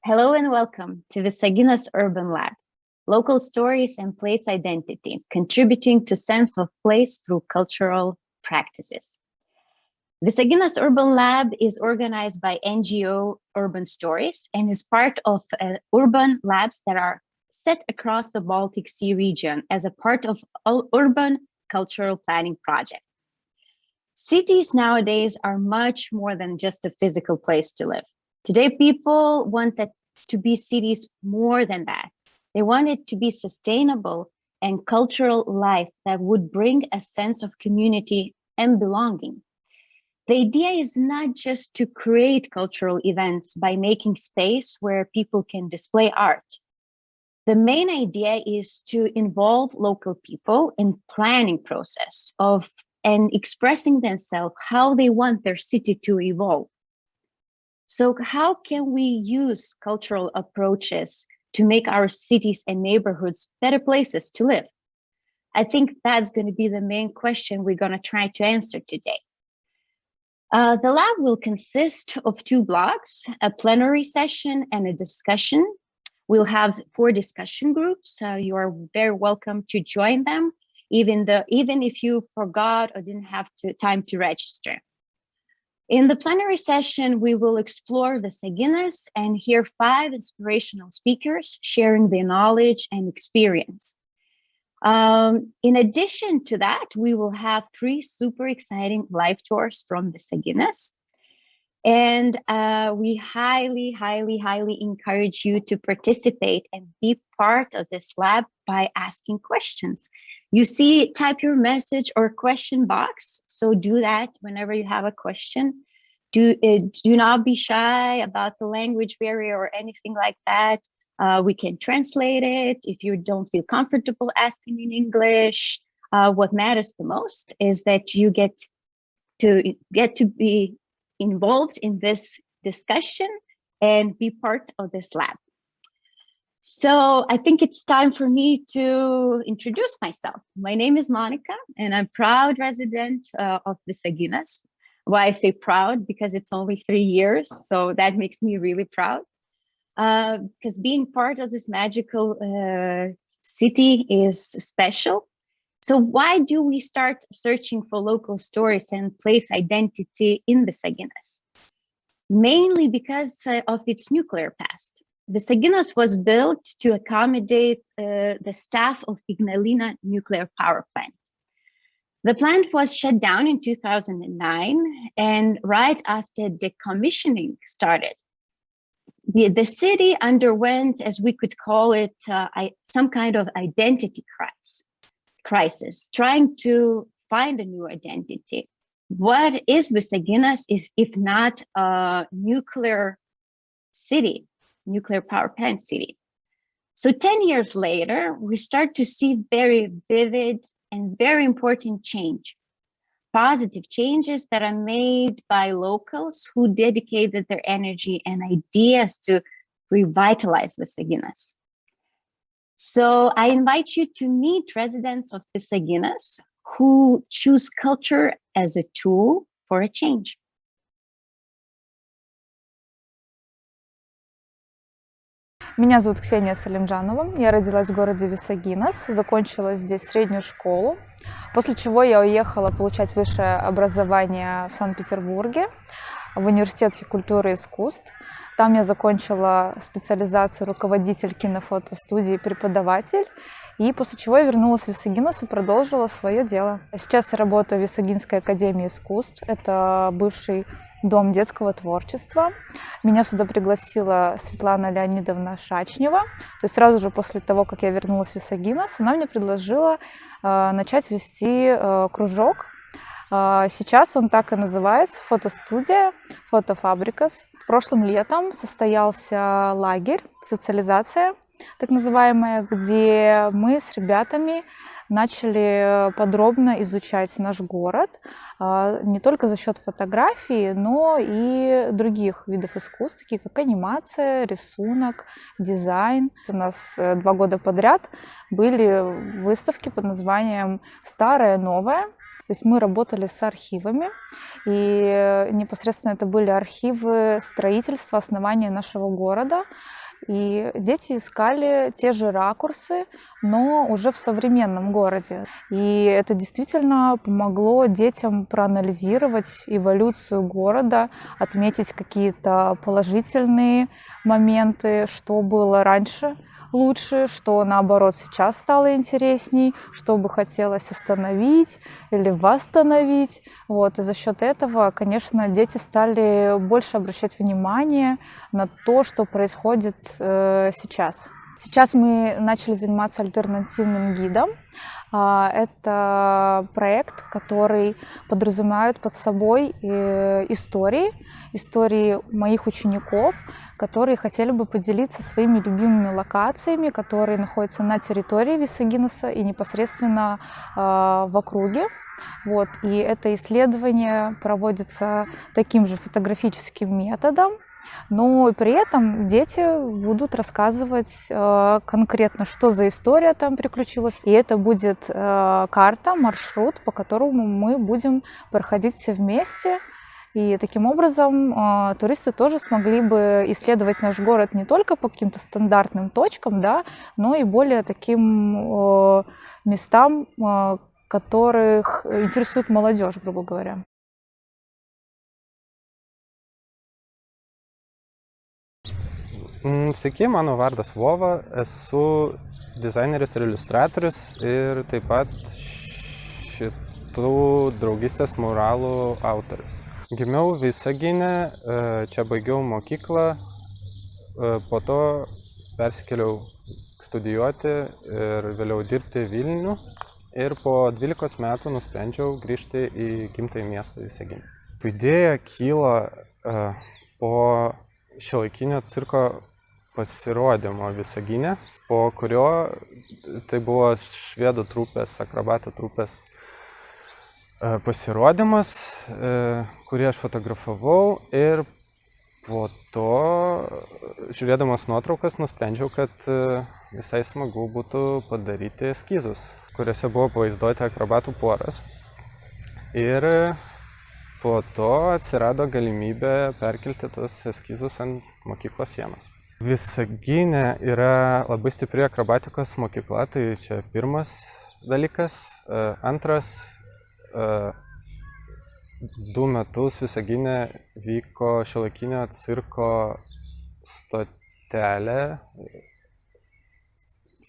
Hello and welcome to Visaginas Urban Lab, local stories and place identity, contributing to sense of place through cultural practices. Visaginas Urban Lab is organized by NGO Urban Stories and is part of urban labs that are set across the Baltic Sea region as a part of urban cultural planning project. Cities nowadays are much more than just a physical place to live. Today, people want that to be cities more than that. They want it to be sustainable and cultural life that would bring a sense of community and belonging. The idea is not just to create cultural events by making space where people can display art. The main idea is to involve local people in planning process and expressing themselves how they want their city to evolve. So how can we use cultural approaches to make our cities and neighborhoods better places to live? I think that's going to be the main question we're going to try to answer today. The lab will consist of 2 blocks, a plenary session and a discussion. We'll have 4 discussion groups. You are very welcome to join them, even if you forgot or didn't have time to register. In the plenary session, we will explore Visaginas and hear 5 inspirational speakers sharing their knowledge and experience. In addition to that, we will have 3 super exciting live tours from Visaginas. And we highly encourage you to participate and be part of this lab by asking questions. You see, type your message or question box. So do that whenever you have a question. Do not be shy about the language barrier or anything like that. We can translate it if you don't feel comfortable asking in English. What matters the most is that you get to be involved in this discussion and be part of this lab. So I think it's time for me to introduce myself. My name is Monika, and I'm proud resident of Visaginas. Why I say proud? Because it's only 3 years, so that makes me really proud. Because being part of this magical city is special. So why do we start searching for local stories and place identity in Visaginas? Mainly because of its nuclear past. Visaginas was built to accommodate the staff of Ignalina Nuclear Power Plant. The plant was shut down in 2009, and right after decommissioning started, the city underwent, as we could call it, some kind of identity crisis, trying to find a new identity. What is Visaginas if not a nuclear city? Nuclear power plant city. So 10 years later, we start to see very vivid and very important positive changes that are made by locals who dedicated their energy and ideas to revitalize Visaginas. So I invite you to meet residents of Visaginas who choose culture as a tool for a change. Меня зовут Ксения Салимdzhanova, я родилась в городе Висагинас, закончила здесь среднюю школу, после чего я уехала получать высшее образование в Санкт-Петербурге, в Университете культуры и искусств. Там я закончила специализацию руководитель кинофотостудии, преподаватель, и после чего я вернулась в Висагинас и продолжила свое дело. Сейчас я работаю в Висагинской академии искусств, это бывший дом детского творчества. Меня сюда пригласила Светлана Леонидовна Шачнева. То есть сразу же после того, как я вернулась в Висагинас, она мне предложила начать вести кружок. Сейчас он так и называется, фотостудия, фотофабрикас. Прошлым летом состоялся лагерь, социализация, так называемая, где мы с ребятами начали подробно изучать наш город, не только за счет фотографий, но и других видов искусств, такие как анимация, рисунок, дизайн. У нас 2 года подряд были выставки под названием «Старое, новое». То есть мы работали с архивами, и непосредственно это были архивы строительства, основания нашего города. И дети искали те же ракурсы, но уже в современном городе. И это действительно помогло детям проанализировать эволюцию города, отметить какие-то положительные моменты, что было раньше лучше, что наоборот сейчас стало интересней, что бы хотелось остановить или восстановить. Вот. И за счет этого, конечно, дети стали больше обращать внимание на то, что происходит сейчас. Сейчас мы начали заниматься альтернативным гидом. Это проект, который подразумевает под собой истории моих учеников, которые хотели бы поделиться своими любимыми локациями, которые находятся на территории Висагинаса и непосредственно в округе. Вот. И это исследование проводится таким же фотографическим методом, но при этом дети будут рассказывать конкретно, что за история там приключилась. И это будет карта, маршрут, по которому мы будем проходить все вместе. И таким образом туристы тоже смогли бы исследовать наш город не только по каким-то стандартным точкам, да, но и более таким местам, которых интересует молодежь, грубо говоря. Sveiki, mano vardas Vova, esu dizaineris ir iliustratorius ir taip pat šitų draugystės muralų autorius. Gimiau Visagine, čia baigiau mokyklą, po to persikėliau studijuoti ir vėliau dirbti Vilnių ir po 12 metų nusprendžiau grįžti į gimtąjį miestą Visaginę. Idėja kyla po šiuolaikinio cirko pasirodymo Visaginė, po kurio tai buvo švedų trupės, akrobatų trupės pasirodymas, kurį aš fotografavau ir po to, žiūrėdamas nuotraukas, nusprendžiau, kad visai smagu būtų padaryti eskizus, kuriuose buvo pavaizduoti akrobatų poras. Ir po to atsirado galimybė perkelti tos eskizus ant mokyklos sienos. Visaginė yra labai stipri akrobatikos mokykla, tai čia pirmas dalykas. Antras, 2 metus Visaginė vyko šiuolaikinio cirko stotelė.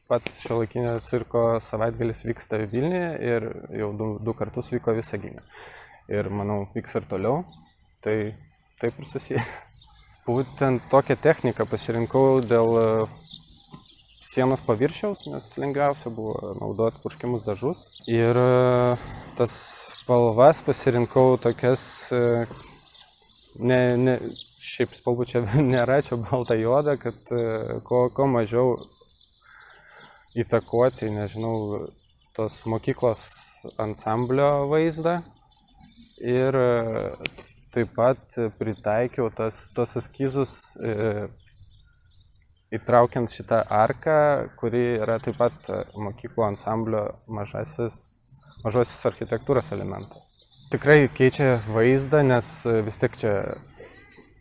Pats šiuolaikinio cirko savaitgalis vyksta Vilniuje ir jau 2 kartus vyko Visaginė. Ir manau, vyks ir toliau, tai taip ir susiję. Būtent tokią techniką pasirinkau dėl sienos paviršiaus, nes lengviausia buvo naudoti purškiamus dažus. Ir tas spalvas pasirinkau tokias, šiaip spalvų čia nėra, čia balta juoda, kad kuo mažiau įtakoti, nežinau, tos mokyklos ansamblio vaizdą. Ir taip pat pritaikiau tos eskizus įtraukiant šitą arką, kuri yra taip pat mokyklų ansamblio mažosios architektūros elementas. Tikrai keičia vaizdą, nes vis tik čia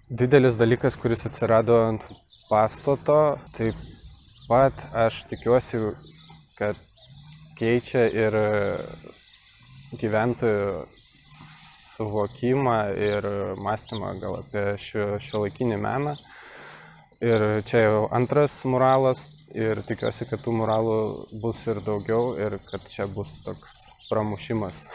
didelis dalykas, kuris atsirado ant pastato. Taip pat aš tikiuosi, kad keičia ir gyventojų suvokimą ir mąstymą gal apie šiuolaikinį meną. Ir čia jau antras muralas ir tikiuosi, kad tų muralų bus ir daugiau ir kad čia bus toks pramušimas.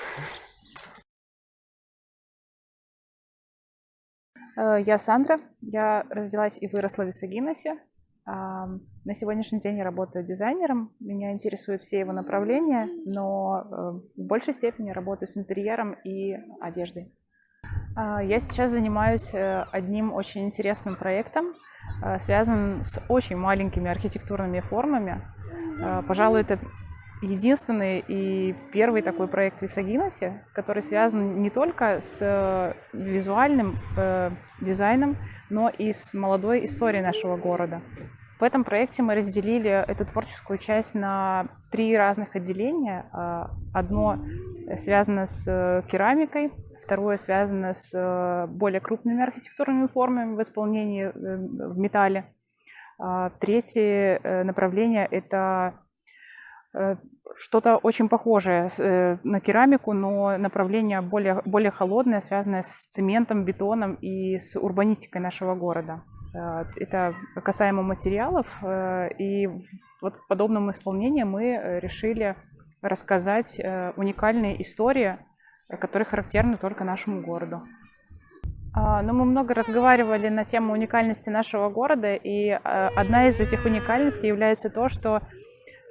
Я Сандра, я родилась и выросла в Висагинасе. На сегодняшний день я работаю дизайнером, меня интересуют все его направления, но в большей степени работаю с интерьером и одеждой. Я сейчас занимаюсь одним очень интересным проектом, связанным с очень маленькими архитектурными формами. Пожалуй, это единственный и первый такой проект в Висагинасе, который связан не только с визуальным дизайном, но и с молодой историей нашего города. В этом проекте мы разделили эту творческую часть на 3 разных отделения. Одно связано с керамикой, второе связано с более крупными архитектурными формами в исполнении в металле. Третье направление – это что-то очень похожее на керамику, но направление более холодное, связанное с цементом, бетоном и с урбанистикой нашего города. Это касаемо материалов, и вот в подобном исполнении мы решили рассказать уникальные истории, которые характерны только нашему городу. Но мы много разговаривали на тему уникальности нашего города, и одна из этих уникальностей является то, что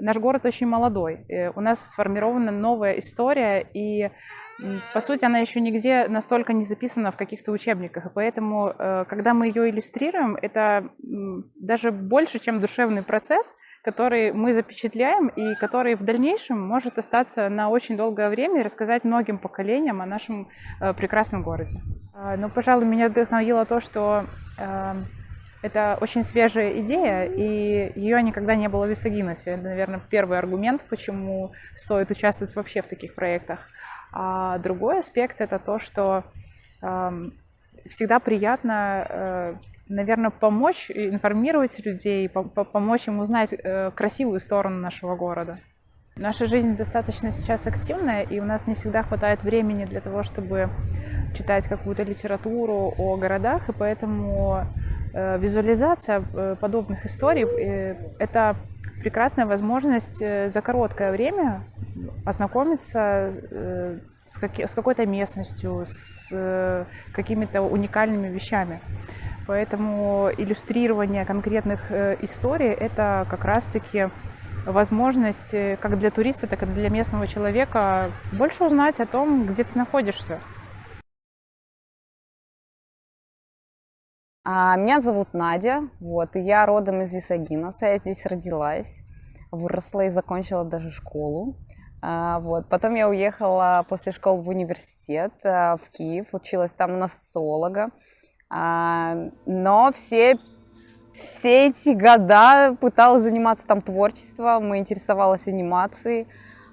наш город очень молодой. У нас сформирована новая история, и, по сути, она еще нигде настолько не записана в каких-то учебниках. И поэтому, когда мы ее иллюстрируем, это даже больше, чем душевный процесс, который мы запечатляем и который в дальнейшем может остаться на очень долгое время и рассказать многим поколениям о нашем прекрасном городе. Но, пожалуй, меня вдохновило то, что это очень свежая идея, и ее никогда не было в Висагинасе. Это, наверное, первый аргумент, почему стоит участвовать вообще в таких проектах. А другой аспект – это то, что всегда приятно, наверное, помочь, информировать людей, помочь им узнать красивую сторону нашего города. Наша жизнь достаточно сейчас активная, и у нас не всегда хватает времени для того, чтобы читать какую-то литературу о городах, и поэтому визуализация подобных историй – это прекрасная возможность за короткое время ознакомиться с какой-то местностью, с какими-то уникальными вещами. Поэтому иллюстрирование конкретных историй – это как раз-таки возможность как для туриста, так и для местного человека больше узнать о том, где ты находишься. Меня зовут Надя, и я родом из Висагинаса, я здесь родилась, выросла и закончила даже школу. Потом я уехала после школы в университет в Киев, училась там на социолога, но все эти года пыталась заниматься там творчеством, интересовалась анимацией.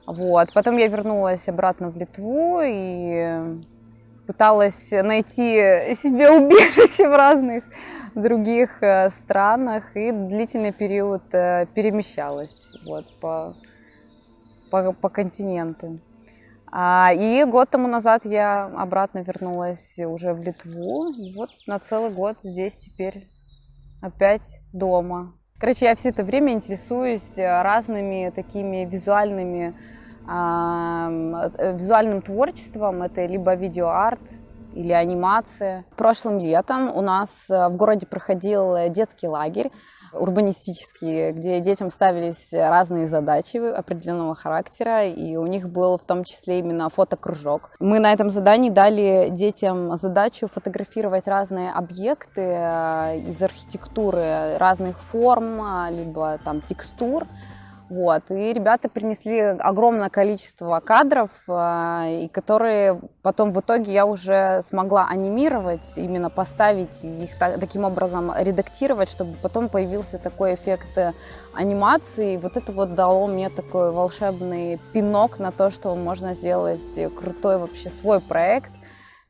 Потом я вернулась обратно в Литву и пыталась найти себе убежище в разных других странах и длительный период перемещалась по континенту. И год тому назад я обратно вернулась уже в Литву. И на целый год здесь теперь опять дома. Короче, я все это время интересуюсь разными такими визуальным творчеством. Это либо видеоарт или анимация. Прошлым летом у нас в городе проходил детский лагерь урбанистический, где детям ставились разные задачи определенного характера, и у них был в том числе именно фотокружок. Мы на этом задании дали детям задачу фотографировать разные объекты из архитектуры разных форм, либо там текстур. И ребята принесли огромное количество кадров, и которые потом в итоге я уже смогла анимировать, именно поставить их таким образом, редактировать, чтобы потом появился такой эффект анимации. И это дало мне такой волшебный пинок на то, что можно сделать крутой вообще свой проект,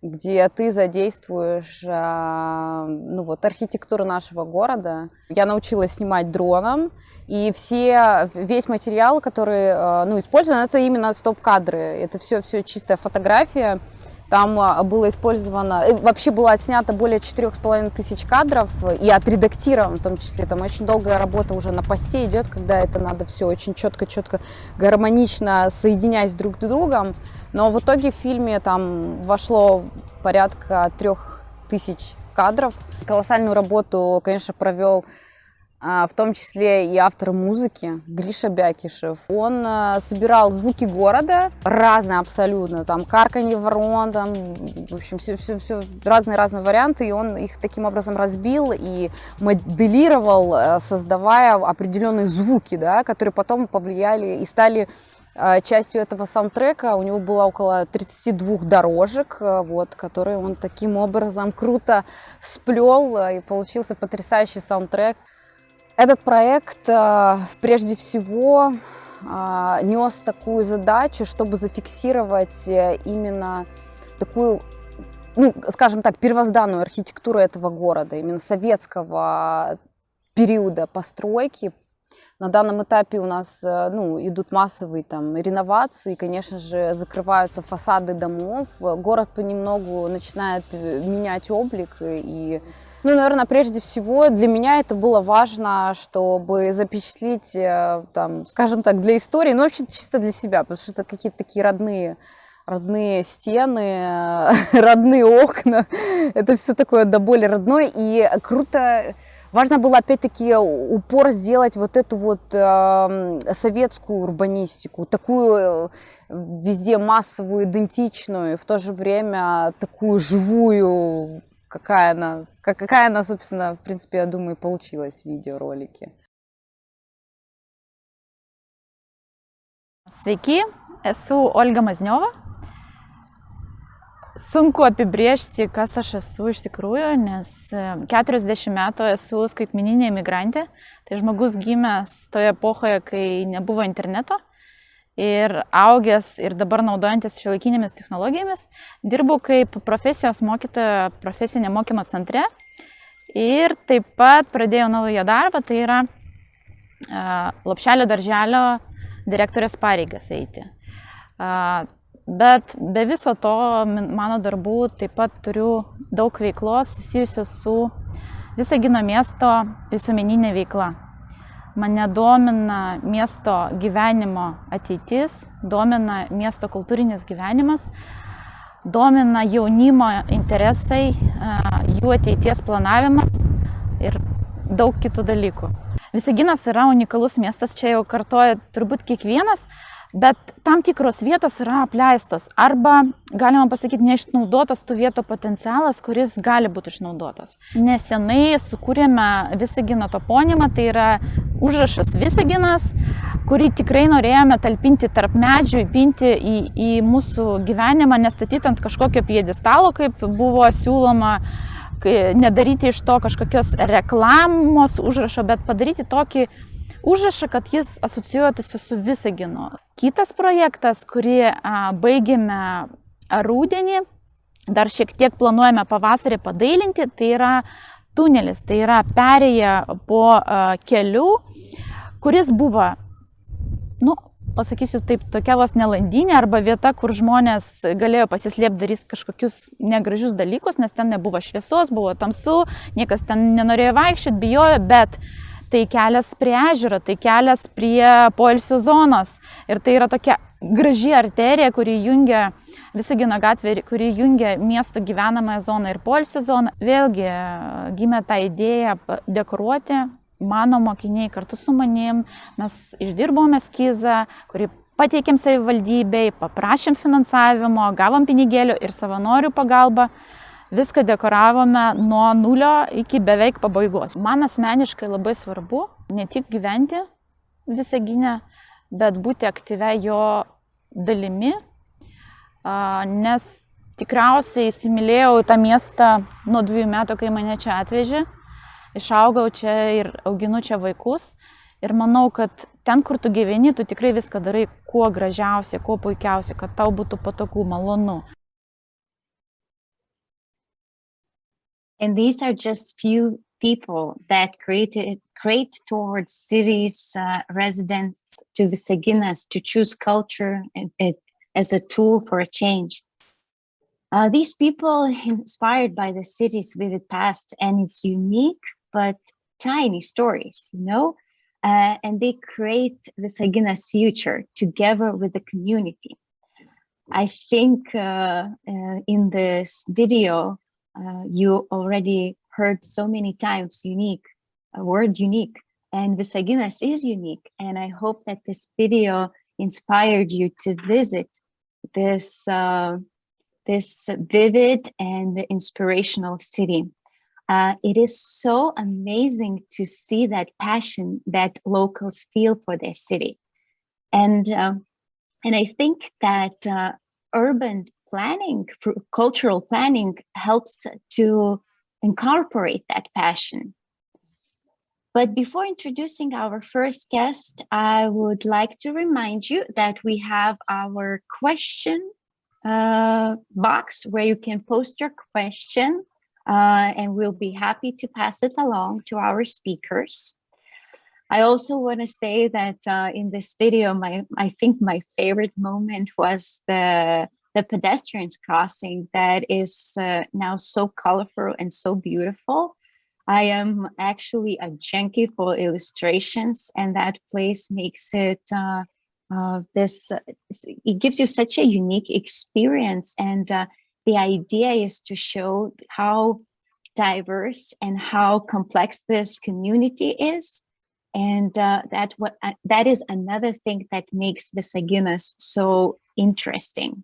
где ты задействуешь архитектуру нашего города. Я научилась снимать дроном, и весь материал, который использован, это именно стоп-кадры. Это все чистая фотография. Там было использовано, вообще было отснято более 4500 кадров и отредактировано в том числе. Там очень долгая работа уже на посте идет, когда это надо все очень четко, гармонично соединять друг с другом. Но в итоге в фильме там вошло порядка 3000 кадров. Колоссальную работу, конечно, провел в том числе и автор музыки Гриша Бякишев. Он собирал звуки города, разные абсолютно, там карканье ворон, там, в общем, все разные варианты, и он их таким образом разбил и моделировал, создавая определенные звуки, да, которые потом повлияли и стали частью этого саундтрека. У него было около 32 дорожек, которые он таким образом круто сплел, и получился потрясающий саундтрек. Этот проект прежде всего нес такую задачу, чтобы зафиксировать именно такую, ну, скажем так, первозданную архитектуру этого города, именно советского периода постройки. На данном этапе у нас идут массовые реновации, конечно же, закрываются фасады домов, город понемногу начинает менять облик. И, наверное, прежде всего для меня это было важно, чтобы запечатлеть, скажем так, для истории, но вообще чисто для себя, потому что это какие-то такие родные стены, родные окна, это все такое до боли родное, и круто. Важно было, опять-таки, упор сделать вот эту вот советскую урбанистику, такую везде массовую, идентичную, в то же время такую живую, какая она, собственно, в принципе, я думаю, получилась в видеоролике. Sveiki, esu Olga Mazniova. Sunku apibrėžti, kas aš esu iš tikrųjų, nes 40 metų esu skaitmeninė imigrantė. Tai žmogus gimęs toje epochoje, kai nebuvo interneto ir augęs ir dabar naudojantis šiuolaikinėmis technologijomis. Dirbu kaip profesijos mokytoja profesinio mokymo centre ir taip pat pradėjau naują darbą, tai yra lopšelio darželio direktorės pareigas eiti. Bet be viso to mano darbų taip pat turiu daug veiklos susijusios su Visagino miesto visuomeninė veikla. Mane domina miesto gyvenimo ateitis, domina miesto kultūrinis gyvenimas, domina jaunimo interesai, jų ateities planavimas ir daug kitų dalykų. Visaginas yra unikalus miestas, čia jau kartoja turbūt kiekvienas, bet tam tikros vietos yra apleistos arba, galima pasakyti, neišnaudotas tų vietų potencialas, kuris gali būti išnaudotas. Nesenai sukūrėme Visagino toponimą, tai yra užrašas Visaginas, kurį tikrai norėjome talpinti tarp medžių, įpinti į mūsų gyvenimą, nestatyti ant kažkokio piedestalo, kaip buvo siūloma, nedaryti iš to kažkokios reklamos užrašo, bet padaryti tokį užrašą, kad jis asocijuotųsi su Visaginu. Kitas projektas, kurį baigėme rudenį, dar šiek tiek planuojame pavasarį padailinti, tai yra tunelis, tai yra perėja po kelių, kuris buvo, pasakysiu taip, tokia vos nelandinė arba vieta, kur žmonės galėjo pasislėpti, darys kažkokius negražius dalykus, nes ten nebuvo šviesos, buvo tamsu, niekas ten nenorėjo vaikščioti, bijojo, bet tai kelias prie ežero, tai kelias prie poilsio zonos. Ir tai yra tokia graži arterija, kuri jungia Visagino gatvę, kuri jungia miesto gyvenamąją zoną ir poilsio zoną. Vėlgi gimė tą idėją dekoruoti. Mano mokiniai kartu su manim, mes išdirbome eskizą, kurį pateikėm savivaldybei, paprašėm finansavimo, gavom pinigėlių ir savanorių pagalbą. Viską dekoravome nuo nulio iki beveik pabaigos. Man asmeniškai labai svarbu ne tik gyventi Visagine, bet būti aktyvia jo dalimi, nes tikriausiai įsimylėjau tą miestą nuo 2 metų, kai mane čia atvežė. Išaugau čia ir auginu čia vaikus. Ir manau, kad ten, kur tu gyveni, tu tikrai viską darai kuo gražiausia, kuo puikiausia, kad tau būtų patogu, malonu. And these are just few people that create towards cities, residents to Visaginas to choose culture as a tool for a change. These people inspired by the city's vivid past and its unique but tiny stories, and they create Visaginas future together with the community. I think in this video, you already heard so many times word unique, and Visaginas is unique. And I hope that this video inspired you to visit this vivid and inspirational city. It is so amazing to see that passion that locals feel for their city. And I think that urban planning, cultural planning helps to incorporate that passion. But before introducing our first guest, I would like to remind you that we have our question box where you can post your question, and we'll be happy to pass it along to our speakers. I also want to say that in this video, I think my favorite moment was the pedestrians crossing that is now so colorful and so beautiful. I am actually a junkie for illustrations, and that place makes it it gives you such a unique experience. And the idea is to show how diverse and how complex this community is. And that is another thing that makes Visaginas so interesting.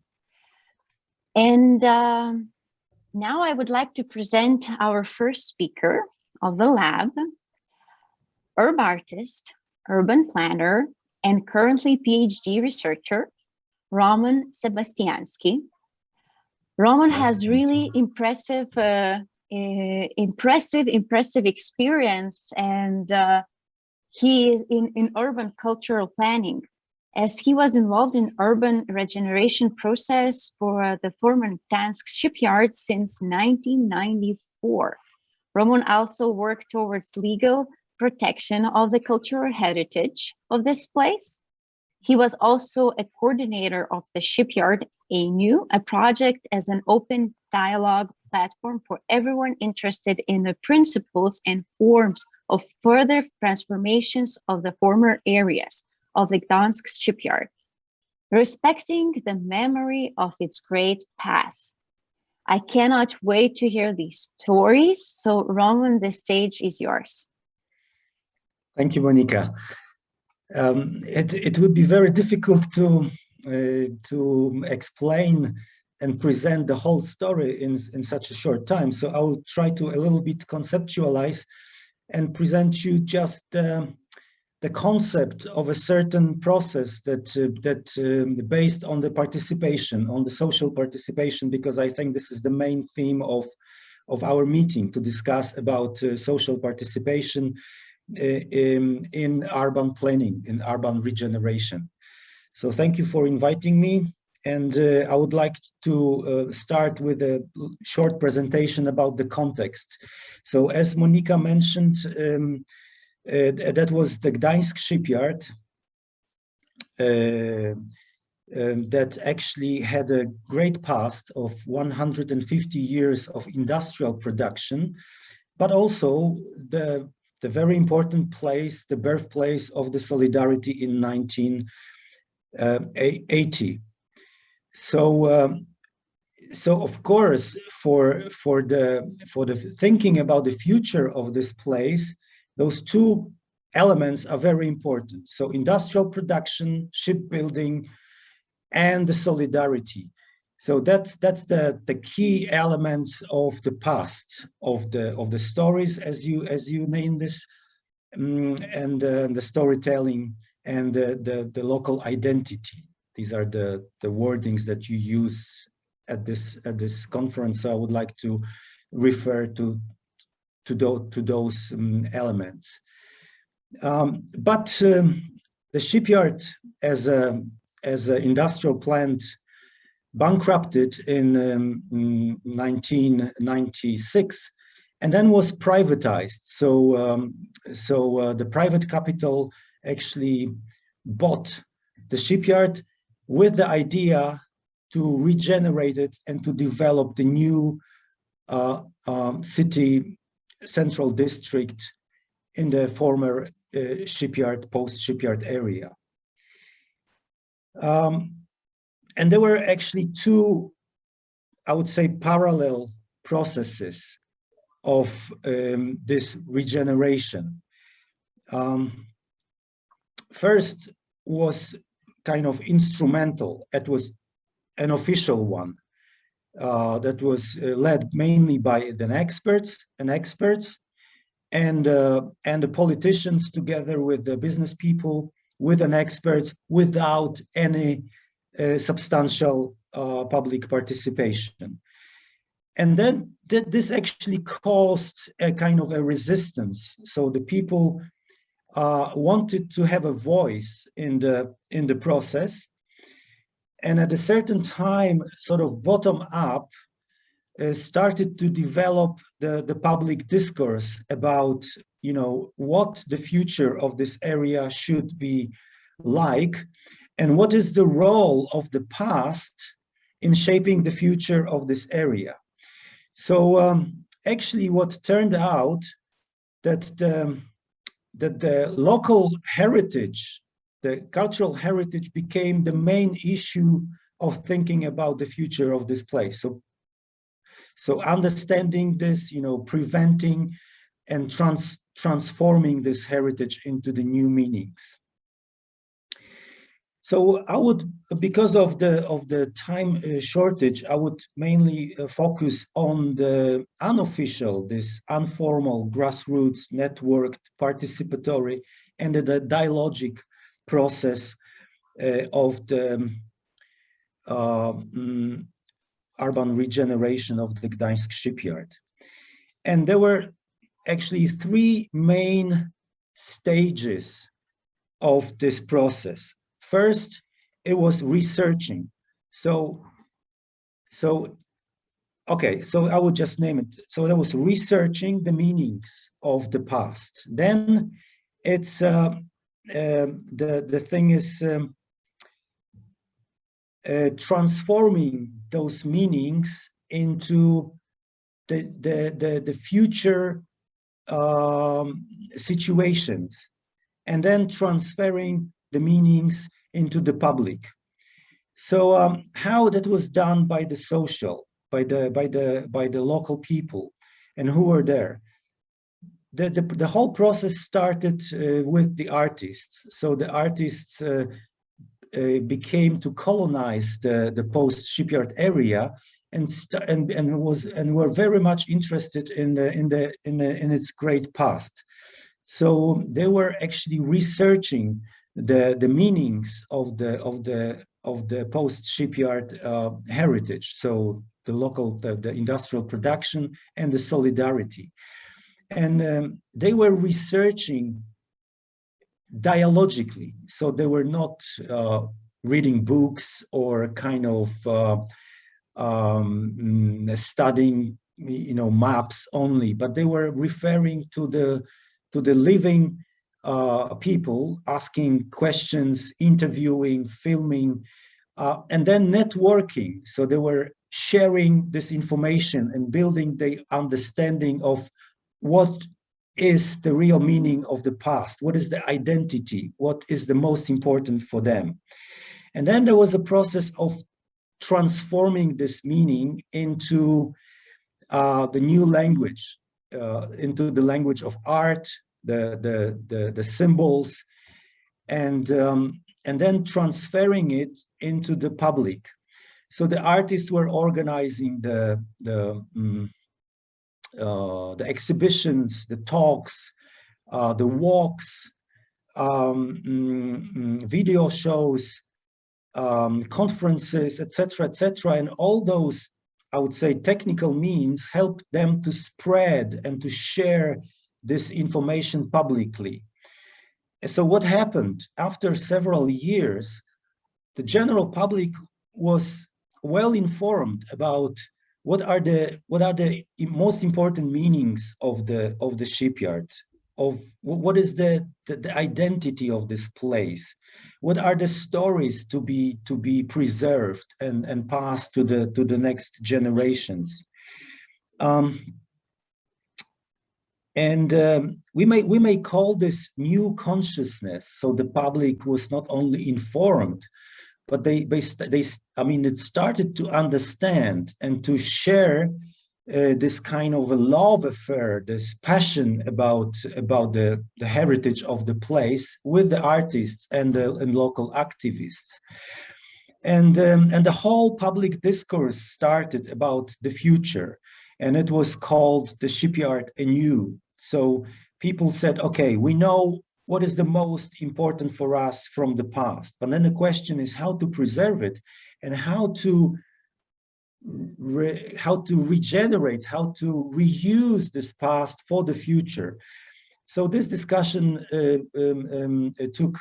And now I would like to present our first speaker of the lab, urb-artist, urban planner, and currently PhD researcher, Roman Sebastyański. Roman has really impressive experience, and he is in urban cultural planning, as he was involved in urban regeneration process for the former Gdansk Shipyard since 1994. Roman also worked towards legal protection of the cultural heritage of this place. He was also a coordinator of the Shipyard, a project as an open dialogue platform for everyone interested in the principles and forms of further transformations of the former areas of the Gdansk Shipyard, respecting the memory of its great past. I cannot wait to hear these stories. So Roman, the stage is yours. Thank you, Monika. It would be very difficult to explain and present the whole story in such a short time. So I will try to a little bit conceptualize and present you just the concept of a certain process that based on the participation, on the social participation, because I think this is the main theme of our meeting, to discuss about social participation in urban planning, in urban regeneration. So thank you for inviting me. And I would like to start with a short presentation about the context. So as Monika mentioned, that was the Gdansk Shipyard that actually had a great past of 150 years of industrial production, but also the very important place, the birthplace of the Solidarity in 1980. So of course, for the thinking about the future of this place, those two elements are very important. So industrial production, shipbuilding, and the solidarity. So that's the key elements of the past, of the stories, as you name this, and the storytelling and the local identity. These are the wordings that you use at this conference. So I would like to refer to those elements. But the shipyard as an industrial plant bankrupted in 1996 and then was privatized. So the private capital actually bought the shipyard with the idea to regenerate it and to develop the new city central district in the former shipyard, post-shipyard area. And there were actually two, I would say, parallel processes of this regeneration. First was kind of instrumental. It was an official one that was led mainly by the experts and the politicians, together with the business people, with an experts, without any substantial public participation. And then this actually caused a kind of a resistance. So the people wanted to have a voice in the process, and at a certain time, sort of bottom up, started to develop the public discourse about, you know, what the future of this area should be like, and what is the role of the past in shaping the future of this area. So actually, what turned out that the local heritage, the cultural heritage, became the main issue of thinking about the future of this place. So understanding this, you know, preventing and transforming this heritage into the new meanings. So I would, because of the time shortage, I would mainly focus on the unofficial, this informal, grassroots, networked, participatory, and the dialogic process of the urban regeneration of the Gdansk shipyard. And there were actually three main stages of this process. First, it was researching. So I would just name it. So that was researching the meanings of the past. Then it's the thing is transforming those meanings into the future situations, and then transferring the meanings into the public. So how that was done by the social, by the local people, and who were there. The whole process started with the artists. So the artists became to colonize the post-shipyard area, and were very much interested in its great past. So they were actually researching the meanings of the post-shipyard heritage. So the local, the industrial production and the solidarity, and they were researching dialogically. So they were not reading books or kind of studying, you know, maps only, but they were referring to the living people, asking questions, interviewing, filming, and then networking. So they were sharing this information and building the understanding of what is the real meaning of the past, what is the identity, what is the most important for them. And then there was a process of transforming this meaning into the new language, into the language of art, the symbols, and then transferring it into the public. So the artists were organizing the exhibitions, the talks, the walks, video shows, conferences, etc., etc., and all those, I would say, technical means helped them to spread and to share this information publicly. So what happened after several years, the general public was well informed about what are the most important meanings of the shipyard, of what is the identity of this place, what are the stories to be preserved and passed to the next generations. We may call this new consciousness. So the public was not only informed, but it started to understand and to share this kind of a love affair, this passion about the heritage of the place with the artists and local activists. And the whole public discourse started about the future, and it was called the shipyard anew. So people said, okay, we know what is the most important for us from the past, but then the question is how to preserve it and how to regenerate, how to reuse this past for the future. So this discussion took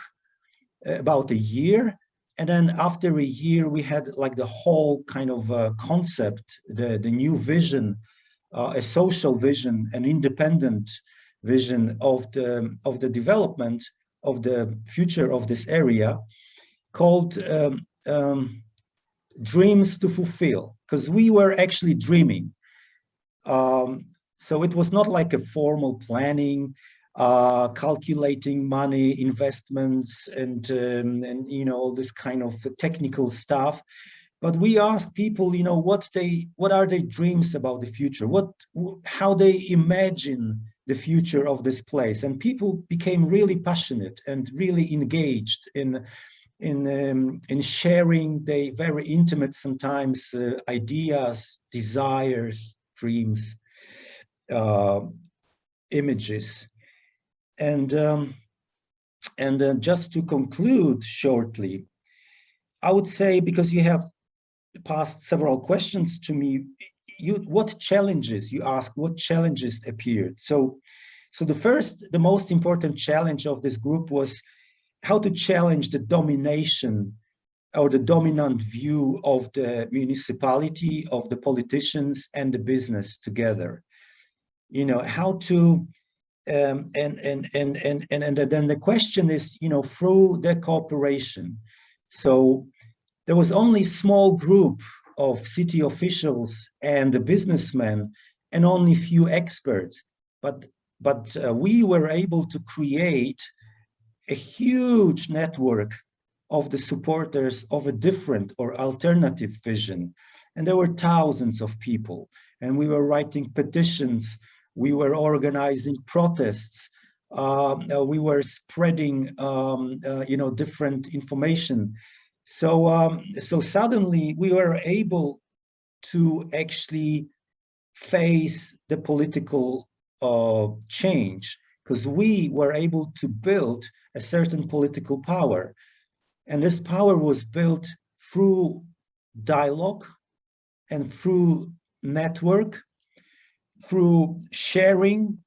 about a year, and then after a year we had like the whole kind of concept, the new vision, a social vision, an independent vision of the development of the future of this area, called Dreams to Fulfill, because we were actually dreaming. So it was not like a formal planning, calculating money, investments, and you know, all this kind of technical stuff. But we asked people, you know, what are their dreams about the future? How they imagine the future of this place, and people became really passionate and really engaged in sharing their very intimate, sometimes ideas, desires, dreams, images. And just to conclude shortly, I would say, because you have passed several questions to me, what challenges appeared? So the most important challenge of this group was how to challenge the domination or the dominant view of the municipality, of the politicians and the business together. You know, how to and then the question is, you know, through the cooperation. So there was only a small group of city officials and the businessmen and only few experts, but we were able to create a huge network of the supporters of a different or alternative vision. And there were thousands of people, and we were writing petitions, we were organizing protests, we were spreading you know, different information. So suddenly we were able to actually face the political change, because we were able to build a certain political power. And this power was built through dialogue and through network, through sharing,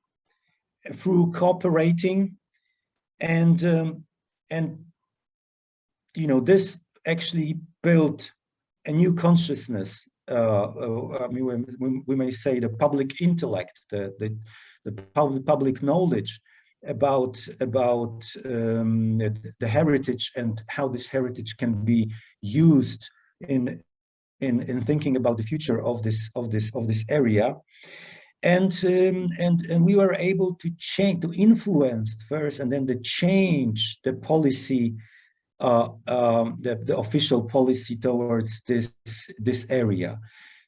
through cooperating, and you know, this actually built a new consciousness. I mean, we may say the public intellect, the public knowledge about the heritage and how this heritage can be used in thinking about the future of this area. And we were able to change, to influence first, and then to change the policy, the official policy towards this area.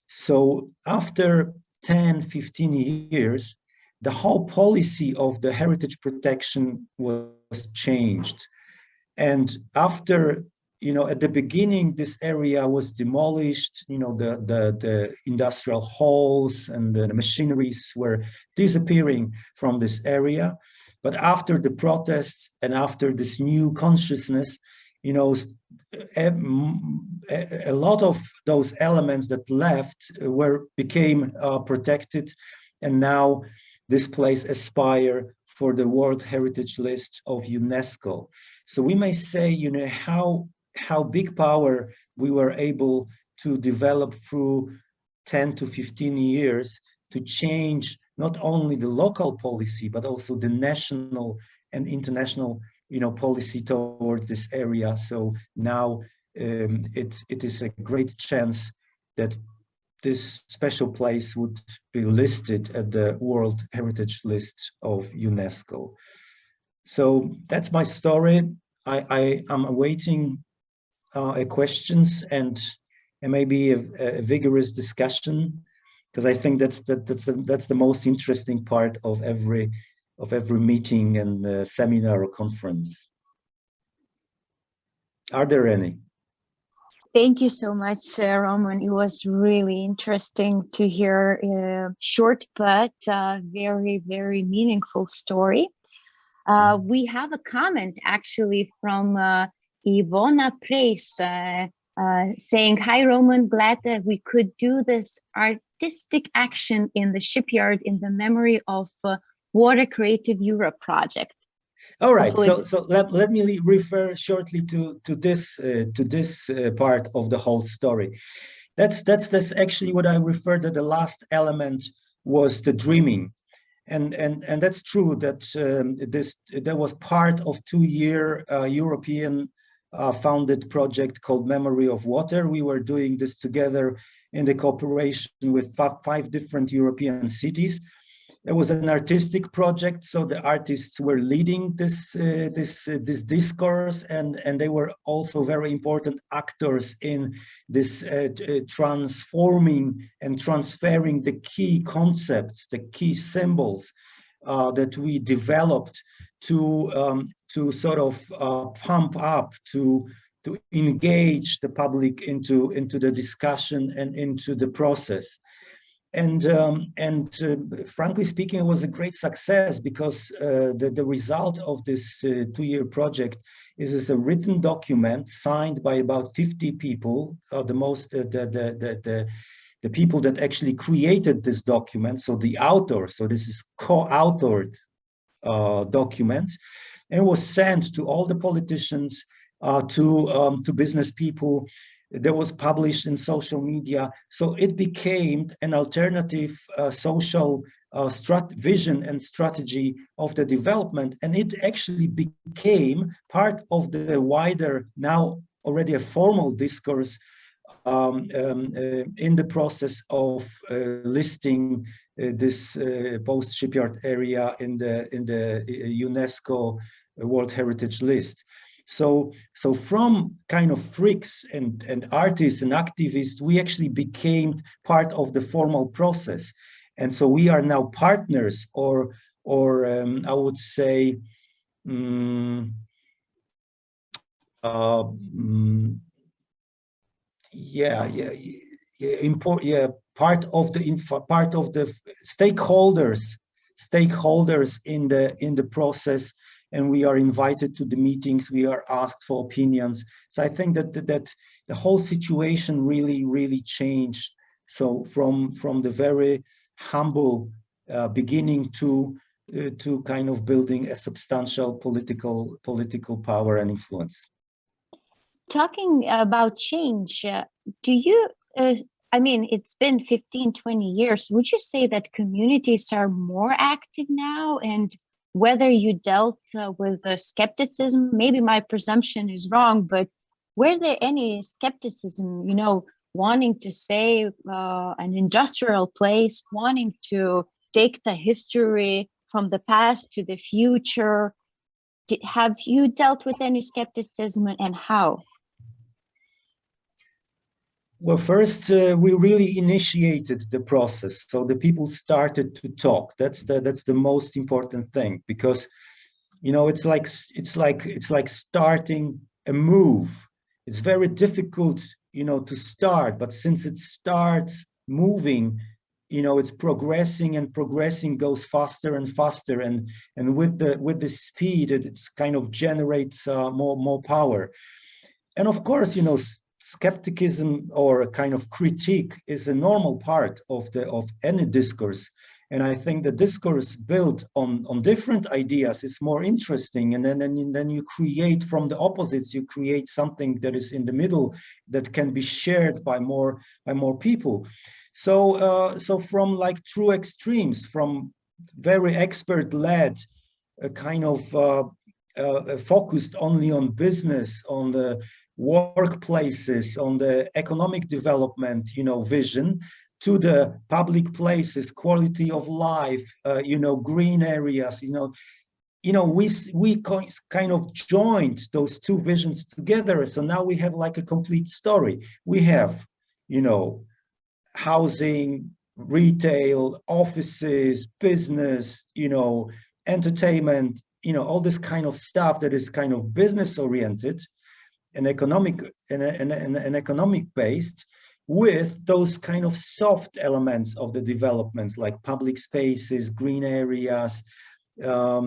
So after 10-15 years, the whole policy of the heritage protection was changed. And after, you know, at the beginning, this area was demolished, you know, the industrial halls and the machineries were disappearing from this area. But after the protests and after this new consciousness, you know, a lot of those elements that left became protected, and now this place aspire for the World Heritage List of UNESCO. So we may say, you know, how big power we were able to develop through 10 to 15 years to change not only the local policy, but also the national and international, you know, policy toward this area. So now it is a great chance that this special place would be listed at the World Heritage List of UNESCO. So that's my story. I am awaiting questions and maybe a vigorous discussion, because I think that's the most interesting part of every meeting and seminar or conference. Are there any? Thank you so much, Roman. It was really interesting to hear a short but very, very meaningful story. We have a comment actually from Ivona Preis. saying, "Hi, Roman, glad that we could do this artistic action in the shipyard in the memory of Water Creative Europe project." All right, Hopefully- so let me refer shortly to this part of the whole story. That's actually what I referred to. The last element was the dreaming, and that's true that that was part of 2-year European founded project called Memory of Water. We were doing this together in the cooperation with 5 different European cities. It was an artistic project, so the artists were leading this discourse, and they were also very important actors in this transforming and transferring the key concepts, the key symbols that we developed to sort of pump up, to engage the public into the discussion and into the process. And frankly speaking, it was a great success, because the result of this 2-year project is a written document signed by about 50 people, the people that actually created this document, so the author. So this is co-authored document, and it was sent to all the politicians, to business people. That was published in social media, so it became an alternative social vision and strategy of the development, and it actually became part of the wider, now already a formal discourse in the process of listing this post-shipyard area in the UNESCO World Heritage List. So from kind of freaks and artists and activists, we actually became part of the formal process. And so we are now partners, or I would say, part of the stakeholders in the process. And we are invited to the meetings, we are asked for opinions. So I think that the whole situation really changed. So from the very humble beginning to kind of building a substantial political power and influence. Talking about change, do you, I mean, it's been 15, 20 years. Would you say that communities are more active now? And whether you dealt with skepticism, maybe my presumption is wrong, but were there any skepticism, wanting to save an industrial place, wanting to take the history from the past to the future? Have you dealt with any skepticism, and how? Well, first, we really initiated the process, so the people started to talk. That's the most important thing, because it's like starting a move. It's very difficult, to start, but since it starts moving, it's progressing goes faster and faster, and with the speed, it's kind of generates more power. And of course, skepticism or a kind of critique is a normal part of any discourse, and I think the discourse built on different ideas is more interesting, and then you create from the opposites, you create something that is in the middle that can be shared by more people. So from like true extremes, from very expert-led, kind of focused only on business, on the workplaces, on the economic development, vision, to the public places, quality of life, green areas, we kind of joined those two visions together. So now we have like a complete story. We have, housing, retail, offices, business, entertainment, all this kind of stuff that is kind of business oriented and economic based, with those kind of soft elements of the developments, like public spaces, green areas, all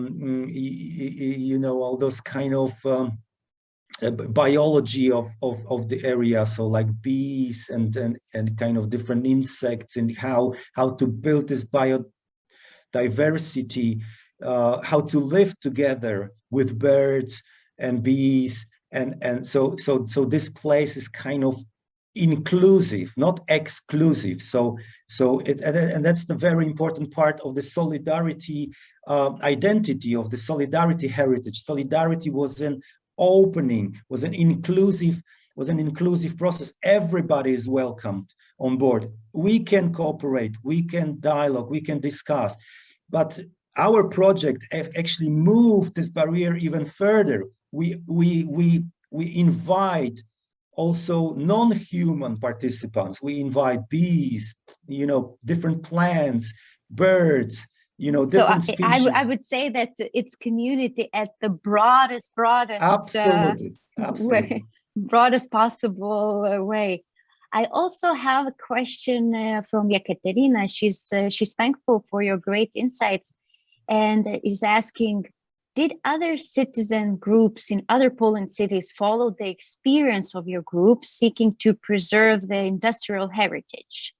those kind of biology of the area, so like bees and kind of different insects, and how to build this biodiversity, how to live together with birds and bees, and so this place is kind of inclusive, not exclusive. So and that's the very important part of the solidarity identity, of the solidarity heritage. Solidarity was an opening, was an inclusive process. Everybody is welcomed on board. We can cooperate, we can dialogue, we can discuss, but our project actually moved this barrier even further. We invite also non-human participants. We invite bees, different plants, birds, different species. I would say that it's community at the broadest absolutely way, broadest possible way. I also have a question from Ekaterina. She's thankful for your great insights and is asking, did other citizen groups in other Poland cities follow the experience of your group seeking to preserve the industrial heritage?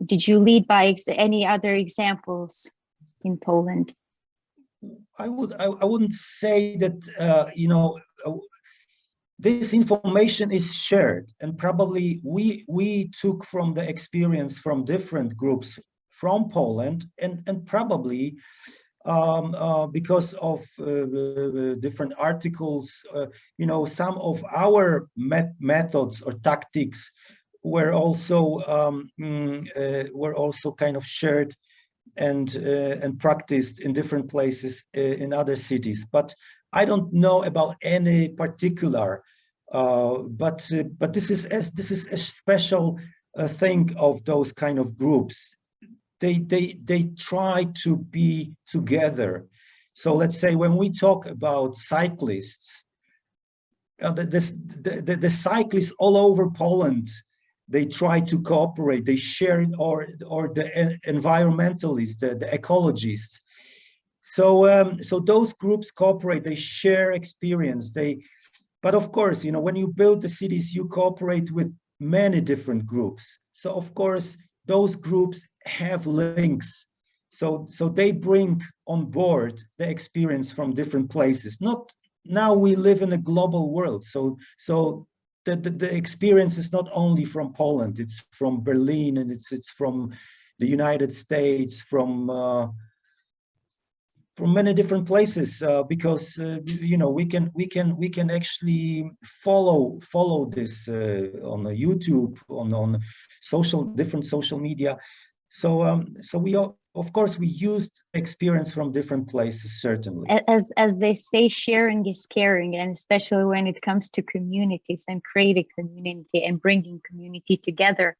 Did you lead by any other examples in Poland? I wouldn't say that, this information is shared, and probably we took from the experience from different groups from Poland, and probably because of different articles, some of our methods or tactics were also kind of shared and practiced in different places in other cities. But I don't know about any particular, but this is a special thing of those kind of groups. They try to be together. So let's say when we talk about cyclists, the cyclists all over Poland, they try to cooperate, they share, or the environmentalists, the ecologists. So those groups cooperate, they share experience. But of course, when you build the cities, you cooperate with many different groups. So of course, those groups have links. So they bring on board the experience from different places. Not now we live in a global world. So the experience is not only from Poland, it's from Berlin, and it's from the United States, from many different places, because we can actually follow this on YouTube, on different social media. So we of course we used experience from different places, certainly. As they say, sharing is caring, and especially when it comes to communities and creating community and bringing community together.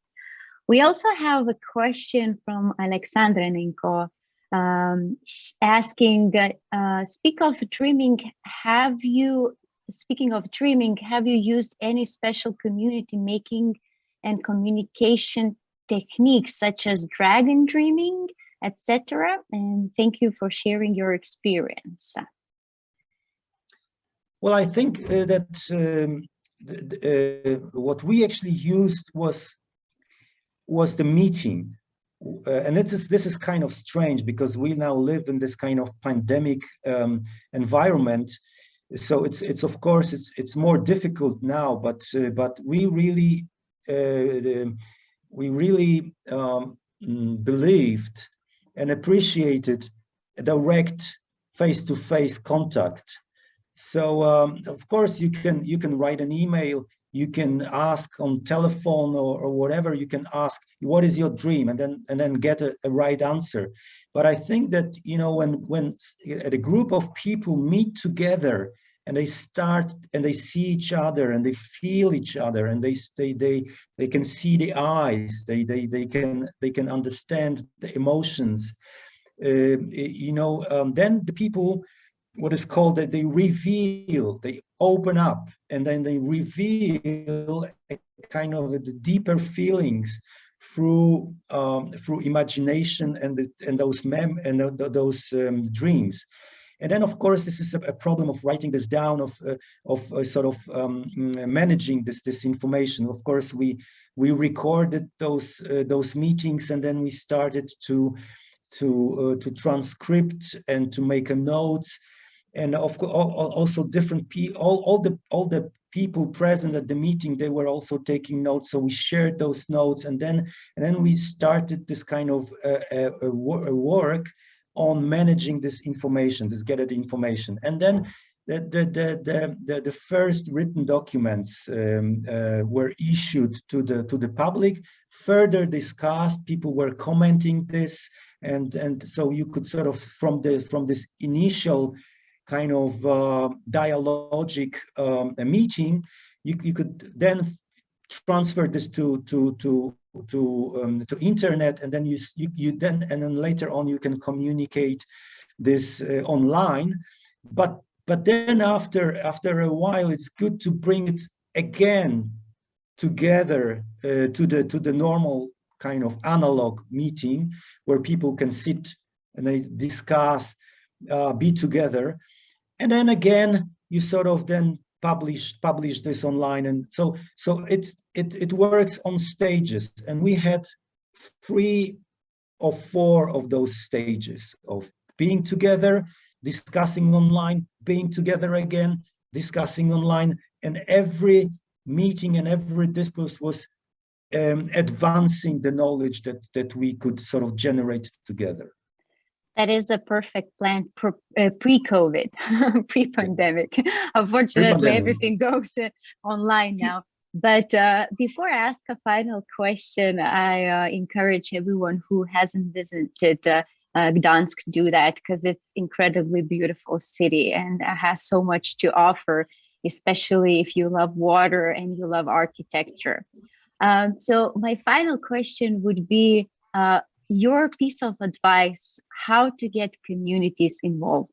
We also have a question from Alexandrenko, asking, speaking of dreaming, have you used any special community making and communication techniques such as dragon dreaming, etc.? And thank you for sharing your experience. Well, I think that what we actually used was the meeting. And this is kind of strange, because we now live in this kind of pandemic environment. So it's of course it's more difficult now, but we really believed and appreciated a direct face-to-face contact. So of course you can write an email, you can ask on telephone or whatever, you can ask, what is your dream, and then get a right answer. But I think that when a group of people meet together and they start and they see each other and they feel each other and they can see the eyes, they can understand the emotions, then the people, what is called that they reveal, they open up, and then they reveal a kind of the deeper feelings through imagination and those dreams. And then, of course, this is a problem of writing this down, of managing this information. Of course, we recorded those meetings, and then we started to transcript and to make a notes. And of course, also different people, all the people present at the meeting, they were also taking notes. So we shared those notes, and then we started this kind of work on managing this information, this gathered information. And then the first written documents were issued to the public, further discussed. People were commenting this, and so you could sort of from this initial kind of dialogic meeting, you could then transfer this to internet, and then then later on you can communicate this online. But then after a while, it's good to bring it again together to the normal kind of analog meeting where people can sit and they discuss, be together. And then again, you sort of then publish this online. And so it works on stages. And we had 3 or 4 of those stages of being together, discussing online, being together again, discussing online. And every meeting and every discourse was advancing the knowledge that we could sort of generate together. That is a perfect plan pre-COVID, pre-pandemic. Unfortunately, everything goes online now. But before I ask a final question, I encourage everyone who hasn't visited Gdansk to do that, because it's incredibly beautiful city and has so much to offer, especially if you love water and you love architecture. So my final question would be, your piece of advice, how to get communities involved?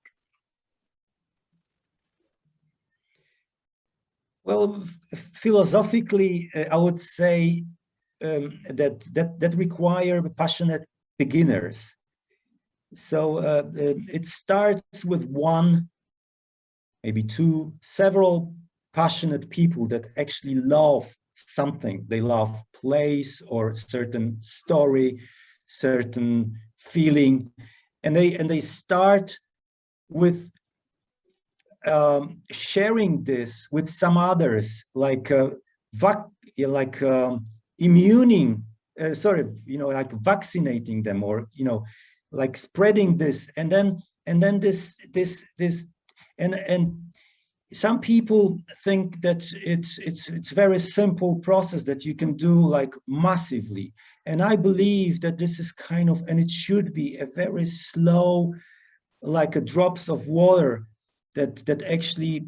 Well, philosophically, I would say that require passionate beginners. So it starts with 1, maybe 2, several passionate people that actually love something. They love place or certain story, certain feeling, and they start with sharing this with some others, like immuning, like vaccinating them, or like spreading this, and then this and some people think that it's very simple process that you can do like massively. And I believe that this is kind of, and it should be a very slow, like a drops of water that actually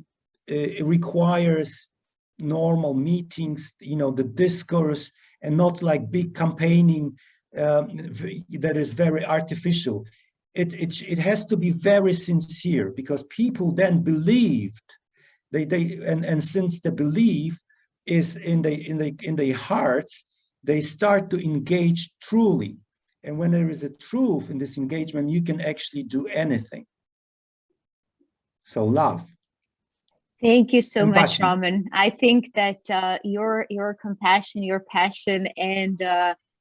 requires normal meetings, the discourse, and not like big campaigning that is very artificial. It has to be very sincere, because people then believed, and since the belief is in their hearts, they start to engage truly. And when there is a truth in this engagement, you can actually do anything. So love. Thank you so much, Compassion. Roman. I think that your compassion, your passion,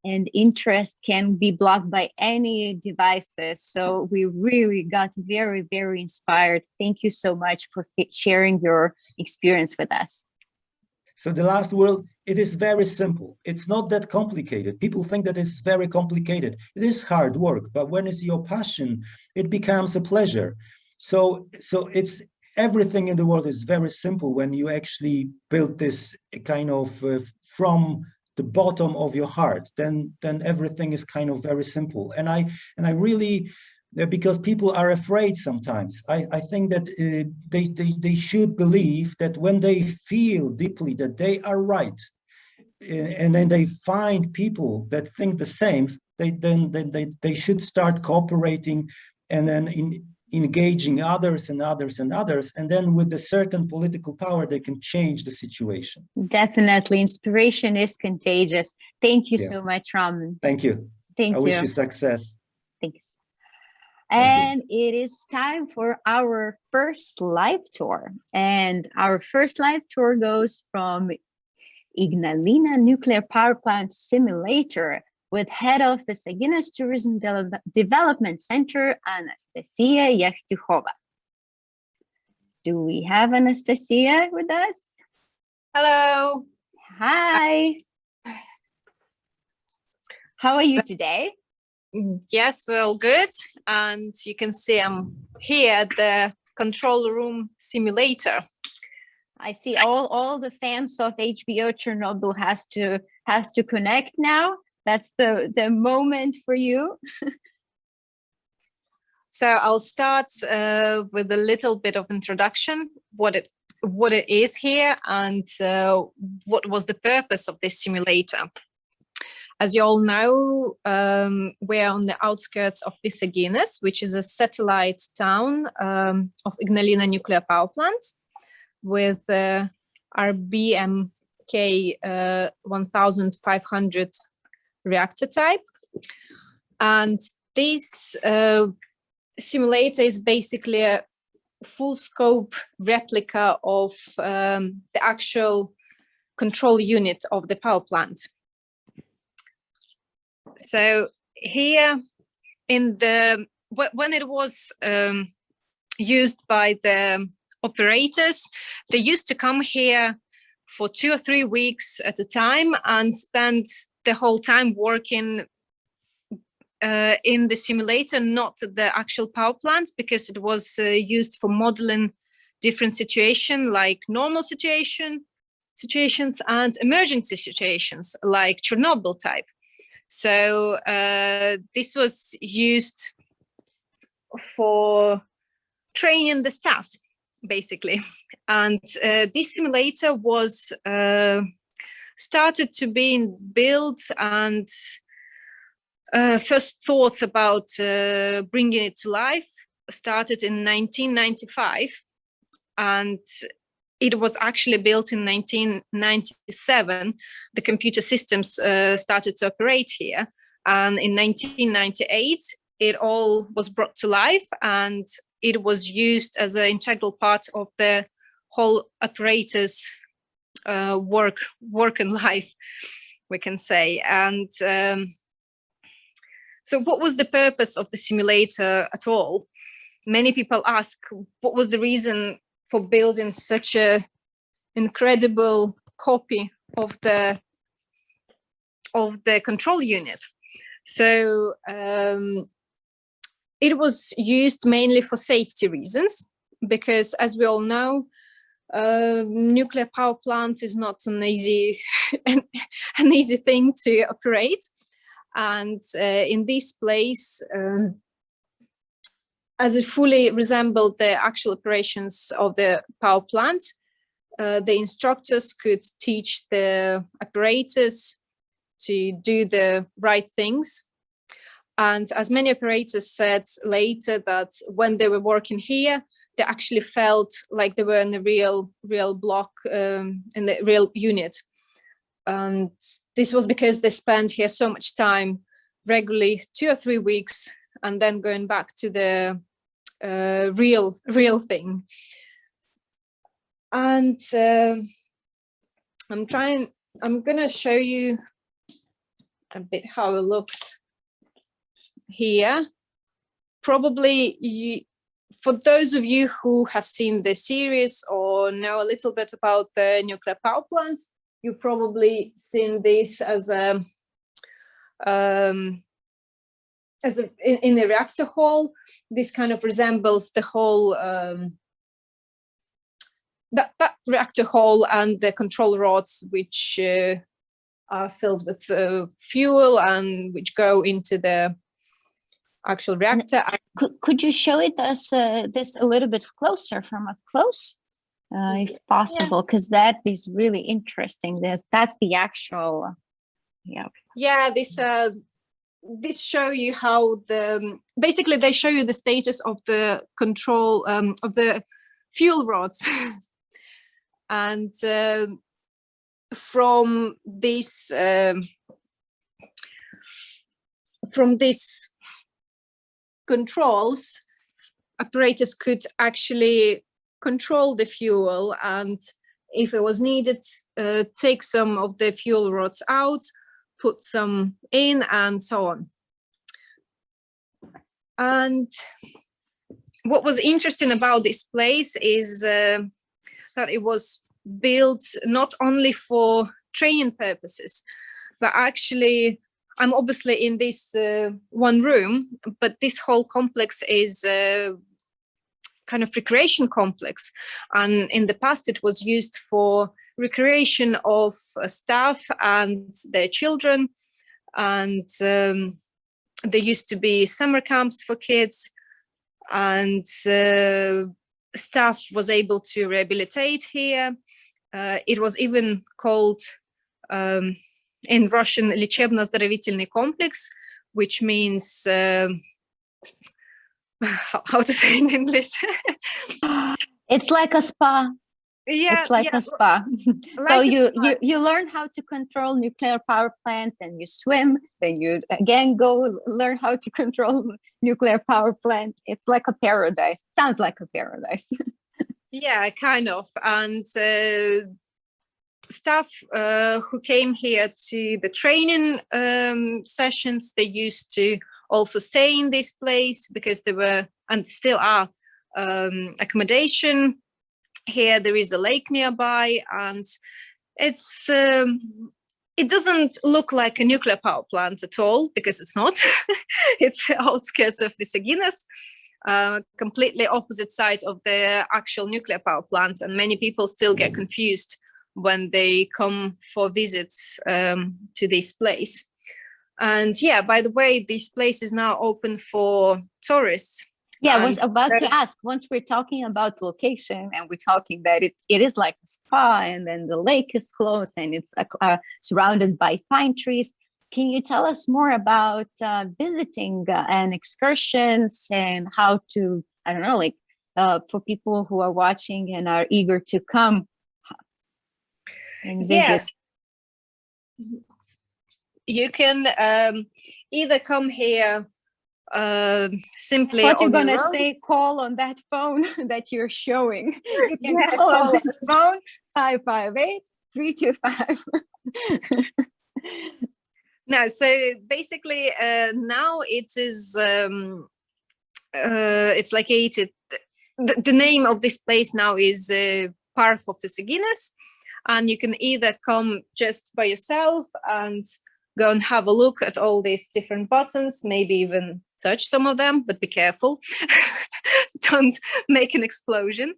and interest can be blocked by any devices. So we really got very, very inspired. Thank you so much for sharing your experience with us. So the last word, it is very simple. It's not that complicated. People think that it's very complicated. It is hard work, but when it's your passion, it becomes a pleasure. So it's everything in the world is very simple when you actually build this kind of from the bottom of your heart. Then everything is kind of very simple. And I really, because people are afraid sometimes, I think that they should believe that when they feel deeply that they are right, and then they find people that think the same, they should start cooperating, and then engaging others and others and others, and then with a certain political power, they can change the situation. Definitely, inspiration is contagious. Thank you so much, Roman. Thank you. Thank you. I wish you success. Thanks. And it is time for our first live tour. And our first live tour goes from Ignalina Nuclear Power Plant simulator with head of Visaginas Tourism Development Center, Anastasia Yevtukhova. Do we have Anastasia with us? Hello. Hi. How are you today? Yes, well, good. And you can see I'm here at the control room simulator. I see all the fans of HBO Chernobyl has to connect now. That's the moment for you. So I'll start with a little bit of introduction, what it is here and what was the purpose of this simulator. As you all know, we're on the outskirts of Visaginas, which is a satellite town of Ignalina Nuclear Power Plant with RBMK 1500 reactor type. And this simulator is basically a full scope replica of the actual control unit of the power plant. So here in the when it was used by the operators, they used to come here for 2 or 3 weeks at a time and spend the whole time working in the simulator, not the actual power plant, because it was used for modeling different situations like normal situations and emergency situations like Chernobyl type. So this was used for training the staff, basically. And this simulator was started to be built, and first thoughts about bringing it to life started in 1995. And it was actually built in 1997. The computer systems started to operate here. And in 1998, it all was brought to life and it was used as an integral part of the whole apparatus work and life, we can say. And so what was the purpose of the simulator at all? Many people ask, what was the reason for building such a incredible copy of the control unit? So it was used mainly for safety reasons, because as we all know, nuclear power plant is not an easy an easy thing to operate. And in this place, as it fully resembled the actual operations of the power plant, the instructors could teach the operators to do the right things. And as many operators said later, that when they were working here, they actually felt like they were in a real block, in the real unit. And this was because they spent here so much time, regularly 2 or 3 weeks, and then going back to the real thing. And I'm gonna show you a bit how it looks here. Probably for those of you who have seen the series or know a little bit about the nuclear power plant, you've probably seen this as a in the reactor hall. This kind of resembles the whole that reactor hall and the control rods, which are filled with fuel and which go into the actual reactor. Could you show it us this a little bit closer, from up close, if possible, because that is really interesting. That's the actual, this show you how basically they show you the status of the control of the fuel rods. And from this controls, operators could actually control the fuel, and if it was needed, take some of the fuel rods out, put some in, and so on. And what was interesting about this place is that it was built not only for training purposes, but actually, I'm obviously in this one room, but this whole complex is a kind of recreation complex. And in the past, it was used for recreation of staff and their children. And there used to be summer camps for kids, and staff was able to rehabilitate here. It was even called in Russian лечебно-оздоровительный комплекс, which means how to say in English? It's like a spa. Yeah, it's like yeah, a spa. like So a you learn how to control nuclear power plant, and you swim, then you again go learn how to control nuclear power plant. It's like a paradise. Sounds like a paradise. Yeah, kind of. And staff who came here to the training sessions, they used to also stay in this place because there were, and still are, accommodation. Here there is a lake nearby, and it's it doesn't look like a nuclear power plant at all, because it's not. It's outskirts of Visaginas, completely opposite side of the actual nuclear power plant, and many people still get confused when they come for visits to this place. And yeah, by the way, this place is now open for tourists. Yeah, I was about to ask, once we're talking about location and we're talking that it is like a spa, and then the lake is close and it's surrounded by pine trees. Can you tell us more about visiting and excursions, and how to, I don't know, like for people who are watching and are eager to come and visit? Yes. You can either come here simply What you're on the gonna road. say, call on that phone that you're showing. You can Yeah, call on call this us. phone, 558-325. No, so basically now it is it's located, the name of this place now is Park of Visaginas, and you can either come just by yourself and go and have a look at all these different buttons, maybe even touch some of them, but be careful. Don't make an explosion.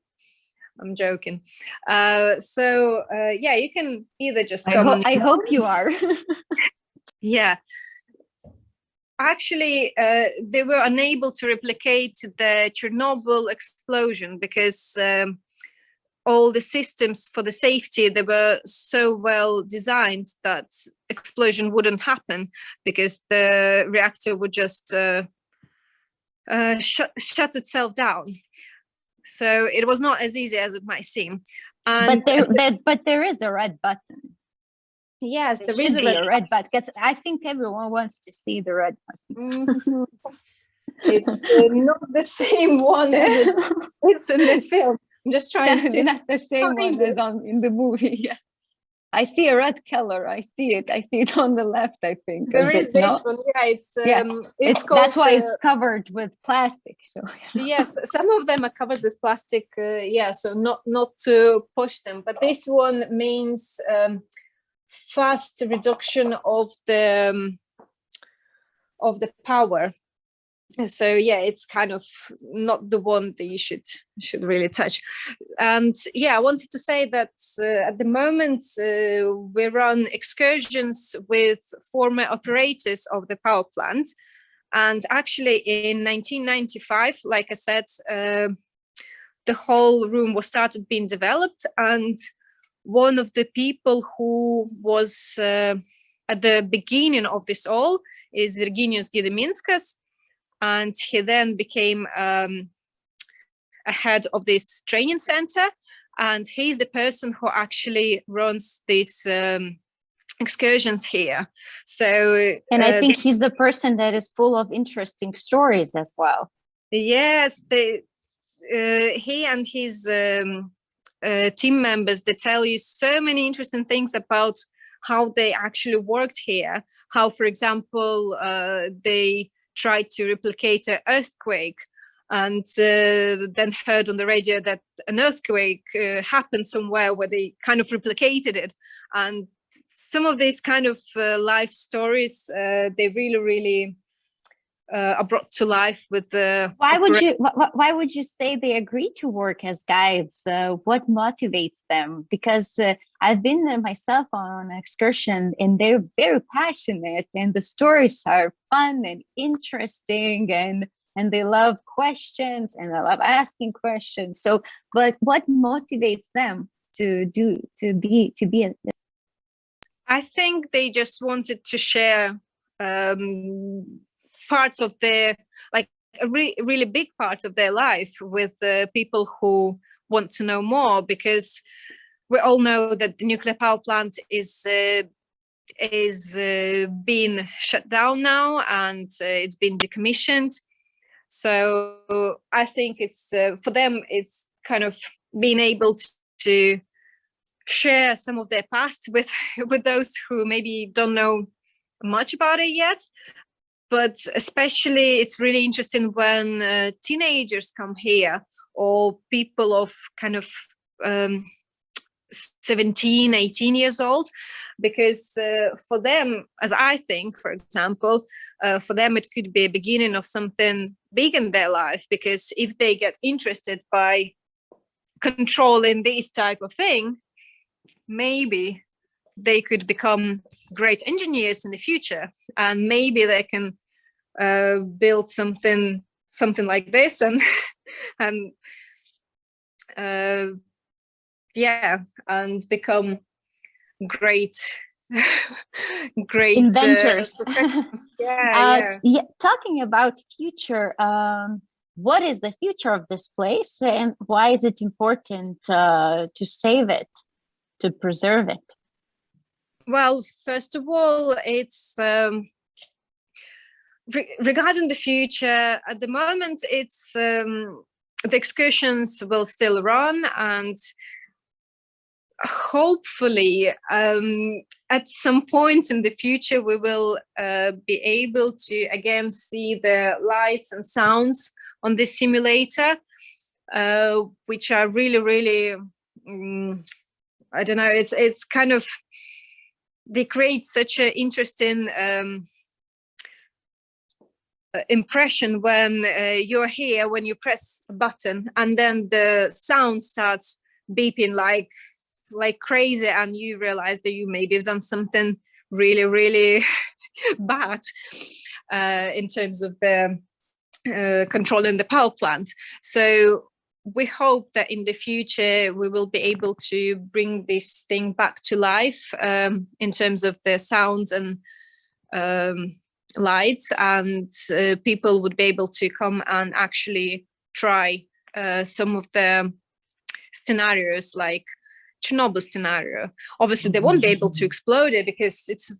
I'm joking. So yeah, you can either just come. I hope you are. Yeah. Actually, they were unable to replicate the Chernobyl explosion because all the systems for the safety, they were so well designed that explosion wouldn't happen, because the reactor would just shut itself down. So it was not as easy as it might seem. And But there is a red button. yes, There there is should be a red button, because I think everyone wants to see the red button. Mhm. It's not the same one as it's in the film. I'm just trying Definitely to not the same find one as it. in the movie. Yeah. I see a red color. I see it. I see it on the left, I think. There a is bit, this no? one. Yeah, Yeah. it's called. That's why it's covered with plastic. So Yes, some of them are covered with plastic. Yeah, so not to push them. But this one means fast reduction of the power. So yeah, it's kind of not the one that you should really touch. And yeah, I wanted to say that at the moment we run excursions with former operators of the power plant. And actually in 1995, like I said, the whole room was started being developed, and one of the people who was at the beginning of this all is Virginijus Gediminskas, and he then became a head of this training center, and he's the person who actually runs this excursions here. So and I think he's the person that is full of interesting stories as well. Yes, he and his team members, they tell you so many interesting things about how they actually worked here. How, for example, they tried to replicate an earthquake, and then heard on the radio that an earthquake happened somewhere where they kind of replicated it. And some of these kind of life stories, they really are brought to life with the. Why would you say they agree to work as guides? What motivates them? Because I've been myself on an excursion, and they're very passionate, and the stories are fun and interesting, and they love questions, and they love asking questions. So, but what motivates them to be? I think they just wanted to share parts of their, like a really big part of their life with the people who want to know more, because we all know that the nuclear power plant is being shut down now, and it's been decommissioned. So I think it's for them, it's kind of being able to share some of their past with those who maybe don't know much about it yet. But especially it's really interesting when teenagers come here, or people of kind of 17, 18 years old, because for them, as I think, for example, for them it could be a beginning of something big in their life, because if they get interested by controlling this type of thing, maybe they could become great engineers in the future, and maybe they can build something like this, and and become great inventors. Yeah. Talking about future, what is the future of this place, and why is it important to save it, to preserve it? Well, first of all, it's regarding the future. At the moment, it's the excursions will still run, and hopefully at some point in the future we will be able to again see the lights and sounds on this simulator, which are really I don't know, it's kind of, they create such an interesting impression when you're here, when you press a button and then the sound starts beeping like crazy, and you realize that you maybe have done something really bad in terms of the controlling the power plant. So we hope that in the future we will be able to bring this thing back to life in terms of the sounds and lights, and people would be able to come and actually try some of the scenarios, like Chernobyl scenario. Obviously they won't be able to explode it because it's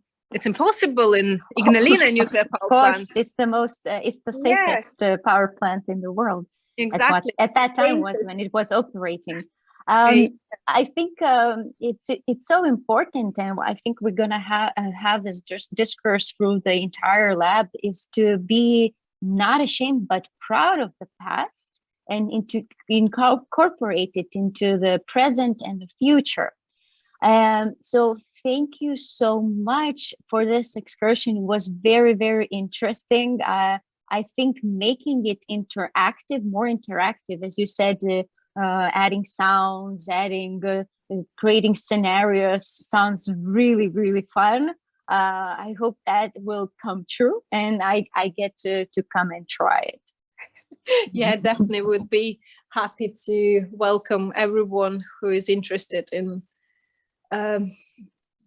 impossible in Ignalina Nuclear Power Plant. Of course, it's the safest power plant in the world. Exactly. At that time was when it was operating. I think it's so important, and I think we're gonna have this discourse through the entire lab, is to be not ashamed but proud of the past, and to incorporate it into the present and the future. So thank you so much for this excursion. It was very interesting. I think making it interactive, more interactive, as you said, adding sounds, creating scenarios sounds really fun. I hope that will come true, and I get to come and try it. Yeah, definitely would be happy to welcome everyone who is interested in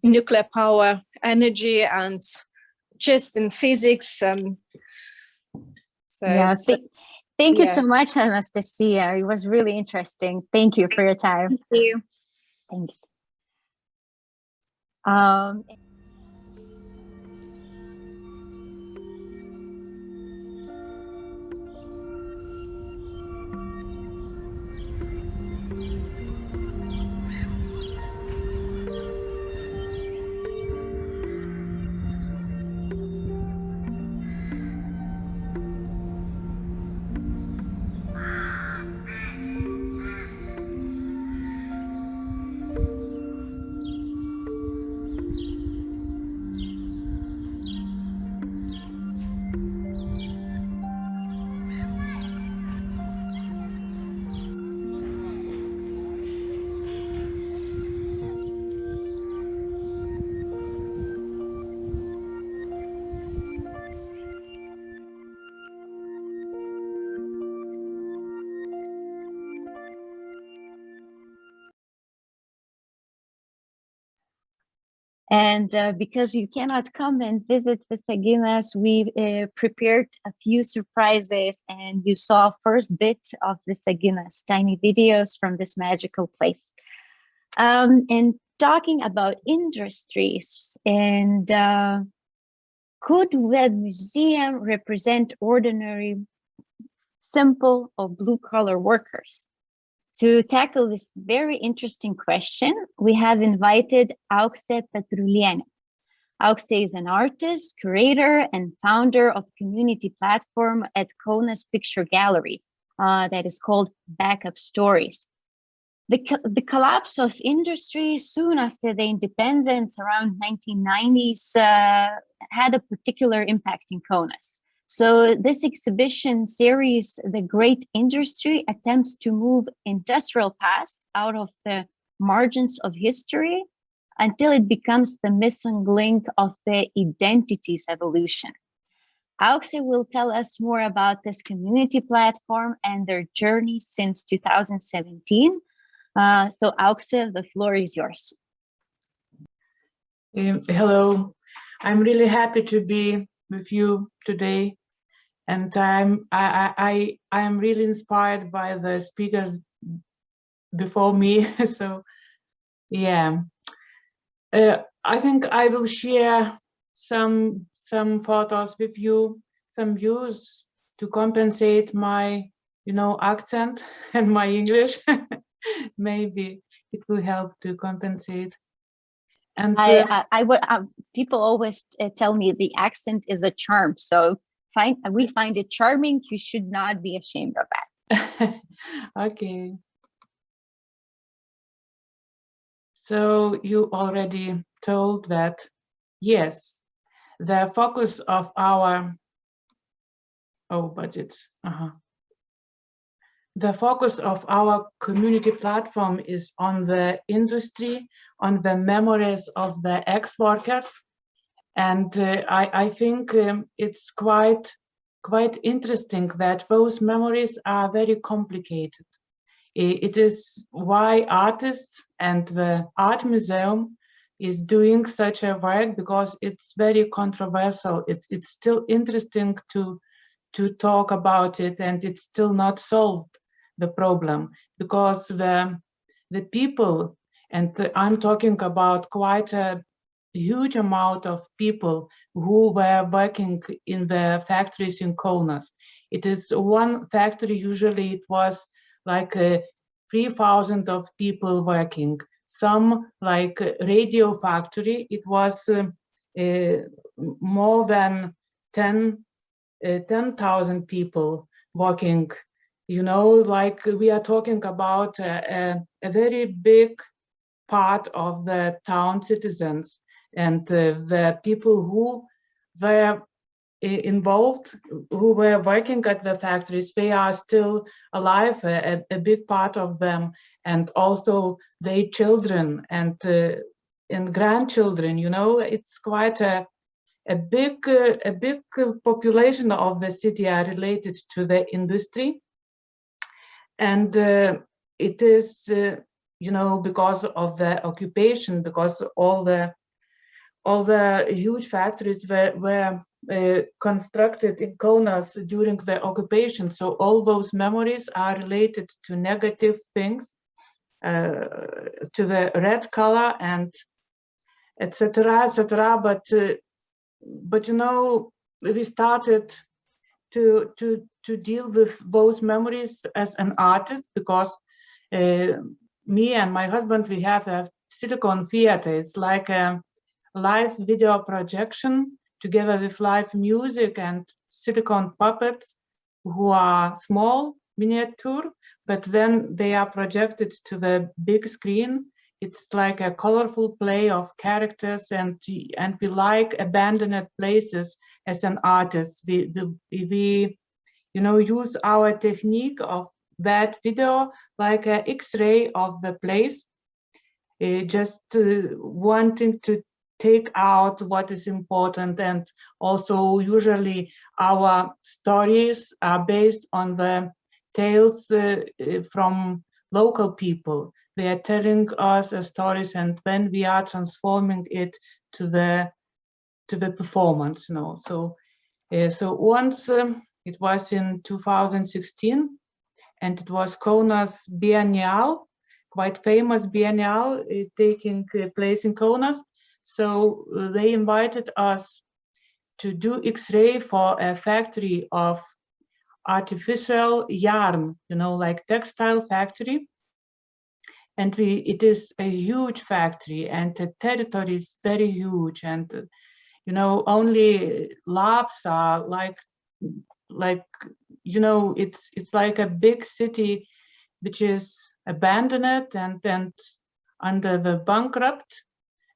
nuclear power, energy, and just in physics. So yeah, thank you so much, Anastasia. It was really interesting. Thank you for your time. Thank you. Thanks. And because you cannot come and visit Visaginas, we prepared a few surprises, and you saw first bit of Visaginas, tiny videos from this magical place. And talking about industries, and could the museum represent ordinary, simple or blue-collar workers? To tackle this very interesting question, we have invited Aleksej Petrulienė. Aleksej is an artist, curator, and founder of community platform at Kaunas Picture Gallery that is called Backup Stories. The collapse of industry soon after the independence around 1990s had a particular impact in Kaunas. So this exhibition series, The Great Industry, attempts to move industrial past out of the margins of history until it becomes the missing link of the identity's evolution. Aleksej will tell us more about this community platform and their journey since 2017. So Aleksej, the floor is yours. Hello, I'm really happy to be with you today, and I am really inspired by the speakers before me. So yeah, I think I will share some photos with you, some views to compensate my accent and my English. Maybe it will help to compensate. And people always tell me the accent is a charm, so we find it charming. You should not be ashamed of that. Okay. So you already told that, yes, the focus of our budgets. The focus of our community platform is on the industry, on the memories of the ex-workers, and I think it's quite interesting that those memories are very complicated. It is why artists and the art museum is doing such a work, because it's very controversial. It's still interesting to talk about it, and it's still not solved, the problem, because the people, and I'm talking about quite a huge amount of people who were working in the factories in Kaunas. It is one factory, usually it was like 3,000 of people working. Some, like radio factory, it was more than 10,000 people working. Like we are talking about a very big part of the town citizens, and the people who were involved, who were working at the factories, they are still alive, a big part of them, and also their children and grandchildren. It's quite a big population of the city are related to the industry. And it is, because of the occupation, because all the huge factories were constructed in Kaunas during the occupation. So all those memories are related to negative things, to the red color and etc., etc. But we started to deal with those memories as an artist, because me and my husband, we have a silicon theater. It's like a live video projection together with live music and silicon puppets who are small, miniature, but then they are projected to the big screen. It's like a colorful play of characters, and we like abandoned places as an artist. We use our technique of that video like an X-ray of the place, just wanting to take out what is important. And also usually our stories are based on the tales from local people. They are telling us stories, and when we are transforming it to the performance, you know. So once it was in 2016, and it was Kaunas Biennial, quite famous biennial taking place in Kaunas. So they invited us to do X-ray for a factory of artificial yarn, you know, like textile factory. And it is a huge factory, and the territory is very huge, and you know, only labs are like you know, it's like a big city which is abandoned and under the bankrupt,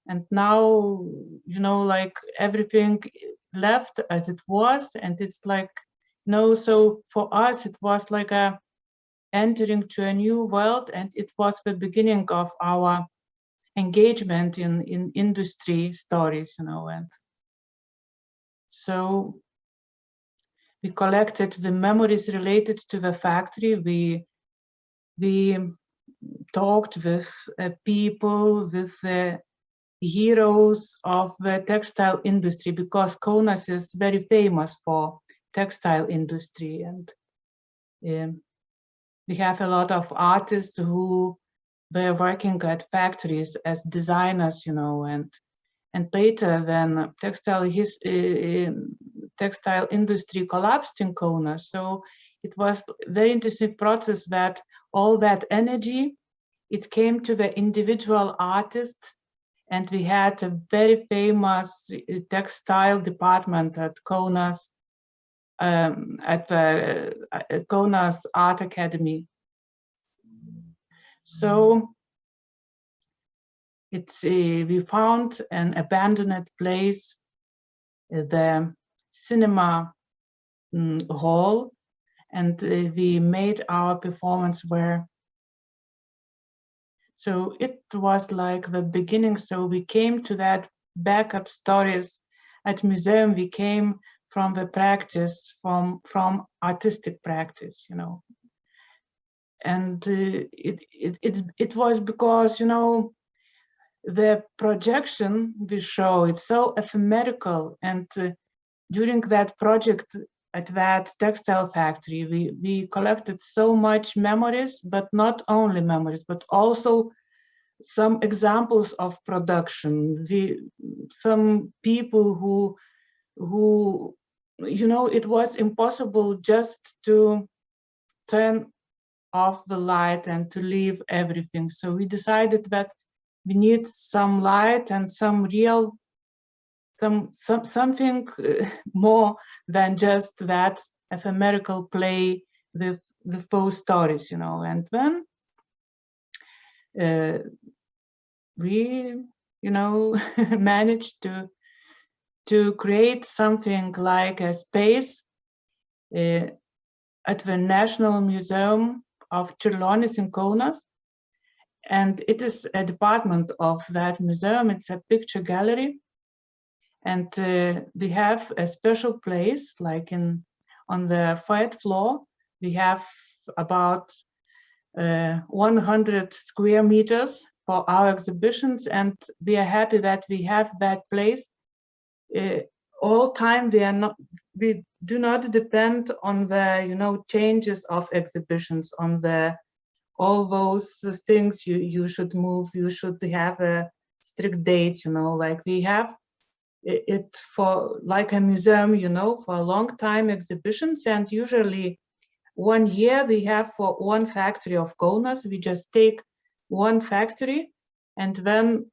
and now, you know, like everything left as it was, and it's like, you know, so for us it was like a entering to a new world, and it was the beginning of our engagement in industry stories, you know. And so we collected the memories related to the factory. We talked with people, with the heroes of the textile industry, because Kaunas is very famous for textile industry, and we have a lot of artists who were working at factories as designers, you know, and later when textile industry collapsed in Kaunas. So it was a very interesting process that all that energy, it came to the individual artist, and we had a very famous textile department at Kaunas, at the Kaunas Art Academy. So we found an abandoned place, the cinema hall, and we made our performance where. So it was like the beginning. So we came to that backup stories at museum. We came from the practice, from artistic practice, you know. And it was because, you know, the projection we show, it's so ephemerical, and during that project at that textile factory, we collected so much memories, but not only memories, but also some examples of production. Some people who, you know, it was impossible just to turn off the light and to leave everything. So we decided that we need some light and some real, something more than just that ephemerical play with both stories, you know. And then we, you know, managed to create something like a space at the National Museum of Čiurlionis in Kaunas. And it is a department of that museum. It's a picture gallery. And we have a special place, like on the third floor. We have about 100 square meters for our exhibitions, and we are happy that we have that place. All time we do not depend on the, you know, changes of exhibitions, on the all those things you should move, you should have a strict date, you know, like we have it for like a museum, you know, for a long time exhibitions. And usually 1 year we have for one factory of Kaunas. We just take one factory, and then,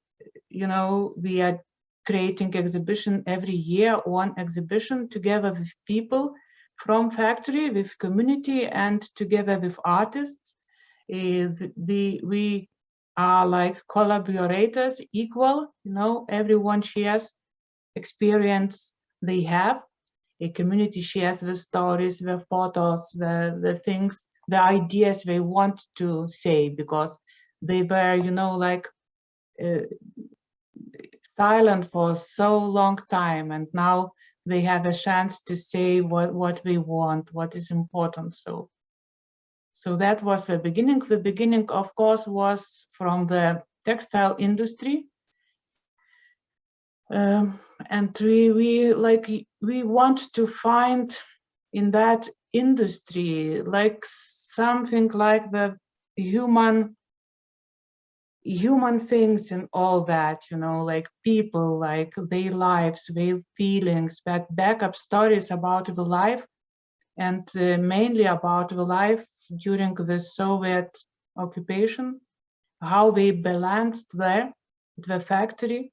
you know, we are creating exhibition every year, one exhibition together with people from factory, with community, and together with artists. We are like collaborators, equal, you know, everyone shares experience they have. A community shares the stories, the photos, the things, the ideas they want to say, because they were, you know, like silent for so long time, and now they have a chance to say what they want, what is important. So that was the beginning. The beginning, of course, was from the textile industry. And we want to find in that industry like something like the human things and all that, you know, like people, like their lives, their feelings, that backup stories about the life, and mainly about the life during the Soviet occupation, how they balanced there, the factory,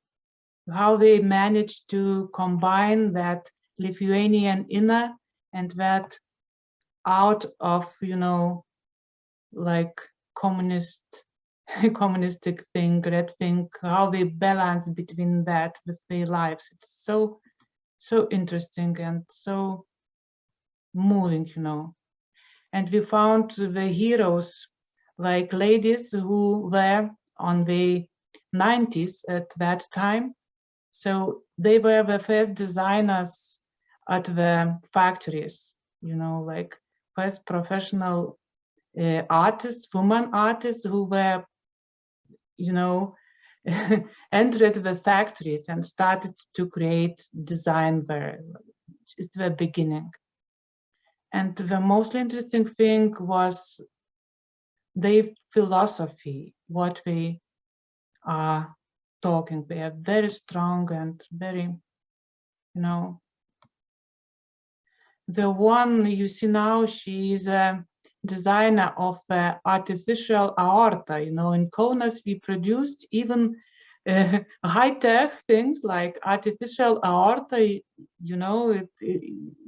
how they managed to combine that Lithuanian inner and that out of, you know, like communistic thing, red thing, how they balance between that with their lives. It's so interesting and so moving, you know. And we found the heroes, like ladies who were on the 90s at that time. So they were the first designers at the factories, you know, like first professional artists, women artists who were, you know, entered the factories and started to create design there. It's the beginning. And the most interesting thing was their philosophy, what we are talking. They are very strong and very, you know. The one you see now, she is a designer of artificial aorta. You know, in Kaunas we produced even high-tech things like artificial aorta. You know,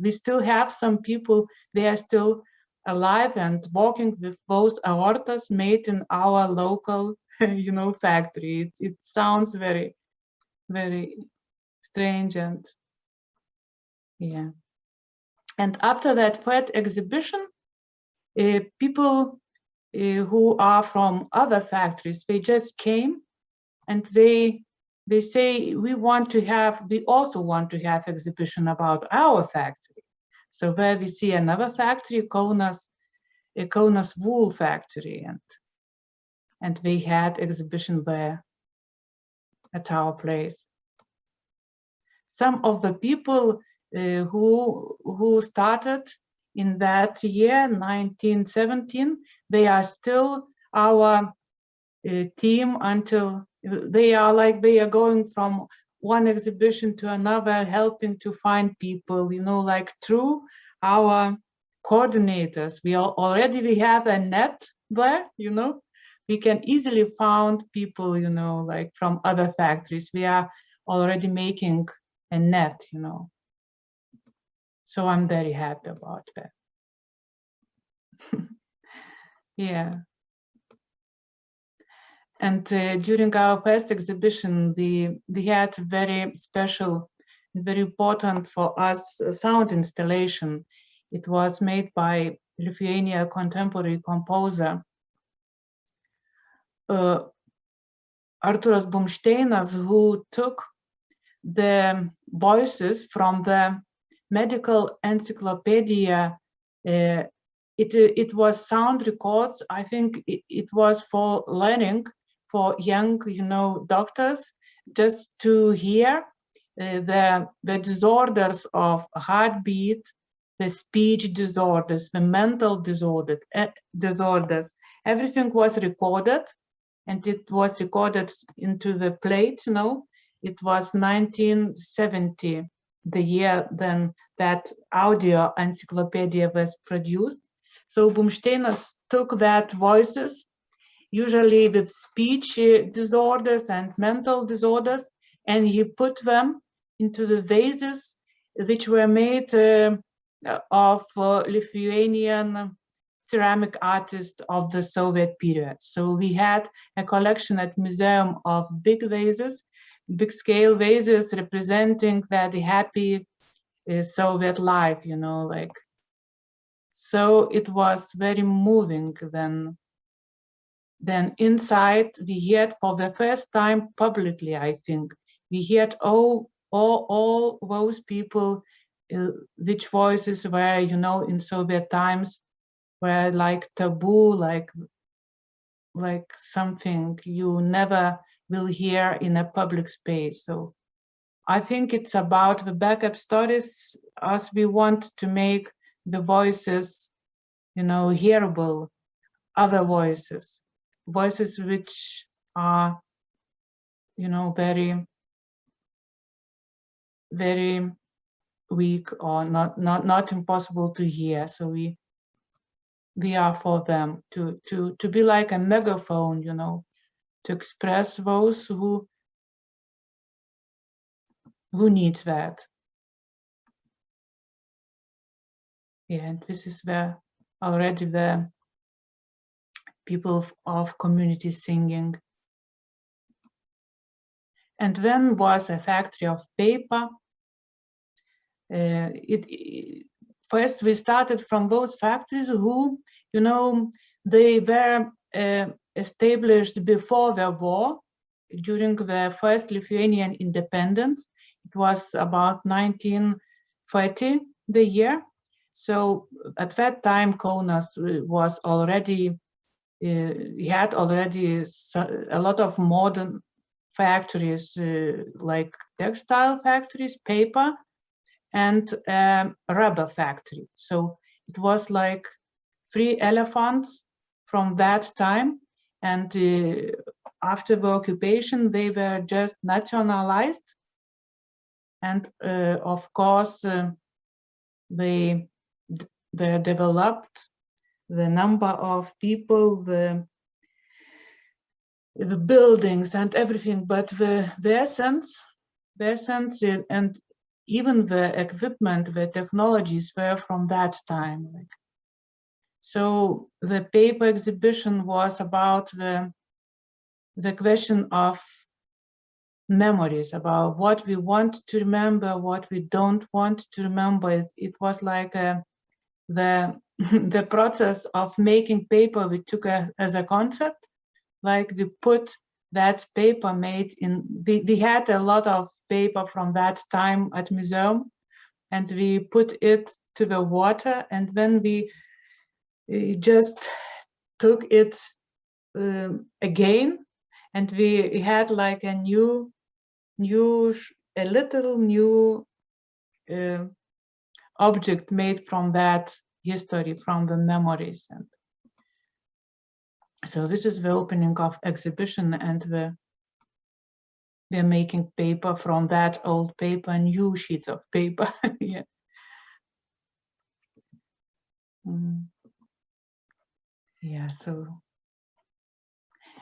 we still have some people, they are still alive and working with those aortas made in our local, you know, factory. It sounds very, very strange, and yeah. And after that FED exhibition, people who are from other factories, they just came and they say, we also want to have exhibition about our factory. So where we see another factory, Kaunas wool factory, and we had exhibition there at our place. Some of the people who started in that year, 1917, they are still our team until they are going from one exhibition to another, helping to find people, you know, like through our coordinators. We have a net there, you know, we can easily find people, you know, like from other factories. We are already making a net, you know. So I'm very happy about that. Yeah. And during our first exhibition, we had very special, very important for us sound installation. It was made by Lithuania contemporary composer Arturas Bumšteinas, who took the voices from the medical encyclopedia. It was sound records. I think it was for learning for young, you know, doctors, just to hear the disorders of heartbeat, the speech disorders, the mental disorders. Everything was recorded, and it was recorded into the plate, you know. It was 1970, the year then that audio encyclopedia was produced. So Bumšteinas took that voices, usually with speech disorders and mental disorders, and he put them into the vases which were made of Lithuanian ceramic artists of the Soviet period. So we had a collection at museum of big vases, big scale vases representing that the happy Soviet life, you know, like. So it was very moving. Then inside we heard for the first time publicly, I think, we heard all those people, which voices were, you know, in Soviet times, were like taboo, like something you never will hear in a public space. So I think it's about the backup stories, as we want to make the voices, hearable, other voices which are, very, very weak or not impossible to hear. So we are for them to be like a megaphone, to express those who need that. Yeah, and this is where already the people of community singing. And then was a factory of paper. First we started from those factories who, they were established before the war, during the first Lithuanian independence. It was about 1930, the year. So at that time, Kaunas was already, had already a lot of modern factories, like textile factories, paper, and rubber factory. So it was like 3 elephants from that time. And after the occupation, they were just nationalized. And of course, they developed the number of people, the buildings and everything, but the essence and even the equipment, the technologies were from that time. So the paper exhibition was about the question of memories, about what we want to remember, what we don't want to remember. It was like the process of making paper we took as a concept. Like we put that paper made in, we had a lot of paper from that time at museum, and we put it to the water, and then we just took it again, and we had like a little new object made from that history, from the memories. And so this is the opening of exhibition, and we're making paper from that old paper, new sheets of paper. Yeah. Yeah, so,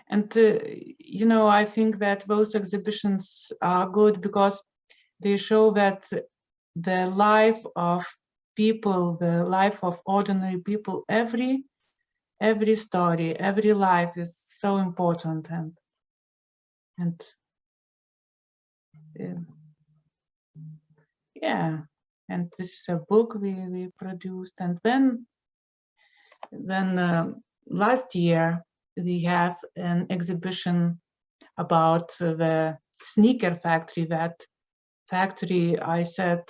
and I think that those exhibitions are good because they show that the life of people, the life of ordinary people, every story, every life is so important, and yeah, and this is a book we produced. And then last year we have an exhibition about the sneaker factory. That factory, I said,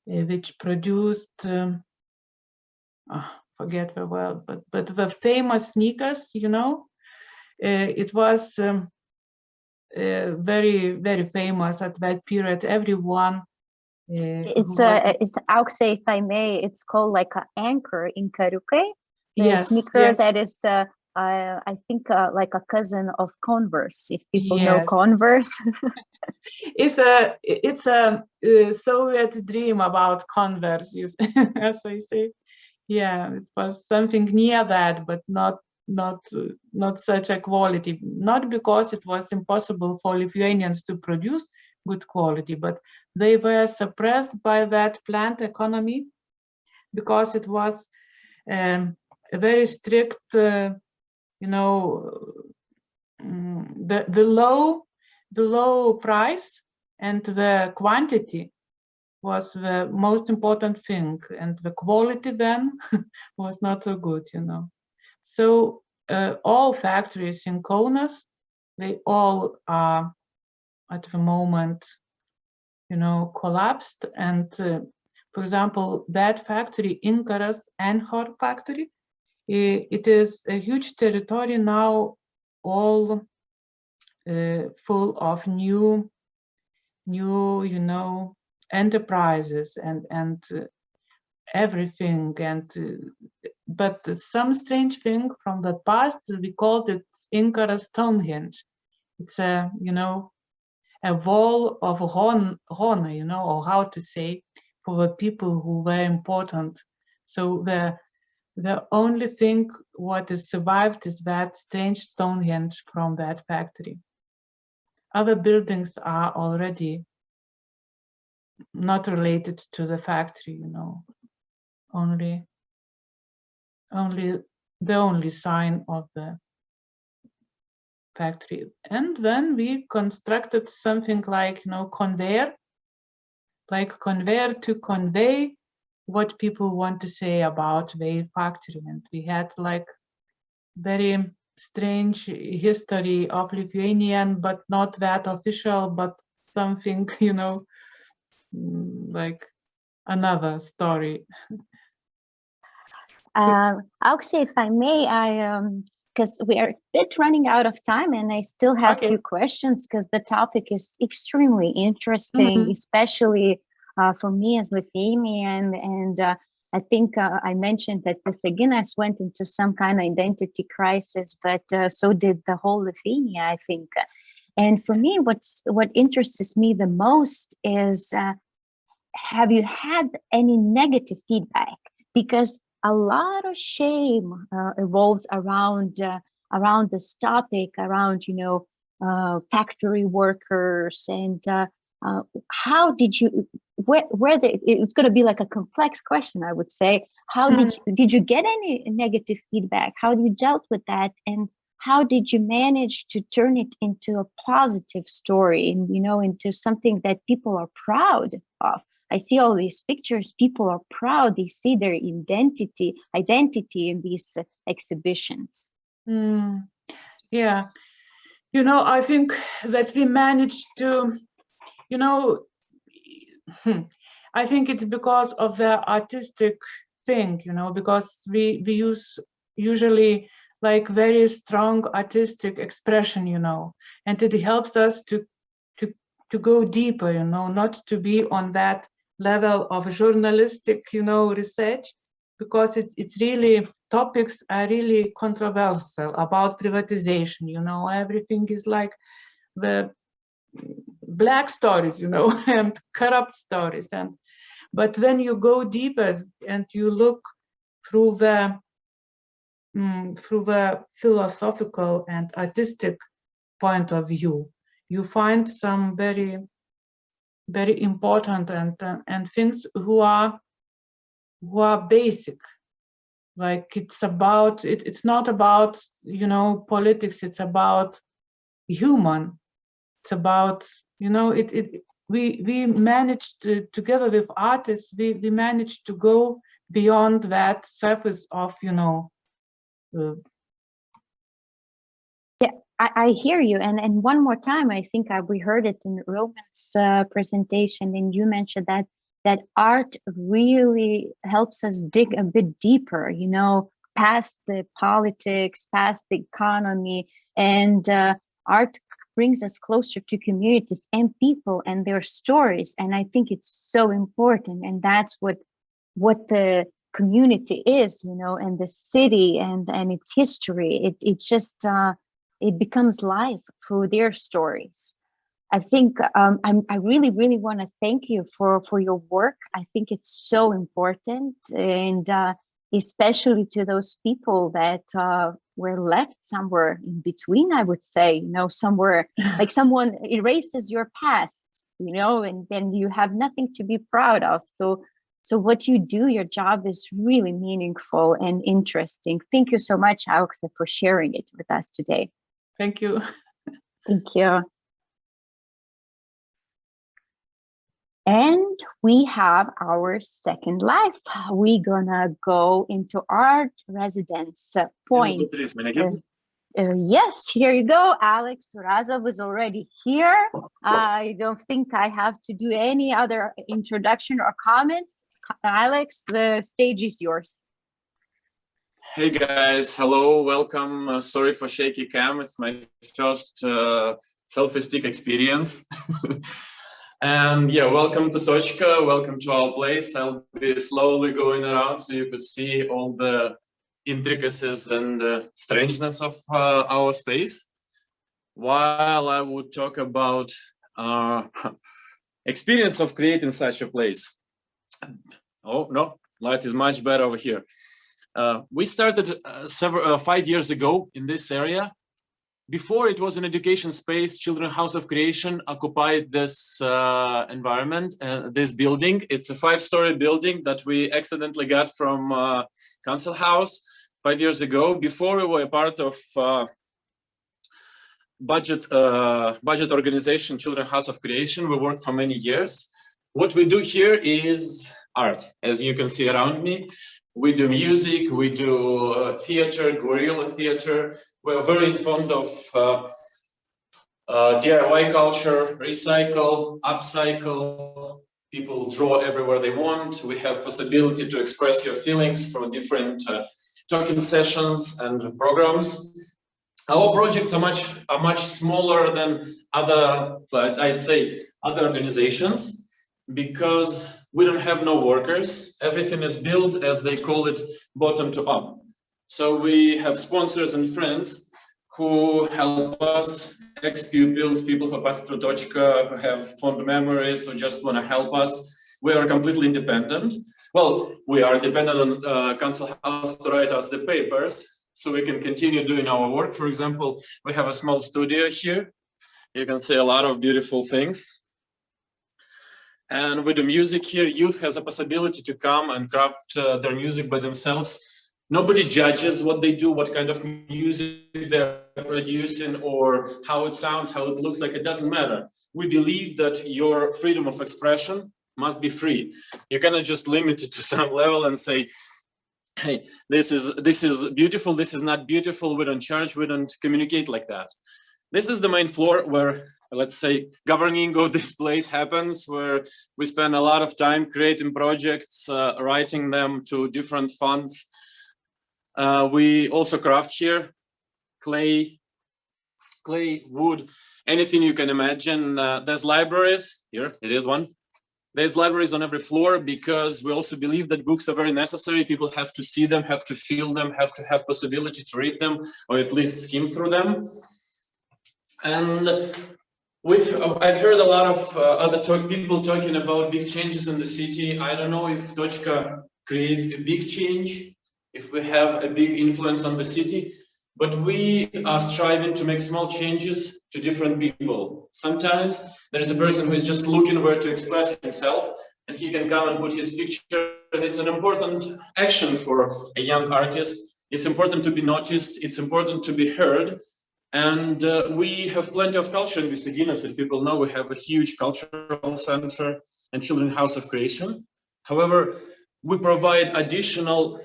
which produced forget the word, but the famous sneakers, it was very, very famous at that period. Everyone. It's Aleksej, if I may, it's called like an anchor in Karukai. Yes, sneaker yes. That is, I think, like a cousin of Converse, if people know Converse. It's a Soviet dream about Converse, as I say. Yeah, it was something near that, but not such a quality. Not because it was impossible for Lithuanians to produce good quality, but they were suppressed by that plant economy, because it was a very strict, the low price and the quantity was the most important thing, and the quality then was not so good, So all factories in Kaunas, they all are at the moment, collapsed. And for example, that factory, Inkaras Anhor factory, it is a huge territory now, all full of new new, you know, enterprises and everything. And but some strange thing from the past, we called it Inkara Stonehenge. It's a, you know, a wall of honor, you know, or how to say, for the people who were important. So the only thing what is survived is that strange Stonehenge from that factory. Other buildings are already not related to the factory, you know, only the only sign of the factory. And then we constructed something like, you know, conveyor to convey what people want to say about their factory. And we had like very strange history of Lithuanian, but not that official, but something, you know, like another story. Aleksej, if I may, because we are a bit running out of time and I still have a few questions because the topic is extremely interesting, especially for me as Lithuanian. And I think I mentioned that Visaginas went into some kind of identity crisis, but so did the whole Lithuania, I think. And for me, what interests me the most is, have you had any negative feedback? Because a lot of shame evolves around this topic, around, you know, factory workers, and how did you, it's going to be like a complex question, I would say. How did you get any negative feedback? How you dealt with that, and how did you manage to turn it into a positive story, and, you know, into something that people are proud of? I see all these pictures, people are proud, they see their identity in these exhibitions. Yeah, you know, I think that we managed to, you know, I think it's because of the artistic thing, you know, because we use usually like very strong artistic expression, you know, and it helps us to go deeper, you know, not to be on that level of journalistic, you know, research, because it's really, topics are really controversial about privatization, you know, everything is like the black stories, you know, and corrupt stories. But when you go deeper and you look through the philosophical and artistic point of view, you find some very, very important and things who are basic. Like it's about it's not about, you know, politics, it's about human. It's about, you know, we managed to, together with artists, we managed to go beyond that surface of, you know. Yeah, I hear you. And one more time, I think we heard it in Roman's presentation, and you mentioned that art really helps us dig a bit deeper, you know, past the politics, past the economy, and art brings us closer to communities and people and their stories. And I think it's so important, and that's what the community is, you know, and the city and its history. It just it becomes life through their stories. I think I really want to thank you for your work. I think it's so important, and especially to those people that were left somewhere in between, I would say, you know, somewhere like someone erases your past, you know, and then you have nothing to be proud of. So what you do, your job is really meaningful and interesting. Thank you so much, Aleksej, for sharing it with us today. Thank you. Thank you. And we have our second life. We're gonna go into art residence point. Yes, here you go. Aleksej Urazov is already here. I don't think I have to do any other introduction or comments. Alex, the stage is yours. Hey guys, hello, welcome. Sorry for shaky cam. It's my first selfie stick experience. And yeah, welcome to Tochka, welcome to our place. I'll be slowly going around so you could see all the intricacies and strangeness of our space. While I would talk about experience of creating such a place. Oh no, light is much better over here. We started 5 years ago in this area. Before it was an education space, Children's House of Creation occupied this environment, this building. It's a 5-story building that we accidentally got from Council House 5 years ago. Before we were a part of budget organization, Children's House of Creation. We worked for many years. What we do here is art, as you can see around me. We do music, we do theater, guerrilla theater. We're very fond of DIY culture, recycle, upcycle. People draw everywhere they want. We have possibility to express your feelings from different talking sessions and programs. Our projects are much smaller than other, I'd say, other organizations, because we don't have no workers. Everything is built, as they call it, bottom to up. So we have sponsors and friends who help us, ex-pupils, people who pass through Tochka, who have fond memories, who just want to help us. We are completely independent. Well, we are dependent on Council House to write us the papers, so we can continue doing our work. For example, we have a small studio here. You can see a lot of beautiful things. And we do music here. Youth has a possibility to come and craft their music by themselves. Nobody judges what they do, what kind of music they're producing, or how it sounds, how it looks like. It doesn't matter. We believe that your freedom of expression must be free. You cannot just limit it to some level and say, hey, this is beautiful, this is not beautiful, we don't charge, we don't communicate like that. This is the main floor where, let's say, governing of this place happens, where we spend a lot of time creating projects, writing them to different funds. We also craft here, clay, wood, anything you can imagine. There's libraries, here it is one. There's libraries on every floor, because we also believe that books are very necessary. People have to see them, have to feel them, have to have possibility to read them, or at least skim through them. And I've heard a lot of other people talking about big changes in the city. I don't know if Tochka creates a big change, if we have a big influence on the city, but we are striving to make small changes to different people. Sometimes there is a person who is just looking where to express himself, and he can come and put his picture. And it's an important action for a young artist. It's important to be noticed. It's important to be heard. And we have plenty of culture in Visaginas. As people know, we have a huge cultural center and Children's House of Creation. However, we provide additional,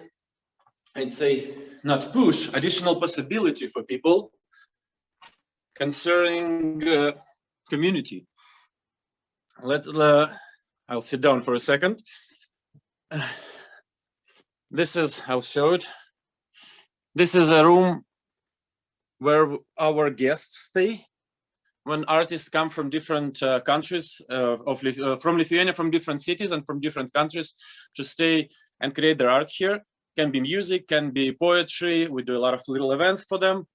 I'd say, not push, additional possibility for people concerning community. I'll sit down for a second. I'll show it. This is a room where our guests stay. When artists come from different countries, from Lithuania, from different cities and from different countries to stay and create their art here. Can be music, can be poetry. We do a lot of little events for them.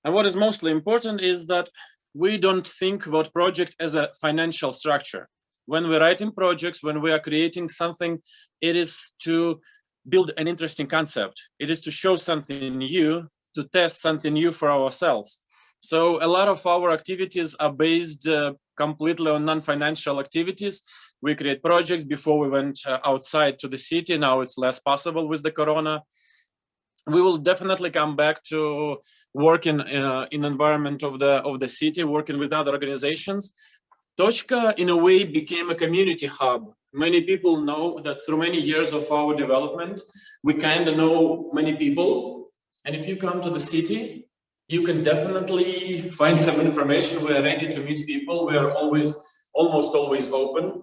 And what is mostly important is that we don't think about project as a financial structure. When we're writing projects, when we are creating something, it is to build an interesting concept. It is to show something new, to test something new for ourselves. So a lot of our activities are based completely on non-financial activities. We create projects. Before we went outside to the city. Now it's less possible with the corona. We will definitely come back to working in environment of the city, working with other organizations. Tochka, in a way, became a community hub. Many people know that through many years of our development, we kind of know many people. And if you come to the city, you can definitely find some information. We are ready to meet people. We are almost always open.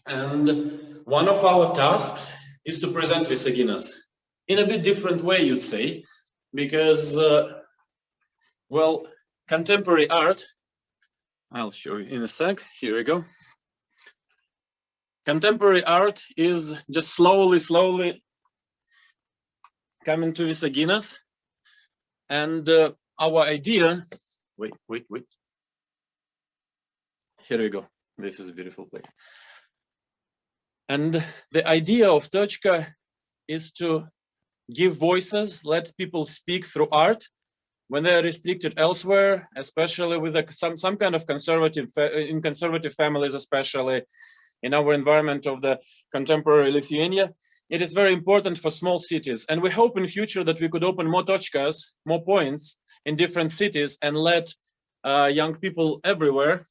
And one of our tasks is to present Visaginas in a bit different way, you'd say, because, well, contemporary art, I'll show you in a sec. Here we go. Contemporary art is just slowly coming to Visaginas. And our idea, wait. Here we go. This is a beautiful place. And the idea of Tochka is to give voices, let people speak through art when they are restricted elsewhere, especially with some kind of conservative, in conservative families, especially in our environment of the contemporary Lithuania. It is very important for small cities. And we hope in future that we could open more Tochkas, more points in different cities and let young people everywhere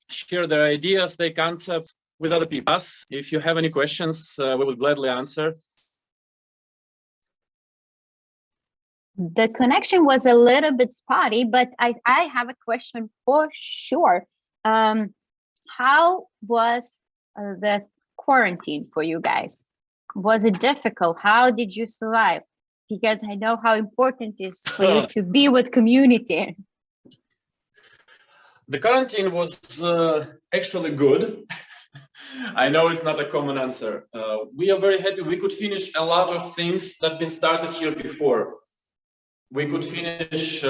share their ideas, their concepts with other people. If you have any questions, we will gladly answer. The connection was a little bit spotty, but I have a question for sure. How was the quarantine for you guys? Was it difficult? How did you survive? Because I know how important it is for you to be with community. The quarantine was actually good. I know it's not a common answer. We are very happy we could finish a lot of things that have been started here before. We could finish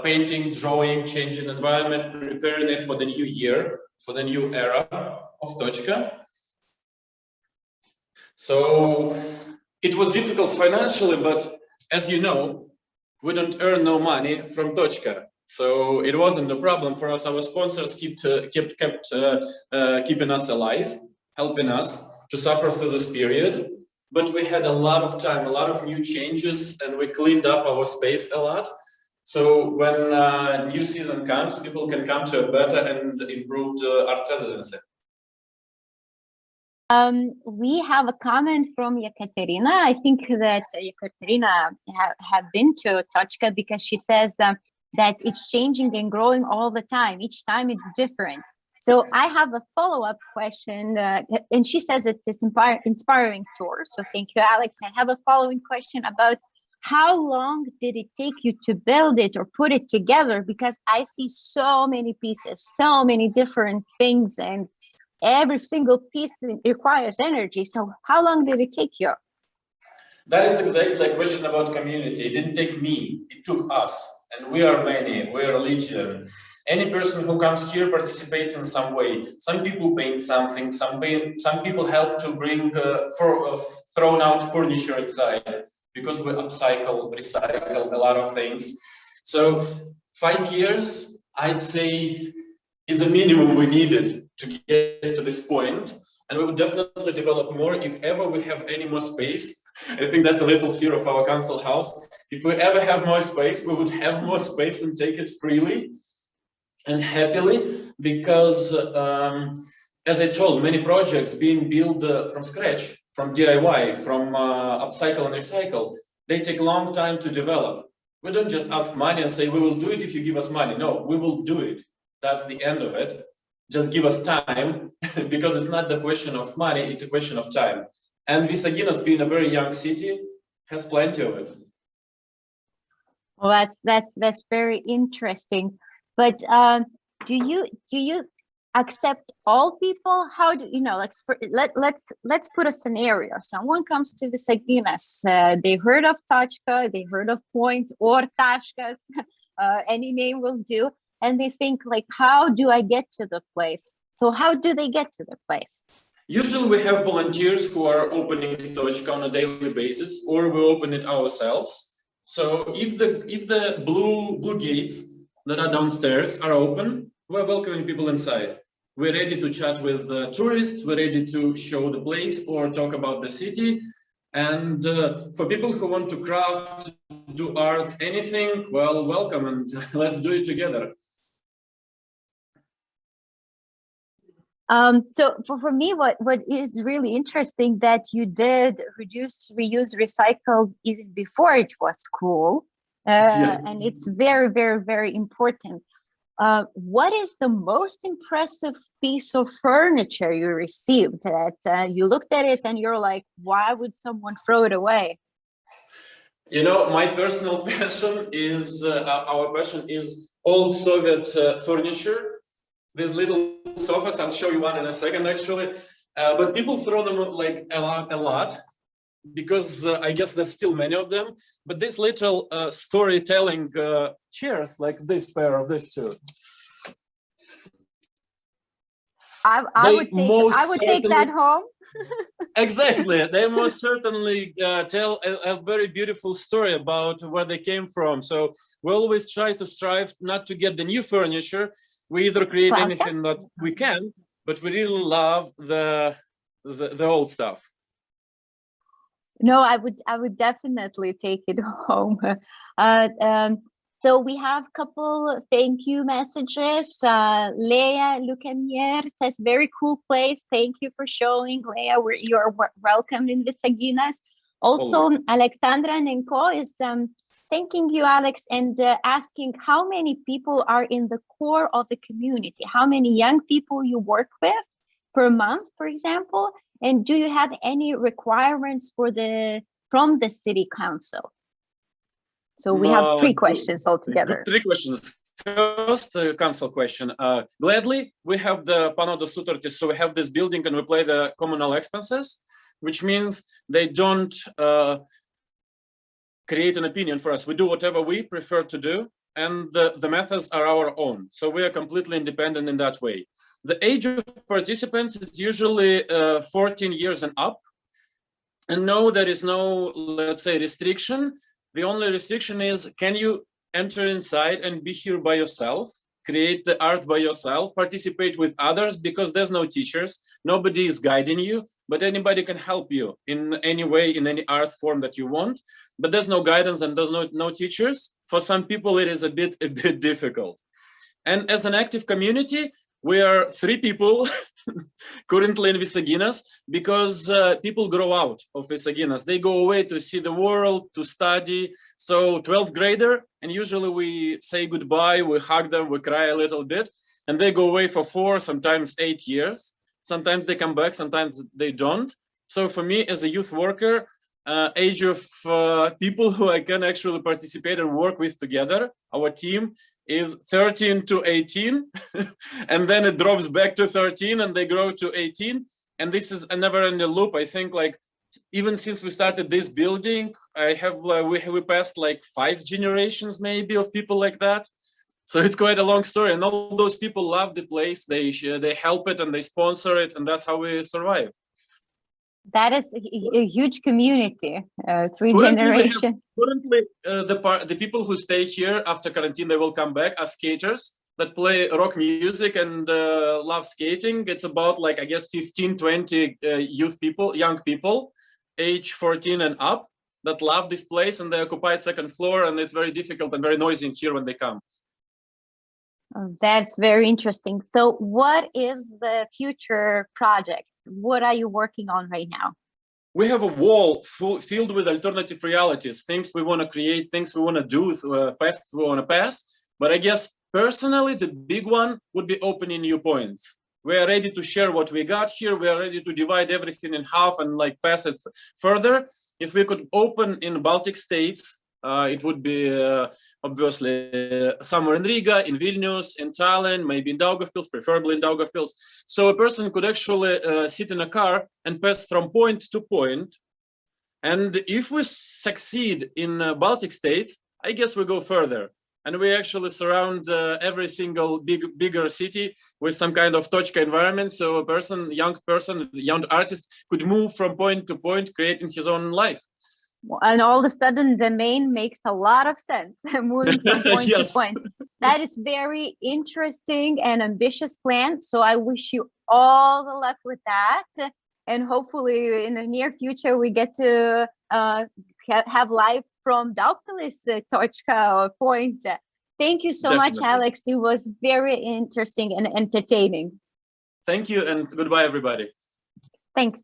painting, drawing, changing environment, preparing it for the new year, for the new era of Tochka. So it was difficult financially, but as you know, we don't earn no money from Tochka. So it wasn't a problem for us. Our sponsors kept keeping us alive, helping us to suffer through this period. But we had a lot of time, a lot of new changes, and we cleaned up our space a lot. So when new season comes, people can come to a better and improved art residency. We have a comment from Ekaterina. I think that Ekaterina have been to Tochka because she says that it's changing and growing all the time. Each time it's different. So I have a follow-up question, and she says it's inspiring tour. So thank you, Alex. I have a following question about how long did it take you to build it or put it together? Because I see so many pieces, so many different things, and every single piece requires energy. So how long did it take you? That is exactly a question about community. It didn't take me, it took us. And we are many, we are legion. Any person who comes here participates in some way. Some people paint something, some people help to bring thrown out furniture inside, because we upcycle, recycle a lot of things. So 5 years, I'd say, is a minimum we needed to get to this point. And we would definitely develop more if ever we have any more space. I think that's a little fear of our council house. If we ever have more space, we would have more space and take it freely and happily, because as I told, many projects being built from scratch, from DIY, from upcycle and recycle, they take a long time to develop. We don't just ask money and say, we will do it if you give us money. No, we will do it. That's the end of it. Just give us time, because it's not the question of money, it's a question of time. And Visaginas, being a very young city, has plenty of it. Well, that's very interesting. But do you accept all people? How do you know? Let's put a scenario. Someone comes to Visaginas. They heard of Tochka, they heard of Point or Tashkas. Any name will do. And they think, like, how do I get to the place? So how do they get to the place? Usually we have volunteers who are opening Tochka on a daily basis, or we open it ourselves. So if the blue gates that are downstairs are open, we're welcoming people inside. We're ready to chat with tourists, we're ready to show the place or talk about the city. And for people who want to craft, do arts, anything, well, welcome, and let's do it together. So for me, what is really interesting that you did reduce, reuse, recycle even before it was cool. Yes. And it's very, very, very important. What is the most impressive piece of furniture you received that you looked at it and you're like, why would someone throw it away? You know, my personal passion is, our passion is old Soviet furniture. These little sofas, I'll show you one in a second actually. But people throw them like a lot because I guess there's still many of them. But these little storytelling chairs, like this pair of these two. I would take that home. Exactly, they most certainly tell a very beautiful story about where they came from. So we always try to strive not to get the new furniture. We either create anything that we can, but we really love the old stuff. No, I would definitely take it home. So we have a couple thank you messages. Leia Lukemier says, very cool place. Thank you for showing, Leia. You're welcome in Visaginas. Also, Alexandra Nenko is thanking you, Alex, and asking how many people are in the core of the community, how many young people you work with per month, for example, and do you have any requirements from the city council? So we have three questions altogether. Three questions. First, the council question. Gladly, we have the Panodo Sutartis, so we have this building and we pay the communal expenses, which means they don't create an opinion for us. We do whatever we prefer to do, and the methods are our own. So we are completely independent in that way. The age of participants is usually 14 years and up. And no, there is no, let's say, restriction. The only restriction is, can you enter inside and be here by yourself, create the art by yourself, participate with others, because there's no teachers, nobody is guiding you, but anybody can help you in any way, in any art form that you want. But there's no guidance and there's no teachers. For some people, it is a bit difficult. And as an active community, we are 3 people currently in Visaginas, because people grow out of Visaginas. They go away to see the world, to study. So 12th grader, and usually we say goodbye, we hug them, we cry a little bit, and they go away for 4, sometimes 8 years. Sometimes they come back, sometimes they don't. So for me, as a youth worker, age of people who I can actually participate and work with together, our team, is 13 to 18, and then it drops back to 13 and they grow to 18. And this is a never-ending loop. I think, like, even since we started this building, I have we passed like 5 generations maybe of people like that. So it's quite a long story, and all those people love the place. They help it and they sponsor it, and that's how we survive. That is a huge community, 3 generations. Currently, the people who stay here after quarantine, they will come back as skaters that play rock music and love skating. It's about, like, I guess 15, 20 young people, age 14 and up, that love this place, and they occupy the 2nd floor, and it's very difficult and very noisy in here when they come. Oh, that's very interesting. So what is the future project? What are you working on right now? We have a wall filled with alternative realities, things we want to create, things we want to do, paths we want to pass. But I guess personally, the big one would be opening new points. We are ready to share what we got here. We are ready to divide everything in half and, like, pass it further. If we could open in Baltic states, it would be obviously somewhere in Riga, in Vilnius, in Tallinn, maybe in Daugavpils, preferably in Daugavpils. So a person could actually sit in a car and pass from point to point. And if we succeed in Baltic states, I guess we go further. And we actually surround every single bigger city with some kind of Tochka environment. So a young artist could move from point to point, creating his own life. And all of a sudden, the main makes a lot of sense, moving from point to point. That is very interesting and ambitious plan. So I wish you all the luck with that. And hopefully in the near future, we get to have live from Daugavpils Tochka or point. Thank you so much, Alex. It was very interesting and entertaining. Thank you, and goodbye, everybody. Thanks.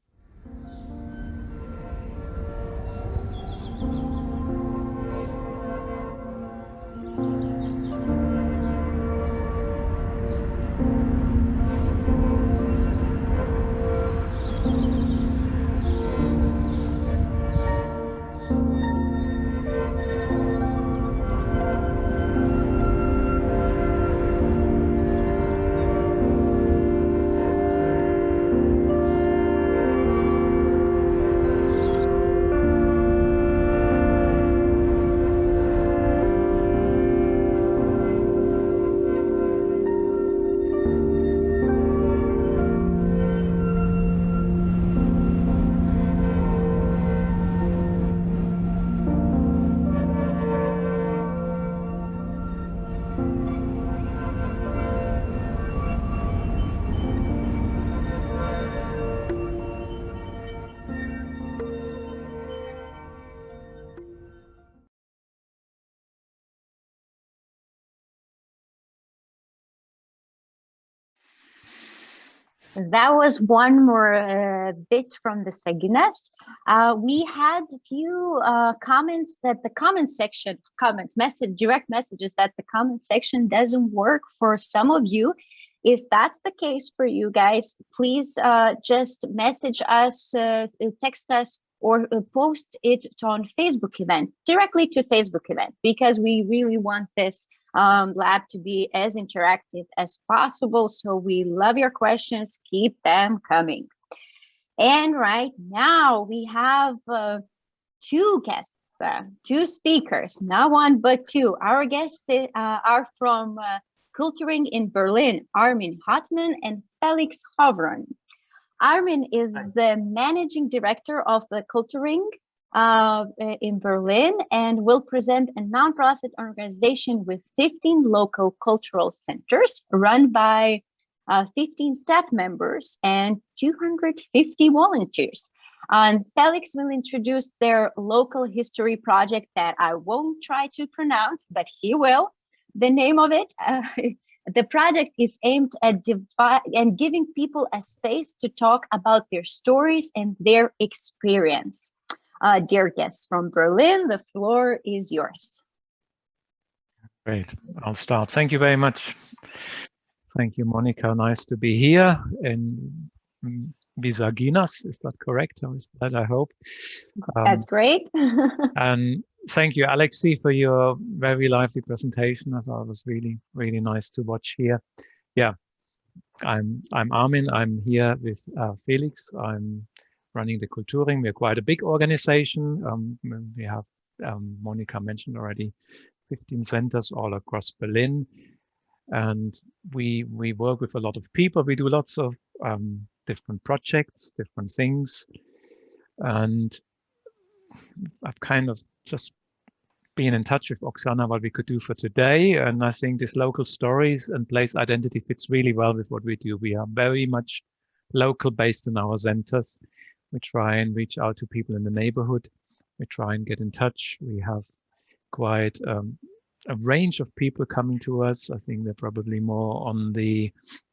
That was one more bit from the Visaginas. We had a few comments that the comment section, direct messages that the comment section doesn't work for some of you. If that's the case for you guys, please just message us, text us, or post it on Facebook event, directly to Facebook event, because we really want this lab to be as interactive as possible. So we love your questions, keep them coming. And right now we have two guests, two speakers, not one, but two. Our guests are from Culturing in Berlin, Armin Hartmann and Felix Hovron. Armin is the managing director of the Culturing in Berlin and will present a nonprofit organization with 15 local cultural centers run by 15 staff members and 250 volunteers. And Felix will introduce their local history project that I won't try to pronounce, but he will. The name of it, the project is aimed at giving people a space to talk about their stories and their experience. Dear guests from Berlin, the floor is yours. Great, I'll start. Thank you very much. Thank you, Monika. Nice to be here in Visaginas. Is that correct? I hope. That's great. And thank you, Aleksej, for your very lively presentation. I thought it was really, really nice to watch here. Yeah, I'm Armin. I'm here with Felix. I'm running the Culturing. We're quite a big organization. We have, Monika mentioned already, 15 centers all across Berlin. And we work with a lot of people. We do lots of different projects, different things. And I've kind of just been in touch with Oksana what we could do for today. And I think this local stories and place identity fits really well with what we do. We are very much local based in our centers. We try and reach out to people in the neighborhood. We try and get in touch. We have quite a range of people coming to us. I think they're probably more on the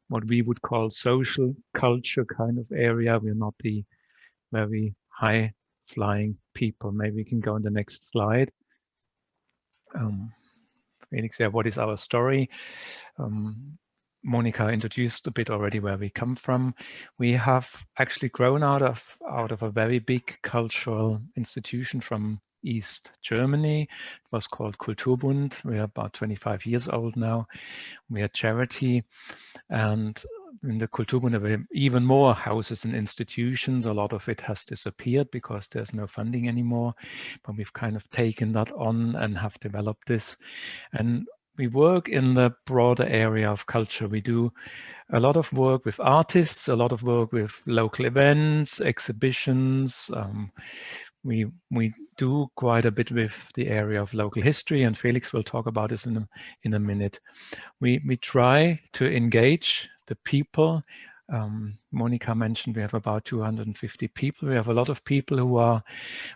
what we would call social culture kind of area. We're not the very high flying people. Maybe we can go on the next slide. Felix, yeah, what is our story? Monika introduced a bit already where we come from. We have actually grown out of a very big cultural institution from East Germany. It was called Kulturbund. We are about 25 years old now. We are charity, and in the Kulturbund there were even more houses and institutions. A lot of it has disappeared because there's no funding anymore, but we've kind of taken that on and have developed this. And we work in the broader area of culture. We do a lot of work with artists, a lot of work with local events, exhibitions. We do quite a bit with the area of local history, and Felix will talk about this in a minute. We try to engage the people. Monika mentioned we have about 250 people. We have a lot of people who are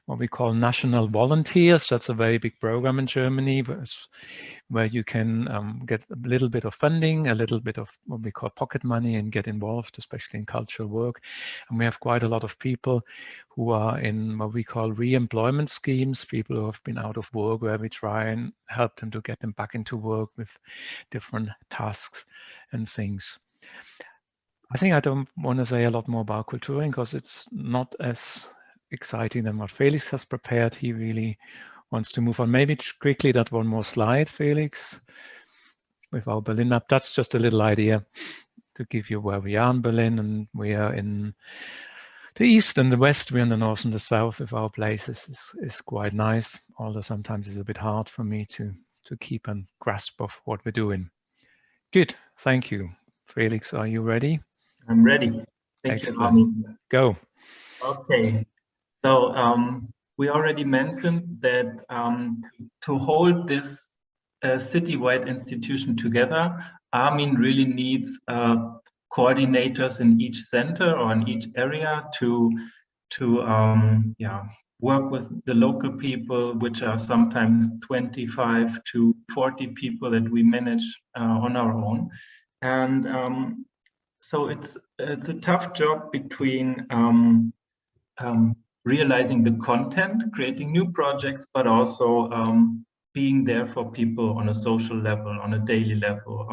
what we call national volunteers. That's a very big program in Germany where you can get a little bit of funding, a little bit of what we call pocket money, and get involved, especially in cultural work. And we have quite a lot of people who are in what we call re-employment schemes, people who have been out of work, where we try and help them to get them back into work with different tasks and things. I think I don't want to say a lot more about Culturing because it's not as exciting than what Felix has prepared. He really wants to move on. Maybe quickly that one more slide, Felix, with our Berlin map. That's just a little idea to give you where we are in Berlin, and we are in the east and the west. We're in the north and the south with our places. Is quite nice, although sometimes it's a bit hard for me to keep a grasp of what we're doing. Good, thank you. Felix, are you ready? I'm ready. Thank you, Armin. Go. Okay. So we already mentioned that to hold this citywide institution together, Armin really needs coordinators in each center or in each area to work with the local people, which are sometimes 25 to 40 people that we manage on our own. And so it's a tough job between realizing the content, creating new projects, but also being there for people on a social level, on a daily level,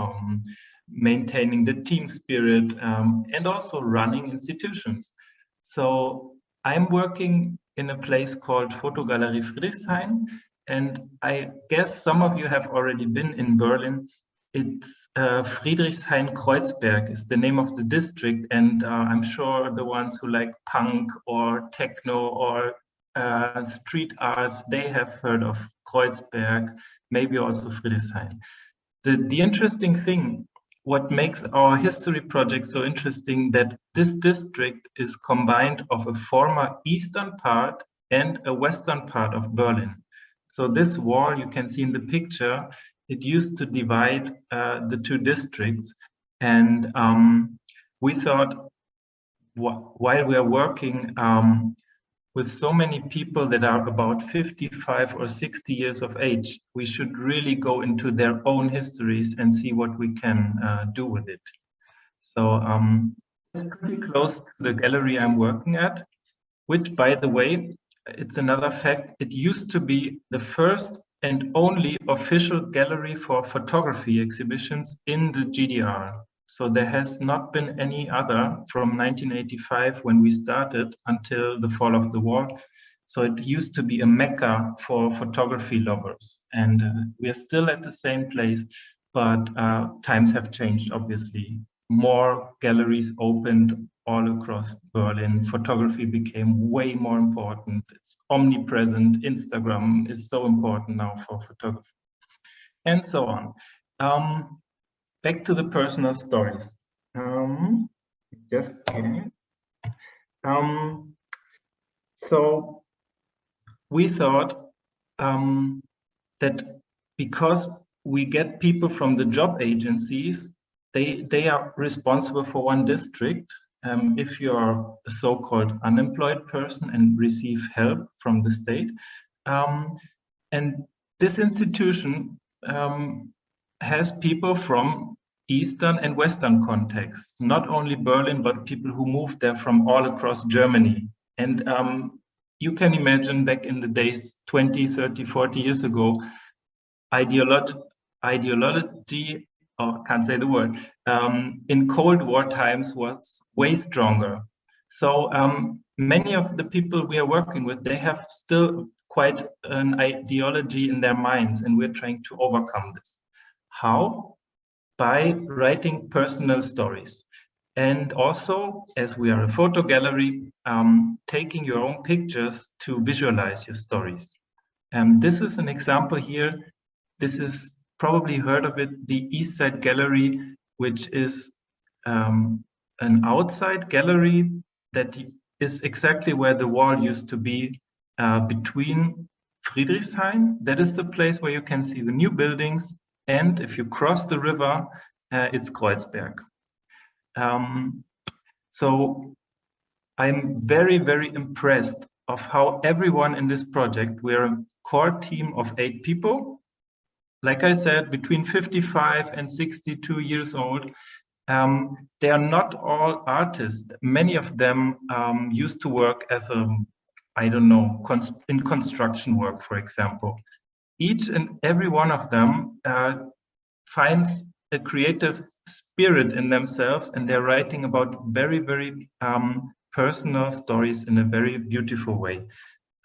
maintaining the team spirit, and also running institutions. So I'm working in a place called Fotogalerie Friedrichshain, and I guess some of you have already been in Berlin. It's Friedrichshain-Kreuzberg is the name of the district, and I'm sure the ones who like punk or techno or street art, they have heard of Kreuzberg, maybe also Friedrichshain. The interesting thing, what makes our history project so interesting, that this district is combined of a former eastern part and a western part of Berlin. So this wall you can see in the picture, it used to divide the two districts. And we thought, while we are working with so many people that are about 55 or 60 years of age, we should really go into their own histories and see what we can do with it. So it's pretty close to the gallery I'm working at, which, by the way, it's another fact, it used to be the first and only official gallery for photography exhibitions in the GDR. So there has not been any other from 1985 when we started until the fall of the wall. So it used to be a mecca for photography lovers. And we are still at the same place, but times have changed, obviously. More galleries opened all across Berlin. Photography became way more important. It's omnipresent. Instagram is so important now for photography, and so on. Back to the personal stories. Just a minute. So we thought that because we get people from the job agencies, they are responsible for one district. If you are a so-called unemployed person and receive help from the state. And this institution has people from Eastern and Western contexts, not only Berlin, but people who moved there from all across Germany. And you can imagine back in the days, 20, 30, 40 years ago, ideology, or can't say the word, in Cold War times was way stronger. So many of the people we are working with, they have still quite an ideology in their minds, and we're trying to overcome this. How? By writing personal stories. And also, as we are a photo gallery, taking your own pictures to visualize your stories. This is an example here. This is probably heard of it, the East Side Gallery, which is an outside gallery that is exactly where the wall used to be between Friedrichshain. That is the place where you can see the new buildings. And if you cross the river, it's Kreuzberg. So I'm very, very impressed of how everyone in this project, we're a core team of 8 people. Like I said, between 55 and 62 years old. They are not all artists. Many of them used to work as I don't know, in construction work, for example. Each and every one of them finds a creative spirit in themselves, and they're writing about very, very personal stories in a very beautiful way.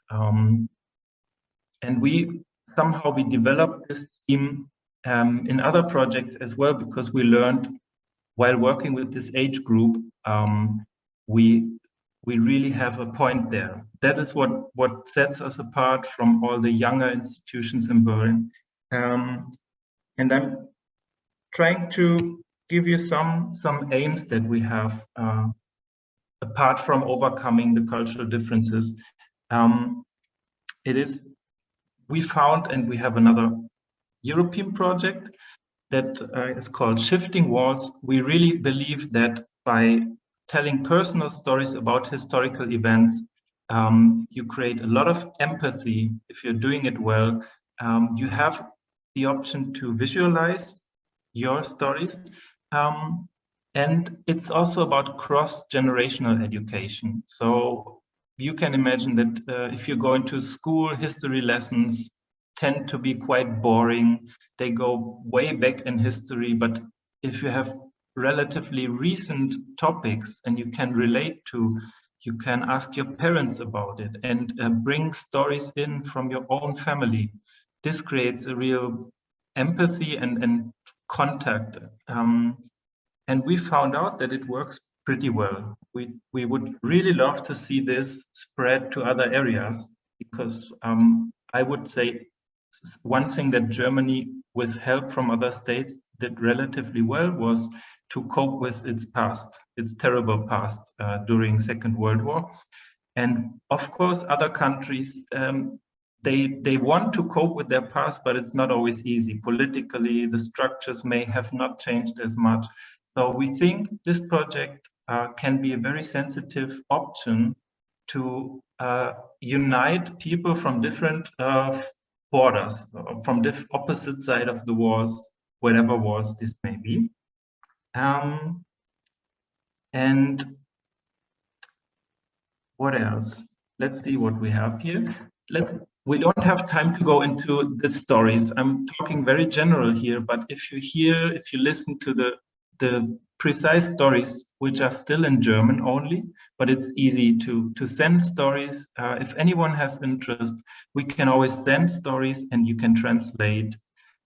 And we developed this team in other projects as well, because we learned while working with this age group, we really have a point there. That is what sets us apart from all the younger institutions in Berlin. And I'm trying to give you some aims that we have apart from overcoming the cultural differences. We found, and we have another European project that is called Shifting Walls. We really believe that by telling personal stories about historical events, you create a lot of empathy. If you're doing it well, you have the option to visualize your stories. And it's also about cross-generational education. So you can imagine that if you go into school, history lessons tend to be quite boring. They go way back in history, but if you have relatively recent topics and you can relate to, you can ask your parents about it and bring stories in from your own family. This creates a real empathy and contact. And we found out that it works pretty well. We would really love to see this spread to other areas, because I would say one thing that Germany, with help from other states, did relatively well was to cope with its past, its terrible past during Second World War. And of course, other countries, they want to cope with their past, but it's not always easy. Politically, the structures may have not changed as much. So we think this project can be a very sensitive option to unite people from different borders, from the opposite side of the wars, whatever wars this may be. And what else? Let's see what we have here. We don't have time to go into the stories. I'm talking very general here, but if you listen to the precise stories, which are still in German only, but it's easy to send stories. If anyone has interest, we can always send stories and you can translate.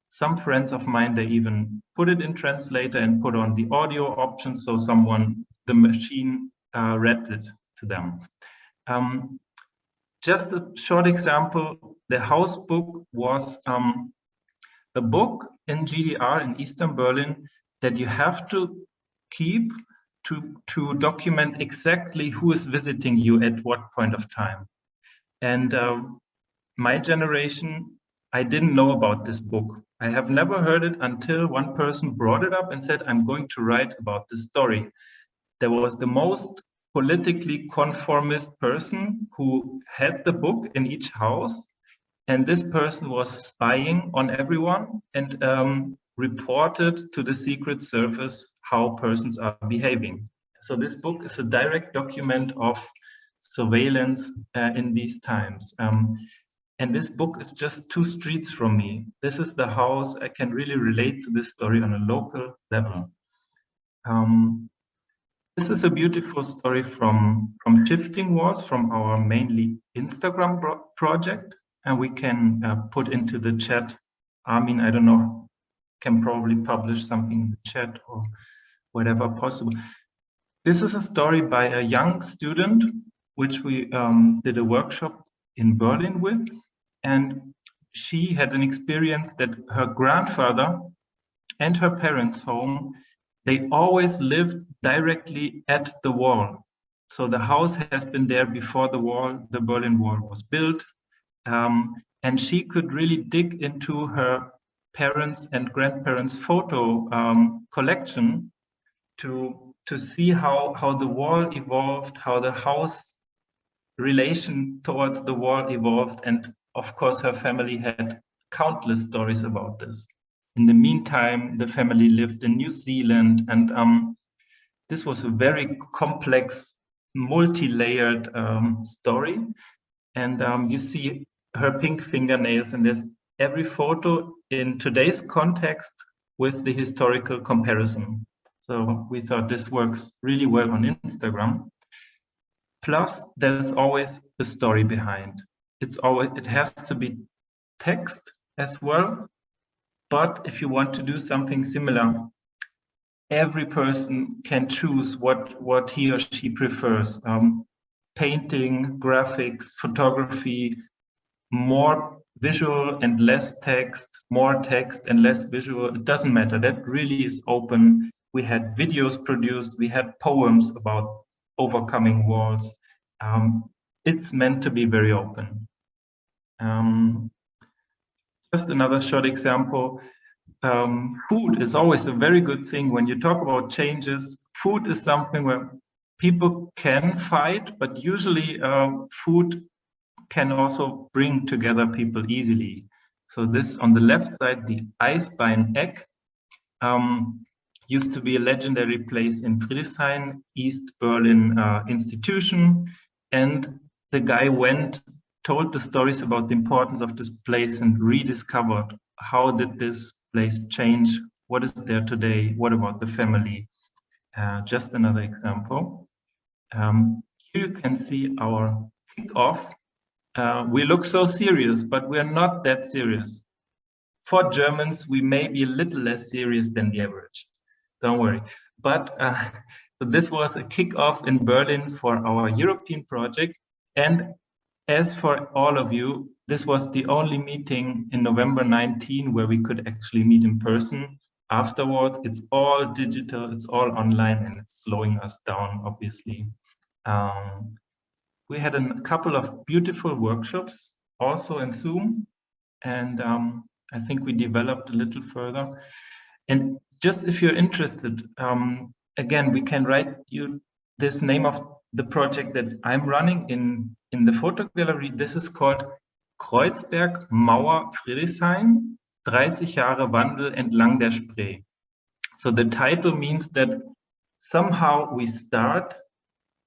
Some friends of mine, they even put it in translator and put on the audio option, so the machine read it to them. Just a short example, the house book was a book in GDR in Eastern Berlin that you have to keep to document exactly who is visiting you at what point of time. And my generation, I didn't know about this book. I have never heard it until one person brought it up and said, I'm going to write about this story. There was the most politically conformist person who had the book in each house, and this person was spying on everyone and reported to the Secret Service how persons are behaving. So this book is a direct document of surveillance in these times. And this book is just 2 streets from me. This is the house. I can really relate to this story on a local level. This is a beautiful story from Shifting Wars, from our mainly Instagram project. And we can put into the chat. Armin, I don't know, can probably publish something in the chat or whatever possible. This is a story by a young student, which we did a workshop in Berlin with. And she had an experience that her grandfather and her parents' home, they always lived directly at the wall. So the house has been there before the Berlin Wall was built. And she could really dig into her parents' and grandparents' photo collection to see how the wall evolved, how the house relation towards the wall evolved. And of course, her family had countless stories about this. In the meantime, the family lived in New Zealand, and this was a very complex, multi-layered story. And you see her pink fingernails, and there's every photo in today's context with the historical comparison. So we thought this works really well on Instagram. Plus, there's always a story behind. It has to be text as well. But if you want to do something similar, every person can choose what he or she prefers. Painting, graphics, photography, more visual and less text, more text and less visual. It doesn't matter. That really is open. We had videos produced. We had poems about overcoming walls. It's meant to be very open. Just another short example. Food is always a very good thing when you talk about changes. Food is something where people can fight, but usually food can also bring together people easily. So this on the left side, the Eisbein egg. used to be a legendary place in Friedrichshain, East Berlin institution. And the guy told the stories about the importance of this place and rediscovered how did this place change, what is there today, what about the family. Just another example. Here you can see our kickoff. We look so serious, but we're not that serious. For Germans, we may be a little less serious than the average. Don't worry. But so this was a kickoff in Berlin for our European project. And as for all of you, this was the only meeting in November 19 where we could actually meet in person. Afterwards, it's all digital, it's all online, and it's slowing us down, obviously. We had a couple of beautiful workshops also in Zoom, and I think we developed a little further. And just if you're interested, again, we can write you this name of the project that I'm running in the photo gallery. This is called Kreuzberg Mauer Friedrichshain, 30 Jahre Wandel entlang der Spree. So the title means that somehow we start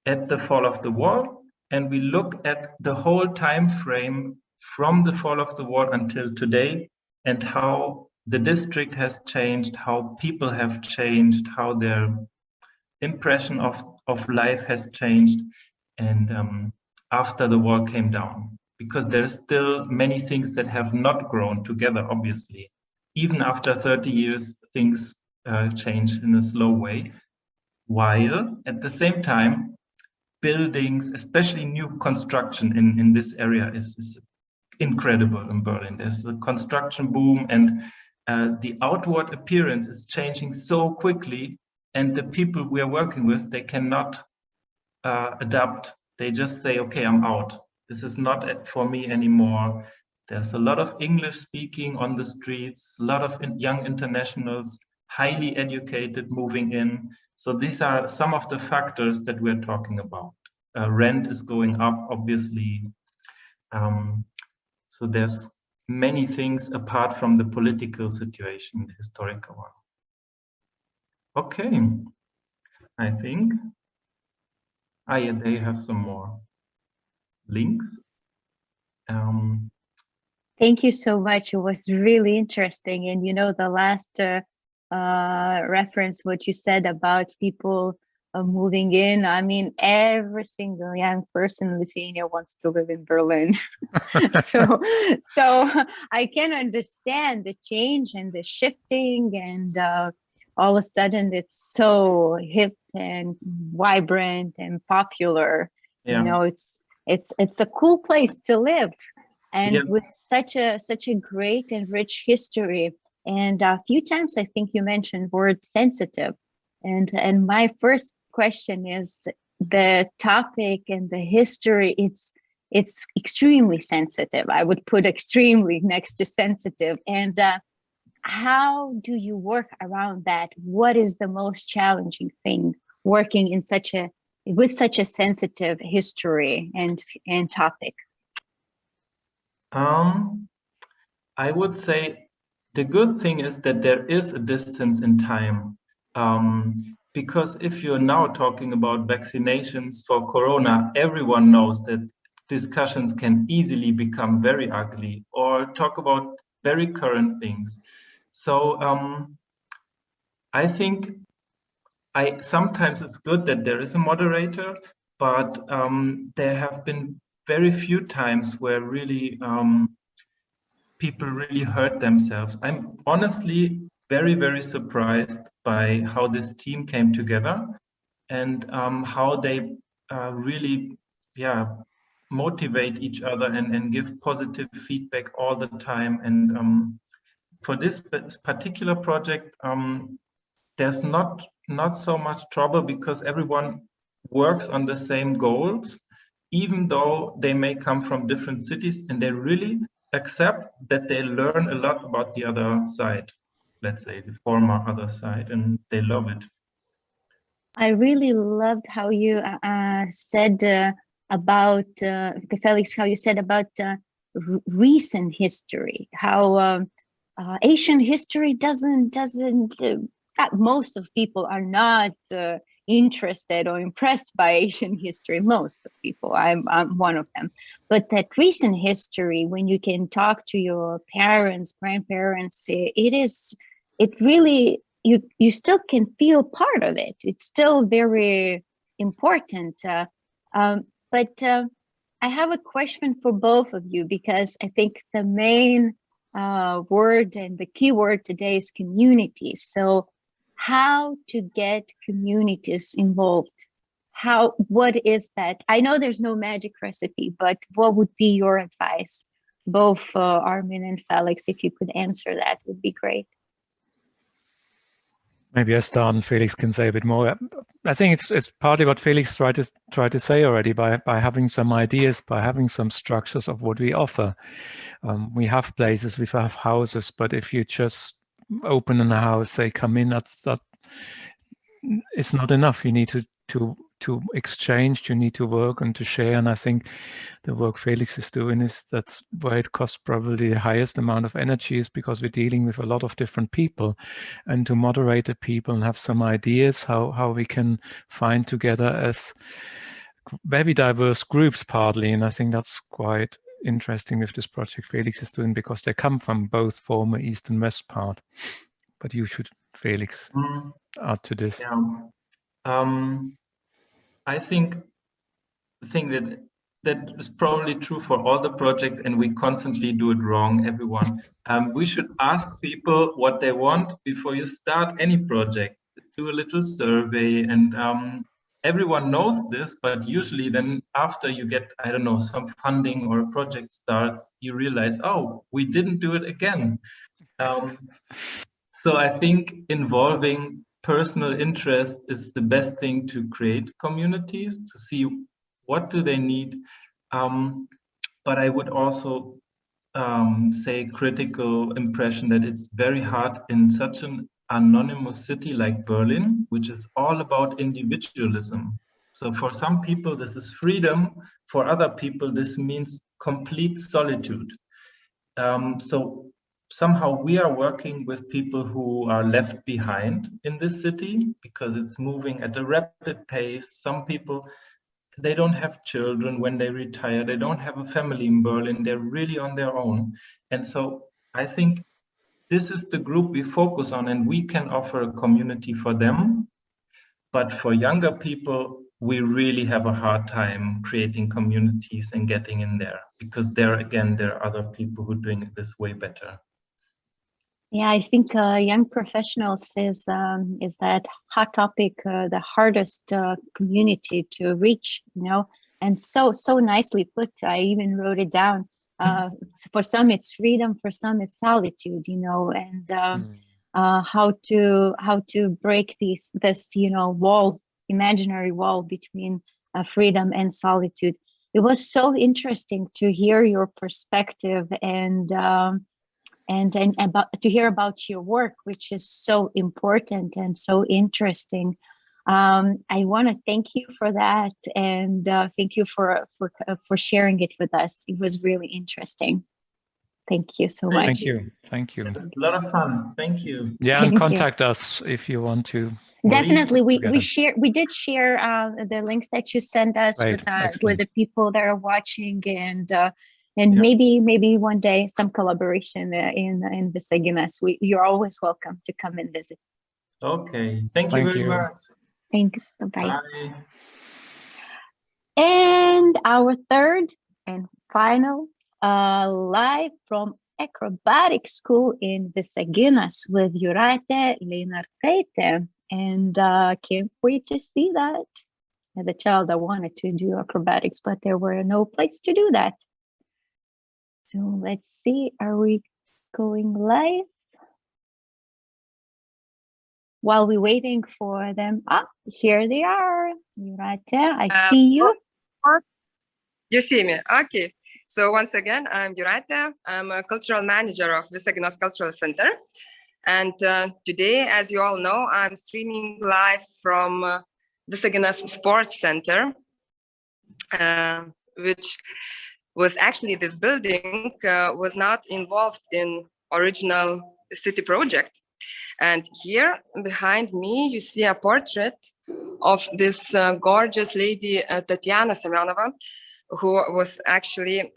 at the fall of the wall and we look at the whole time frame from the fall of the wall until today, and how the district has changed, how people have changed, how their impression of life has changed, and after the wall came down. Because there's still many things that have not grown together, obviously. Even after 30 years, things change in a slow way, while at the same time, buildings, especially new construction in this area is incredible in Berlin. There's a construction boom, and the outward appearance is changing so quickly, and the people we are working with, they cannot adapt. They just say, okay, I'm out. This is not for me anymore. There's a lot of English speaking on the streets, a lot of young internationals, highly educated moving in. So these are some of the factors that we're talking about. Rent is going up, obviously. So there's many things apart from the political situation, the historical one. Okay, I think they have some more links. Thank you so much. It was really interesting. And you know, the last reference, what you said about people moving in, I mean, every single young person in Lithuania wants to live in Berlin. so I can understand the change and the shifting, and all of a sudden it's so hip and vibrant and popular. Yeah. You know, it's a cool place to live, and yeah, with such a great and rich history. And a few times I think you mentioned word sensitive, and my first question is the topic and the history. It's extremely sensitive. I would put extremely next to sensitive. And how do you work around that? What is the most challenging thing working in with such a sensitive history and topic? I would say the good thing is that there is a distance in time. Because if you're now talking about vaccinations for Corona, everyone knows that discussions can easily become very ugly, or talk about very current things. So I think sometimes it's good that there is a moderator, but there have been very few times where really people really hurt themselves. I'm honestly very, very surprised by how this team came together, and how they really, motivate each other and give positive feedback all the time. And for this particular project, there's not so much trouble, because everyone works on the same goals, even though they may come from different cities, and they really accept that they learn a lot about the other side, let's say the former other side, and they love it. I really loved how you said about Felix, how you said about recent history, how Asian history doesn't most of people are not interested or impressed by Asian history. Most of people, I'm one of them. But that recent history, when you can talk to your parents, grandparents, it really, you still can feel part of it. It's still very important. But I have a question for both of you, because I think the main word and the key word today is communities. So how to get communities involved? What is that? I know there's no magic recipe, but what would be your advice? Both Armin and Felix, if you could answer that, would be great. Maybe I start and Felix can say a bit more. I think it's partly what Felix tried to say already, by having some ideas, by having some structures of what we offer. We have places, we have houses, but if you just open in a house, say come in, that it's not enough. You need to exchange, you need to work and to share. And I think the work Felix is doing that's where it costs probably the highest amount of energy, is because we're dealing with a lot of different people, and to moderate the people and have some ideas how we can find together as very diverse groups partly. And I think that's quite interesting with this project Felix is doing, because they come from both former East and West part. But you should, Felix, add to this. Yeah. I think that is probably true for all the projects, and we constantly do it wrong, everyone. We should ask people what they want before you start any project. Do a little survey, and everyone knows this, but usually then after you get, I don't know, some funding or a project starts, you realize, oh, we didn't do it again. So I think involving personal interest is the best thing to create communities, to see what do they need. But I would also say critical impression that it's very hard in such an anonymous city like Berlin, which is all about individualism. So for some people, this is freedom. For other people, this means complete solitude. So somehow we are working with people who are left behind in this city because it's moving at a rapid pace. Some people, they don't have children when they retire. They don't have a family in Berlin. They're really on their own. And so I think this is the group we focus on, and we can offer a community for them. But for younger people, we really have a hard time creating communities and getting in there, because there are other people who are doing it this way better. Yeah, I think young professionals is that hot topic, the hardest community to reach, you know, and so nicely put. I even wrote it down. For some it's freedom, for some it's solitude, you know, and how to break this you know wall, imaginary wall between freedom and solitude. It was so interesting to hear your perspective and to hear about your work, which is so important and so interesting. I want to thank you for that, and thank you for sharing it with us. It was really interesting. Thank you so much. Thank you. A lot of fun. Thank you. Yeah, and contact us if you want to. Definitely, we did share the links that you sent us with the people that are watching, and maybe one day some collaboration in Visaginas. You're always welcome to come and visit. Okay, thank you very much. Thanks. Bye-bye. Bye. And our third and final live from Acrobatic School in Visaginas with Jūratė Leinartaitė. And can't wait to see that. As a child, I wanted to do acrobatics, but there were no place to do that. So let's see, are we going live? While we're waiting for them, here they are. Jūratė, I see you. You see me, okay. So once again, I'm Jūratė. I'm a cultural manager of Visaginas Cultural Center. And today, as you all know, I'm streaming live from Visaginas Sports Center, which was actually, this building was not involved in original city project. And here behind me, you see a portrait of this gorgeous lady, Tatiana Semyonova, who was actually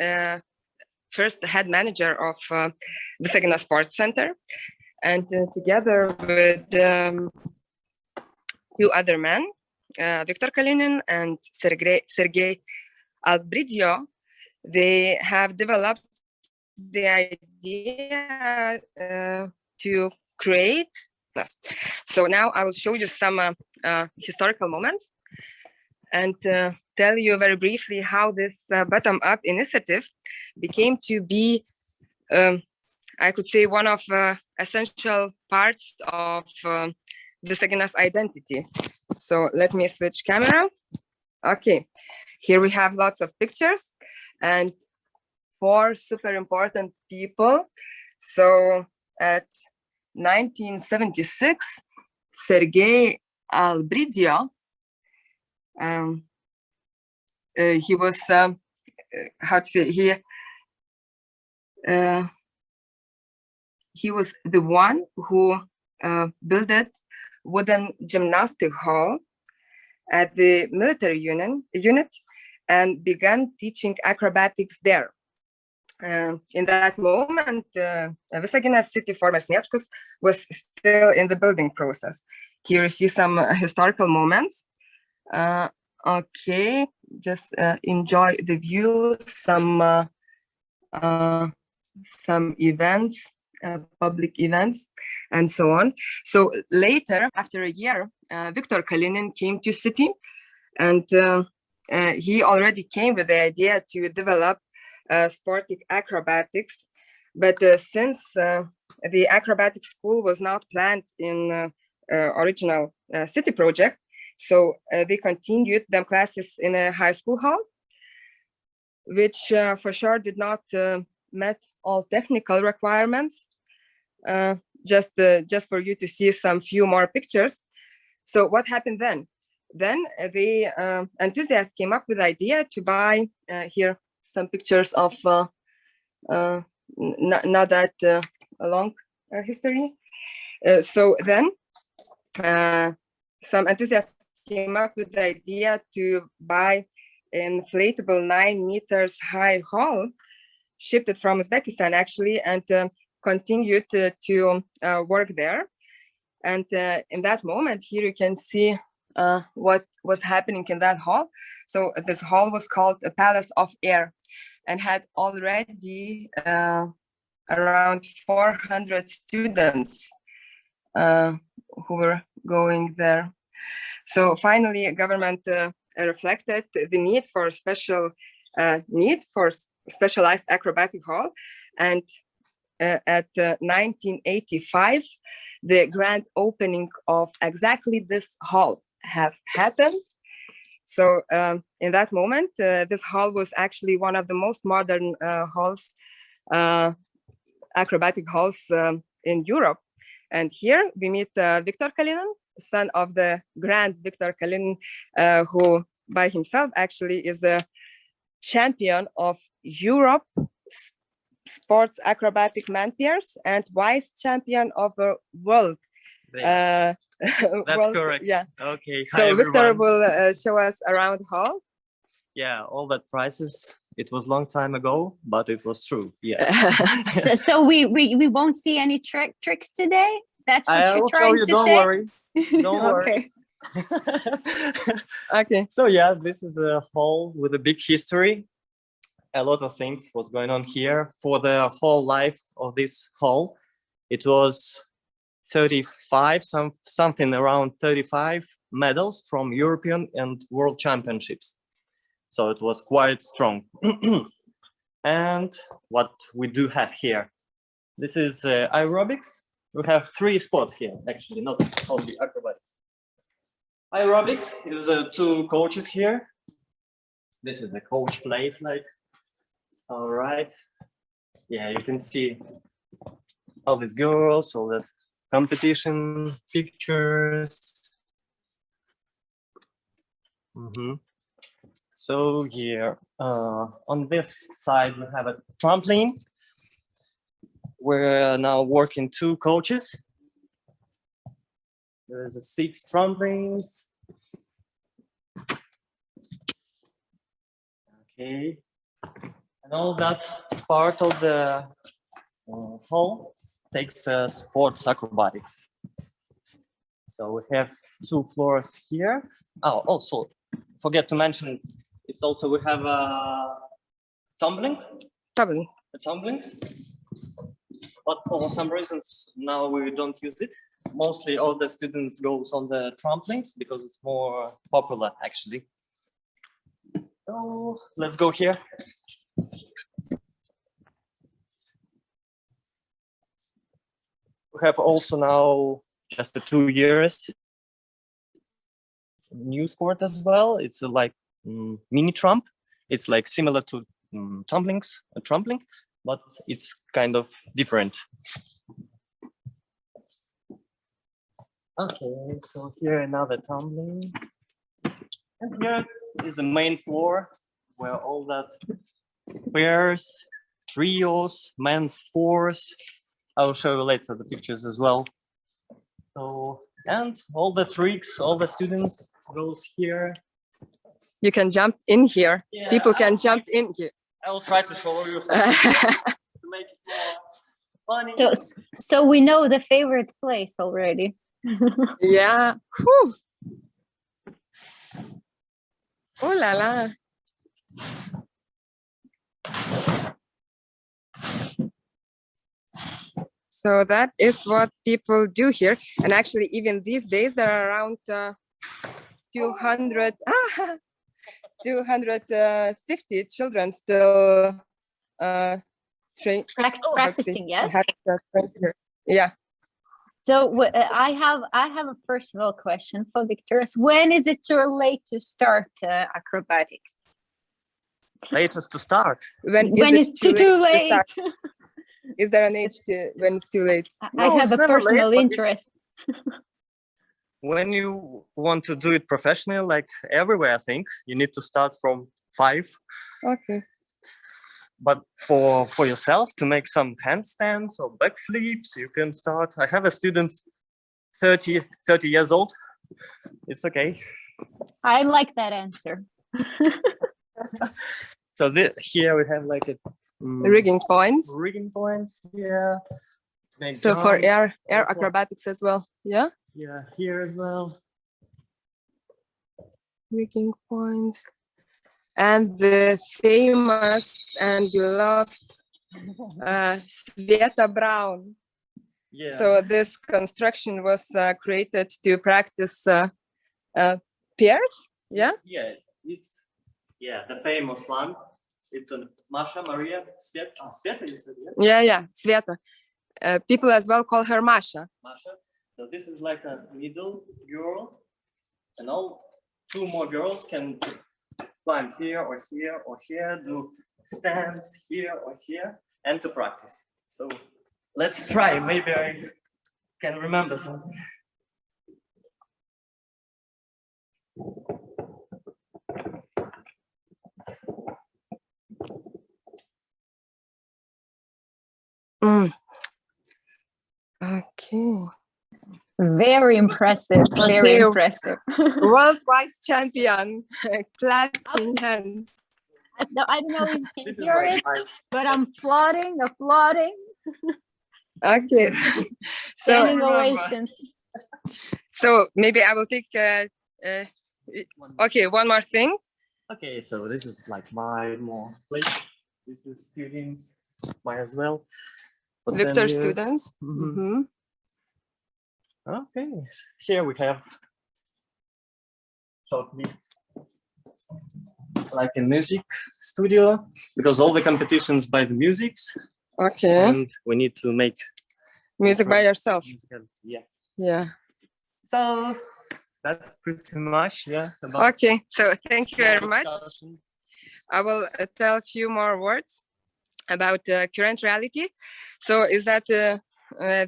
first the head manager of Visaginas Sports Center. And together with two other men, Viktor Kalinin and Sergei Albridio, they have developed the idea to create. So now I will show you some historical moments and tell you very briefly how this bottom-up initiative became to be, I could say, one of essential parts of Visaginas identity. So let me switch camera. Okay, here we have lots of pictures and 4 super important people. So at 1976, Sergei Albridio, he was, how to say, he was the one who built wooden gymnastic hall at the military unit and began teaching acrobatics there. In that moment, Visaginas city former Sniečkus was still in the building process. Here you see some historical moments. Okay, just enjoy the view, some events, public events, and so on. So later, after a year, Viktor Kalinin came to city, and he already came with the idea to develop sporting acrobatics. But since the acrobatic school was not planned in original city project, so they continued them classes in a high school hall, which for sure did not met all technical requirements. Just for you to see some few more pictures. So what happened then? Then the enthusiasts came up with the idea to buy here some pictures of not that long history. So then some enthusiasts came up with the idea to buy an inflatable 9 meters high hall, shipped it from Uzbekistan actually, and continued to work there. And in that moment, here you can see what was happening in that hall. So this hall was called the Palace of Air and had already around 400 students who were going there. So finally, government reflected the need for specialized acrobatic hall, and at 1985, the grand opening of exactly this hall have happened. So in that moment, this hall was actually one of the most modern halls, acrobatic halls in Europe. And here we meet Viktor Kalinin, son of the grand Viktor Kalinin, who by himself actually is a champion of Europe sports acrobatic man pairs and vice champion of the world. That's world, correct. Yeah. Okay. So Hi, Viktor everyone. will show us around hall. Yeah, all that prizes. It was long time ago, but it was true. Yeah. So we won't see any tricks today. That's what you're I'll show trying you. to Don't say. worry. Don't worry. Okay. So yeah, this is a hall with a big history. A lot of things was going on here for the whole life of this hall. It was 35, something around 35 medals from European and World Championships. So it was quite strong. And what we do have here, this is aerobics. We have 3 spots here, actually, not only acrobatics. Aerobics is 2 coaches here. This is a coach place, like, all right. Yeah, you can see all these girls, all that competition pictures. So here, on this side, we have a trampoline. We're now working 2 coaches. There's a 6 trampolines. Okay, and all that part of the hall takes sports acrobatics. So we have 2 floors here. Oh, also forget to mention, it's also we have a tumbling. The tumblings. But for some reasons now we don't use it. Mostly all the students goes on the trampolines because it's more popular actually. So let's go here. We have also now just the 2 years new sport as well. It's like mini trump. It's like similar to trampling, but it's kind of different. Okay, so here another tumbling. And here is the main floor where all that pairs, trios, men's fours. I'll show you later the pictures as well. So, and all the tricks, all the students goes here. You can jump in here. Yeah, People can jump in here. I will try to show you something to make it more funny. So we know the favorite place already. Yeah. Whew. Oh la la. So that is what people do here. And actually, even these days, there are around 250 children still practicing, yes? Yeah. So I have a personal question for Viktor. When is it too late to start acrobatics? Latest to start. When is too late? Is there an age to when it's too late? I have a personal interest. When you want to do it professionally, like everywhere, I think you need to start from 5. Okay. But for yourself to make some handstands or backflips, you can start. I have a student 30 years old. It's okay. I like that answer. So here we have like a rigging points. Rigging points, yeah. So for air acrobatics as well, yeah. Yeah, here as well. Rigging points. And the famous and beloved Sveta Brown. Yeah. So this construction was created to practice pairs, yeah? Yeah, it's the famous one. It's a Masha, Maria, Sveta. Sveta, you said, yeah? Yeah, Sveta. People as well call her Masha. Masha. So this is like a middle girl, and all 2 more girls can climb here or here or here, do stands here or here, and to practice. So let's try. Maybe I can remember something. Okay. Very impressive. Very impressive. World Prize champion. Clapping hands. No, I don't know if you can hear it, but I'm applauding. Okay. Standing ovations. So maybe I will take. Okay, one more thing. Okay, so this is like my more place. This is students, mine as well. Victor students. Mm-hmm. Okay, here we have shortly like a music studio, because all the competitions by the musics. Okay. And we need to make music by yourself. Yeah. Yeah. So that's pretty much, yeah. Okay, so thank you very much. I will tell a few more words about current reality. So is that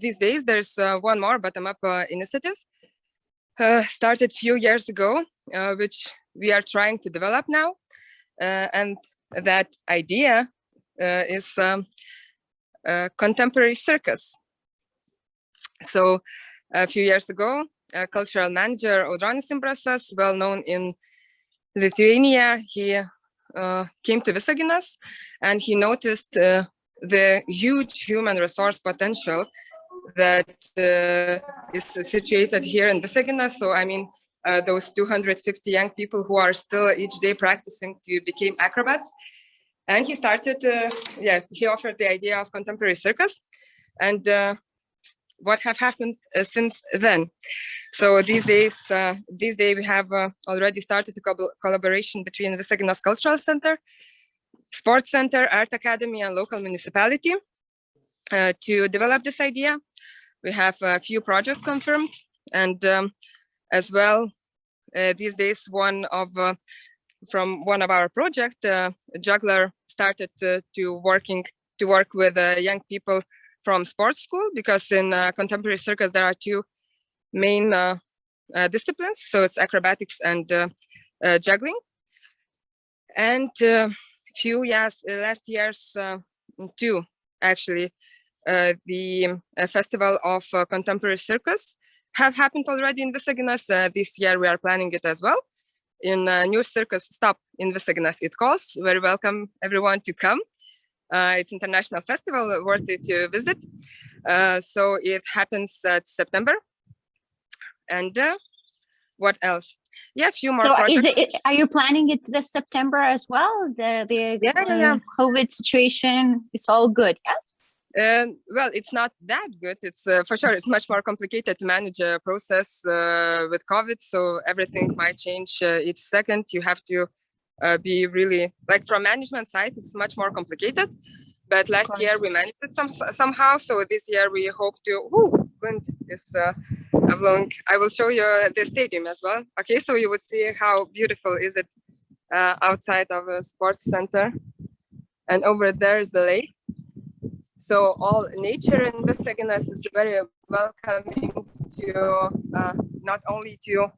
these days there's one more bottom-up initiative started a few years ago, which we are trying to develop now. And that idea is contemporary circus. So a few years ago, cultural manager Audronis Imbrasas, well known in Lithuania. He came to Visaginas and he noticed the huge human resource potential that is situated here in Visaginas. So I mean, those 250 young people who are still each day practicing to become acrobats. And he started, he offered the idea of contemporary circus. And what have happened since then? So these days we have already started a collaboration between Visaginas Cultural Center, Sports Center, Art Academy, and local municipality to develop this idea. We have a few projects confirmed, and as well, these days from one of our projects, a juggler started to work with young people from sports school, because in contemporary circus there are two main disciplines, so it's acrobatics and juggling. And last year's two actually, the festival of contemporary circus have happened already in Visaginas. This year we are planning it as well in new circus stop in Visaginas. It calls. Very welcome everyone to come. It's international festival, worthy to visit. So it happens at September. And what else? Yeah, a few more projects. Are you planning it this September as well? The COVID situation is all good, yes? Well, it's not that good. It's for sure, it's much more complicated to manage a process with COVID. So everything might change each second. You have to be really, like from management side, it's much more complicated. But last year we managed it somehow. So this year we hope to, wind is blowing. I will show you the stadium as well. Okay, so you would see how beautiful is it outside of a sports center. And over there is the lake. So all nature in Visaginas is very welcoming to not only to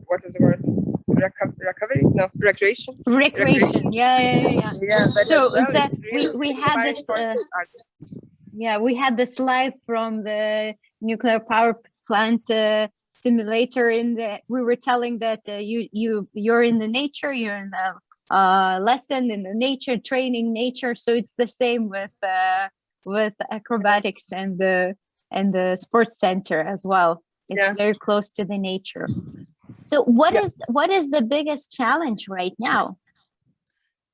what is the word? Recovery? No, recreation. Recreation. Yeah. But so well, we had this. We had the slide from the nuclear power plant simulator. We were telling that you're in the nature. You're in the lesson in the nature, training nature. So it's the same with acrobatics and the sports center as well. It's very close to the nature. So what is the biggest challenge right now?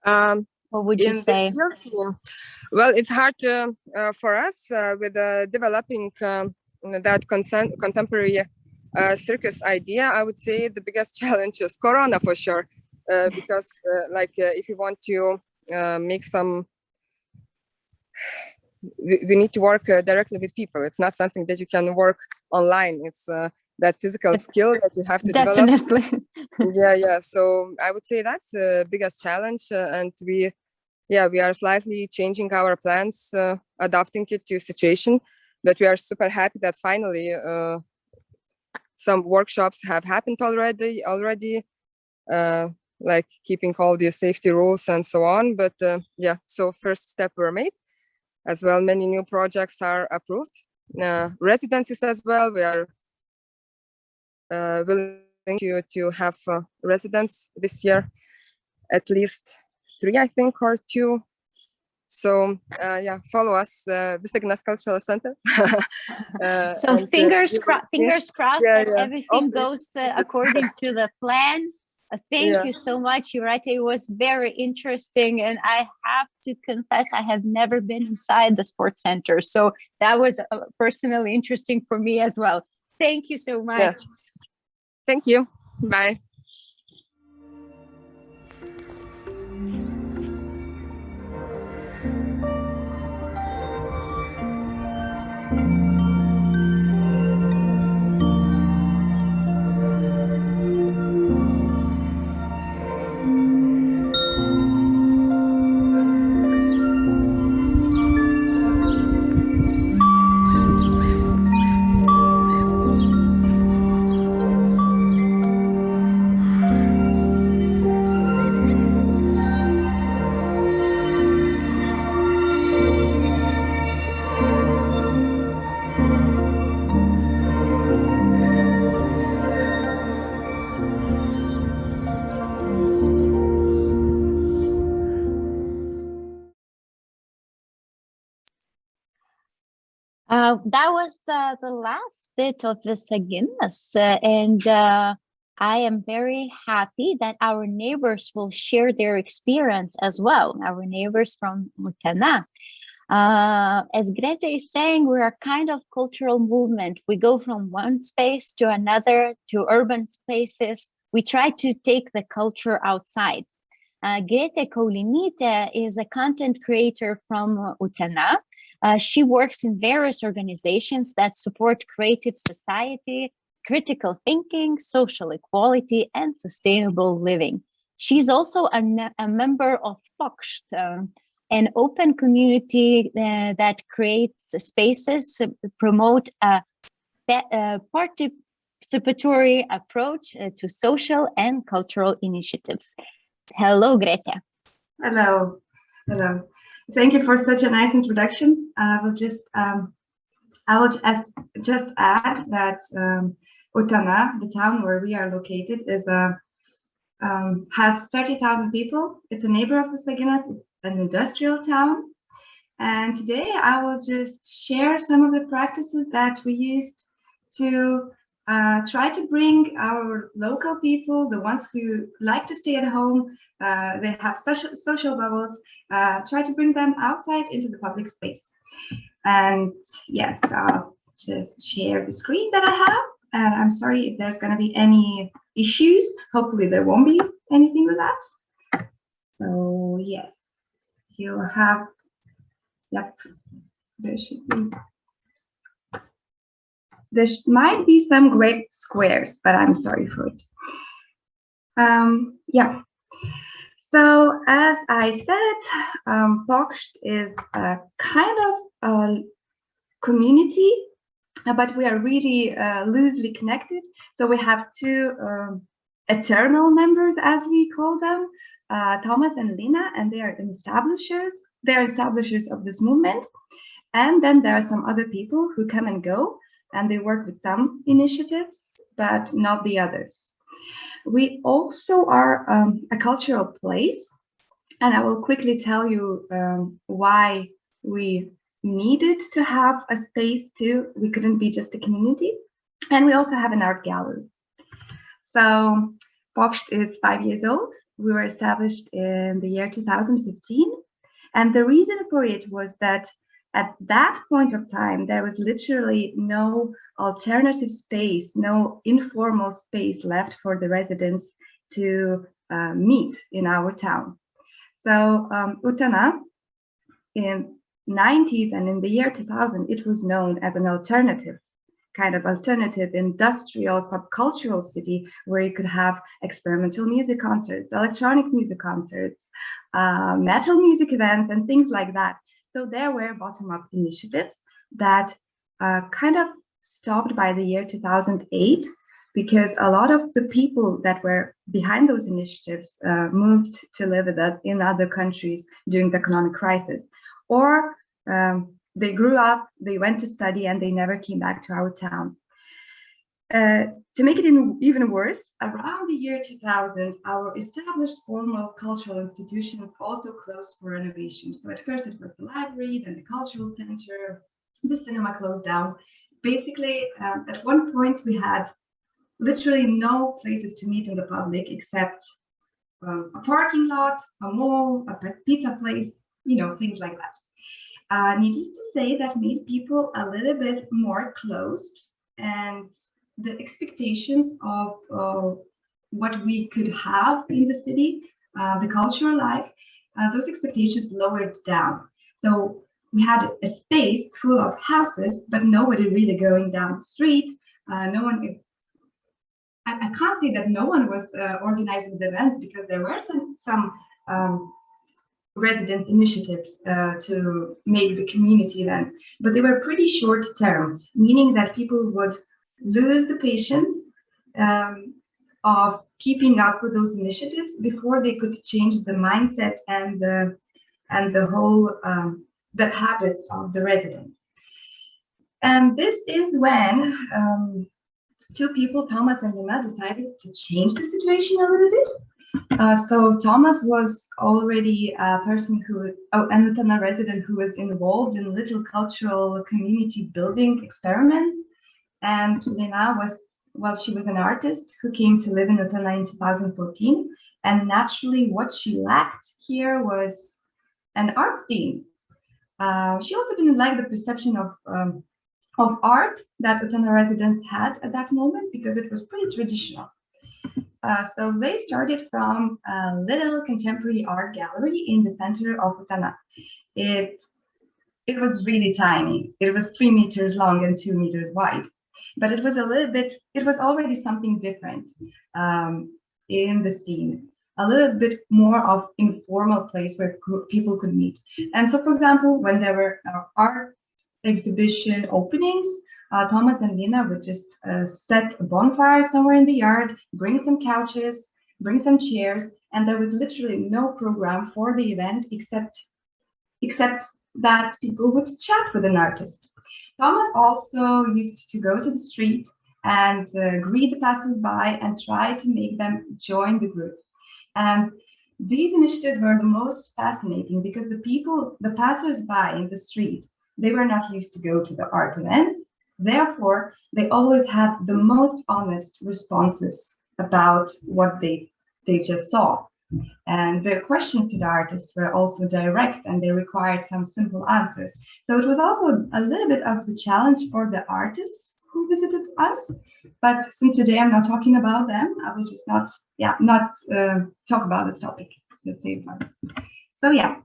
What would you say? Well, it's hard for us with developing that contemporary circus idea. I would say the biggest challenge is Corona for sure. Because if you want to make some, we need to work directly with people. It's not something that you can work online. It's that physical skill that you have to develop. Yeah. So I would say that's the biggest challenge, and we are slightly changing our plans, adapting it to situation. But we are super happy that finally some workshops have happened already. Like keeping all the safety rules and so on. But so first step were made. As well, many new projects are approved. Residencies as well. We are willing to have residents this year, at least 3, I think, or 2. So follow us, Visaginas Cultural Center. So fingers crossed that everything goes according to the plan. Thank you so much, Jūratė. It was very interesting, and I have to confess I have never been inside the sports center, so that was personally interesting for me as well. Thank you so much. Thank you. Bye. That was the last bit of Visaginas, and I am very happy that our neighbors will share their experience as well, our neighbors from Utena. As Greta is saying, we're a kind of cultural movement. We go from one space to another, to urban spaces. We try to take the culture outside. Greta Kolinytė is a content creator from Utena. She works in various organizations that support creative society, critical thinking, social equality, and sustainable living. She's also a member of PLENARY, an open community that creates spaces to promote a participatory approach to social and cultural initiatives. Hello, Greta. Hello. Hello. Thank you for such a nice introduction. I will just add that Utena, the town where we are located, is has 30,000 people. It's a neighbor of Visaginas, an industrial town. And today I will just share some of the practices that we used to try to bring our local people, the ones who like to stay at home, they have social bubbles, try to bring them outside into the public space. And yes, I'll just share the screen that I have. And I'm sorry if there's going to be any issues. Hopefully there won't be anything with that. So yes, you'll have, yep, there should be. There might be some gray squares, but I'm sorry for it. Yeah. So as I said, PLENARY is a kind of community, but we are really loosely connected. So we have two eternal members, as we call them, Thomas and Lina, and they are establishers. They are establishers of this movement. And then there are some other people who come and go, and they work with some initiatives, but not the others. We also are a cultural place, and I will quickly tell you why we needed to have a space too. We couldn't be just a community. And we also have an art gallery. So PLENARY is 5 years old. We were established in the year 2015. And the reason for it was that at that point of time, there was literally no alternative space, no informal space left for the residents to meet in our town. So Utena, in 90s and in the year 2000, it was known as an alternative, kind of alternative industrial subcultural city where you could have experimental music concerts, electronic music concerts, metal music events, and things like that. So there were bottom-up initiatives that kind of stopped by the year 2008 because a lot of the people that were behind those initiatives moved to live in other countries during the economic crisis, or they grew up, they went to study, and they never came back to our town. To make it even worse, around the year 2000, our established formal cultural institutions also closed for renovation. So at first it was the library, then the cultural center, the cinema closed down. Basically, at one point we had literally no places to meet in the public except a parking lot, a mall, a pizza place, you know, things like that. Needless to say, that made people a little bit more closed, and the expectations of what we could have in the city, the cultural life, those expectations lowered down. So we had a space full of houses, but nobody really going down the street. No one. I can't say that no one was organizing the events, because there were some resident initiatives to make the community events, but they were pretty short term, meaning that people would lose the patience of keeping up with those initiatives before they could change the mindset and the whole the habits of the residents. And this is when two people, Thomas and Lina, decided to change the situation a little bit. So Thomas was already a person an Utana resident who was involved in little cultural community building experiments. And Lena she was an artist who came to live in Utana in 2014. And naturally, what she lacked here was an art scene. She also didn't like the perception of art that Utana residents had at that moment because it was pretty traditional. So they started from a little contemporary art gallery in the center of Utana. It was really tiny. It was 3 meters long and 2 meters wide, but it was already something different in the scene. A little bit more of informal place where people could meet. And so, for example, when there were art exhibition openings, Thomas and Lena would just set a bonfire somewhere in the yard, bring some couches, bring some chairs, and there was literally no program for the event except that people would chat with an artist. Thomas also used to go to the street and greet the passers-by and try to make them join the group. And these initiatives were the most fascinating because the passers-by in the street, they were not used to go to the art events. Therefore, they always had the most honest responses about what they just saw. And their questions to the artists were also direct and they required some simple answers. So it was also a little bit of the challenge for the artists who visited us. But since today I'm not talking about them, I will just not talk about this topic. Let's say so yeah.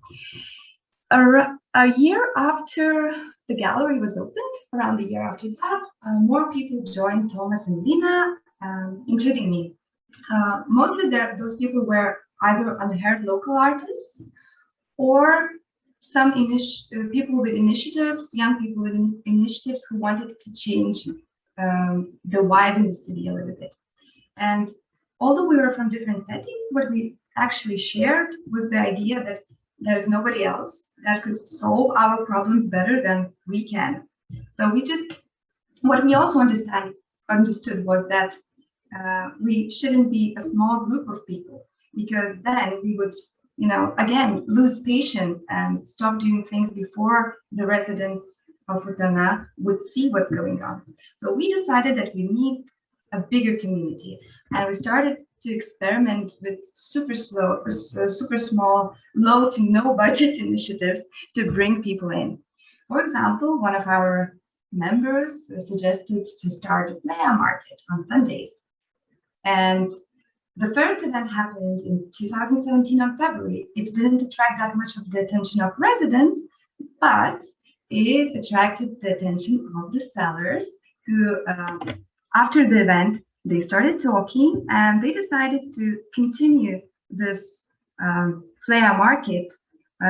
A year after the gallery was opened, around a year after that, more people joined Thomas and Lena, including me. Mostly those people were either unheard local artists or some people with initiatives, young people with initiatives who wanted to change the vibe in the city a little bit. And although we were from different settings, what we actually shared was the idea that there's nobody else that could solve our problems better than we can. So what we also understood was that we shouldn't be a small group of people, because then we would, again, lose patience and stop doing things before the residents of Utana would see what's going on. So we decided that we need a bigger community, and we started to experiment with super small, low to no budget initiatives to bring people in. For example, one of our members suggested to start a playa market on Sundays. And the first event happened in 2017 on February. It didn't attract that much of the attention of residents, but it attracted the attention of the sellers who, after the event, they started talking and they decided to continue this playa market,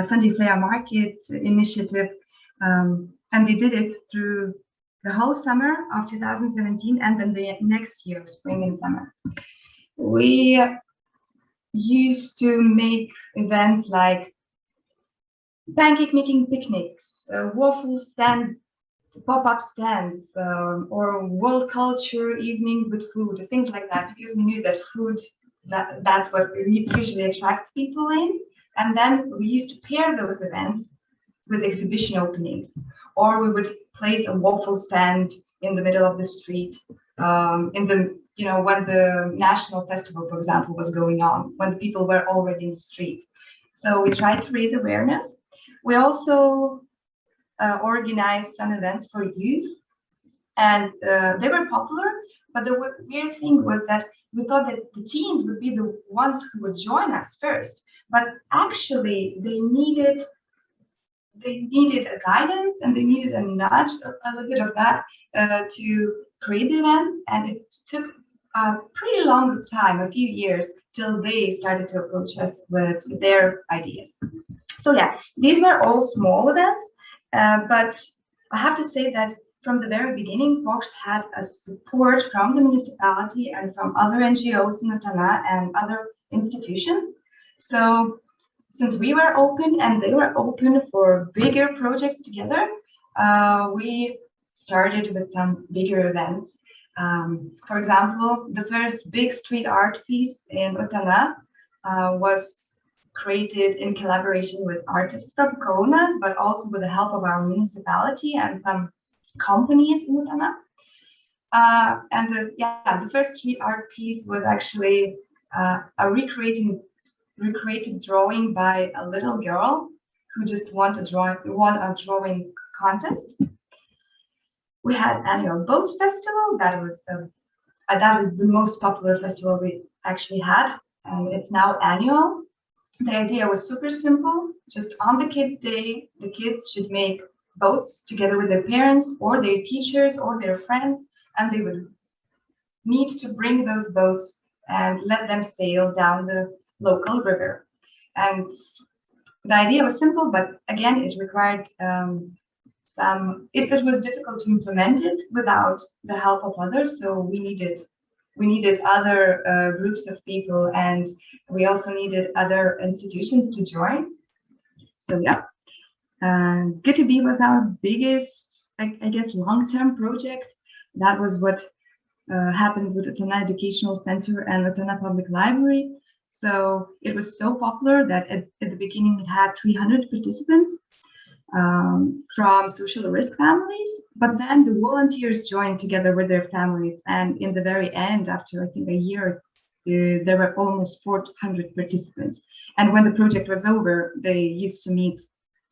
Sunday playa market initiative, and they did it through the whole summer of 2017 and then the next year, spring and summer. We used to make events like pancake making picnics, waffle stand, pop-up stands, or world culture evenings with food, things like that, because we knew that food, that's what usually attracts people in. And then we used to pair those events with exhibition openings, or we would place a waffle stand in the middle of the street, when the national festival, for example, was going on, when the people were already in the streets. So we tried to raise awareness. We also organized some events for youth, and they were popular, but the weird thing was that we thought that the teens would be the ones who would join us first, but actually they needed a guidance and they needed a nudge, a little bit of that to create the event, and it took a pretty long time, a few years, till they started to approach us with their ideas. So yeah, these were all small events, but I have to say that from the very beginning, Fox had a support from the municipality and from other NGOs in Utana and other institutions. So since we were open and they were open for bigger projects together, we started with some bigger events. For example, the first big street art piece in Utana was created in collaboration with artists from Kaunas, but also with the help of our municipality and some companies in Utena. And the first street art piece was actually a recreated drawing by a little girl who just won a drawing contest. We had annual boats festival. That was the most popular festival we actually had, and it's now annual. The idea was super simple. Just on the kids' day, the kids should make boats together with their parents or their teachers or their friends, and they would need to bring those boats and let them sail down the local river. And the idea was simple, but again, it required it was difficult to implement it without the help of others. So we needed other groups of people, and we also needed other institutions to join. So yeah, G2B was our biggest, I guess, long-term project. That was what happened with Utena Educational Center and Utena Public Library. So it was so popular that at the beginning it had 300 participants from social risk families, but then the volunteers joined together with their families, and in the very end, after I think a year, there were almost 400 participants. And when the project was over, they used to meet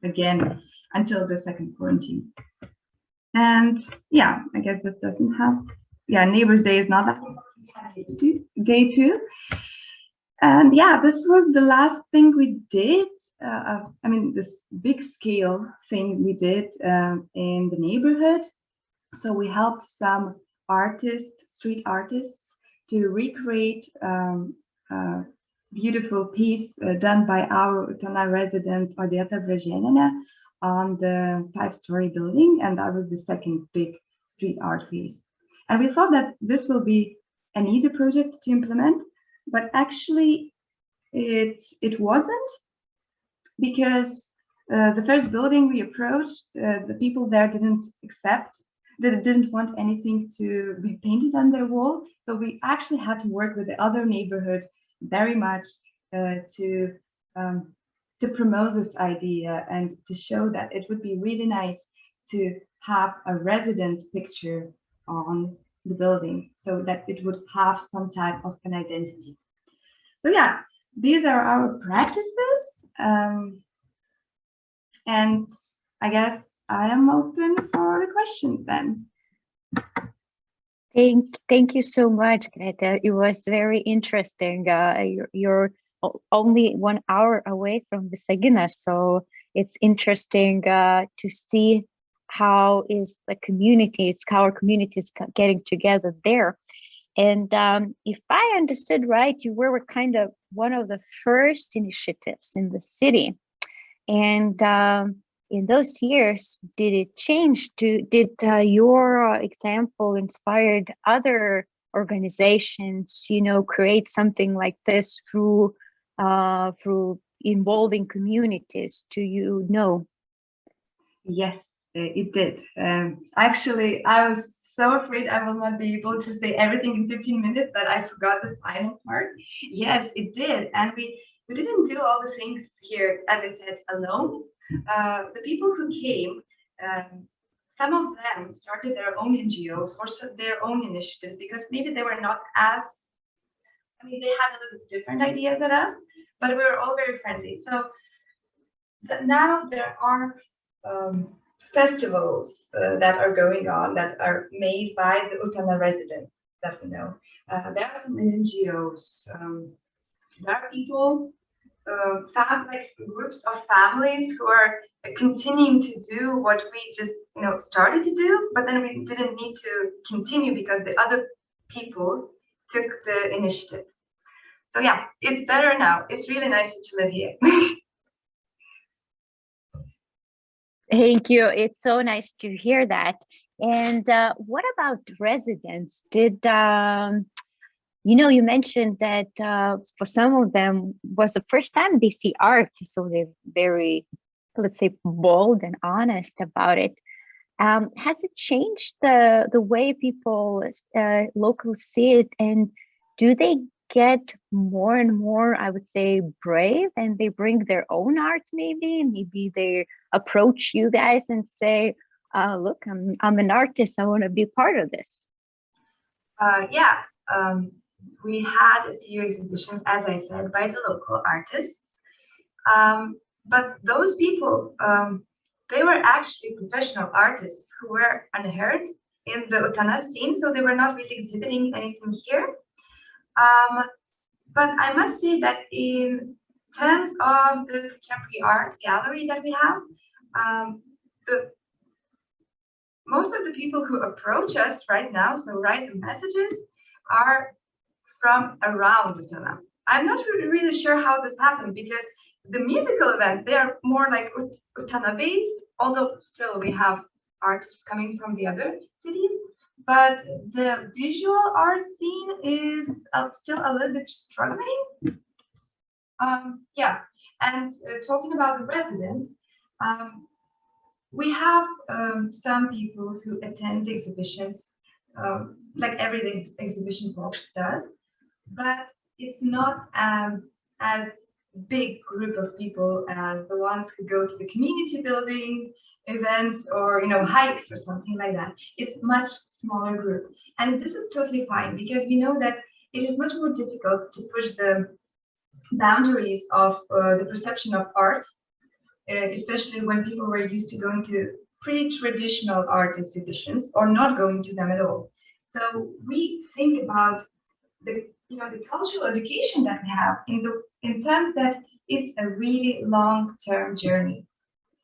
again until the second quarantine. And yeah, I guess this doesn't have, Neighbors Day is not that day two. And yeah, this was the last thing we did. This big scale thing we did in the neighborhood. So we helped some street artists, to recreate a beautiful piece done by our Utena resident, Visaginas, on the 5-story building. And that was the second big street art piece. And we thought that this will be an easy project to implement, but actually it wasn't, because the first building we approached, the people there didn't want anything to be painted on their wall. So we actually had to work with the other neighborhood very much to promote this idea and to show that it would be really nice to have a resident picture on the building, so that it would have some type of an identity. So yeah, these are our practices. And I guess I am open for the questions then. Thank you so much, Greta. It was very interesting. You're only 1 hour away from Visaginas, so it's interesting to see how our community is getting together there. And if I understood right, you were kind of one of the first initiatives in the city. And in those years, did it change? Did your example inspired other organizations, create something like this through involving communities? Do you know? Yes, it did. Actually, I was so afraid I will not be able to say everything in 15 minutes that I forgot the final part. Yes, it did. And we didn't do all the things here, as I said, alone. The people who came, some of them started their own NGOs or their own initiatives, because maybe they were not they had a little different ideas than us, but we were all very friendly. So now there are festivals that are going on that are made by the Utena residents that we know. There are some NGOs. There are people, groups of families who are continuing to do what we just started to do, but then we didn't need to continue because the other people took the initiative. So yeah, it's better now. It's really nice to live here. Thank you. It's so nice to hear that. And what about residents? Did you mentioned that for some of them was the first time they see art, so they're very, let's say, bold and honest about it. Has it changed the way people locally see it, and do they get more and more, I would say, brave, and they bring their own art. Maybe they approach you guys and say, look, I'm an artist, I want to be part of this. Yeah, we had a few exhibitions, as I said, by the local artists, but those people, they were actually professional artists who were unheard in the Utana scene, so they were not really exhibiting anything here. But I must say that in terms of the contemporary art gallery that we have, most of the people who approach us right now, so write the messages, are from around Utana. I'm not really sure how this happened, because the musical events, they are more like Utana based, although still we have artists coming from the other cities. But the visual art scene is still a little bit struggling. Yeah, and talking about the residents, we have some people who attend exhibitions, like every exhibition box does, but it's not as big group of people as the ones who go to the community building events or hikes or something like that. It's much smaller group, and this is totally fine, because we know that it is much more difficult to push the boundaries of the perception of art, especially when people were used to going to pretty traditional art exhibitions or not going to them at all. So we think about the the cultural education that we have in terms that it's a really long-term journey.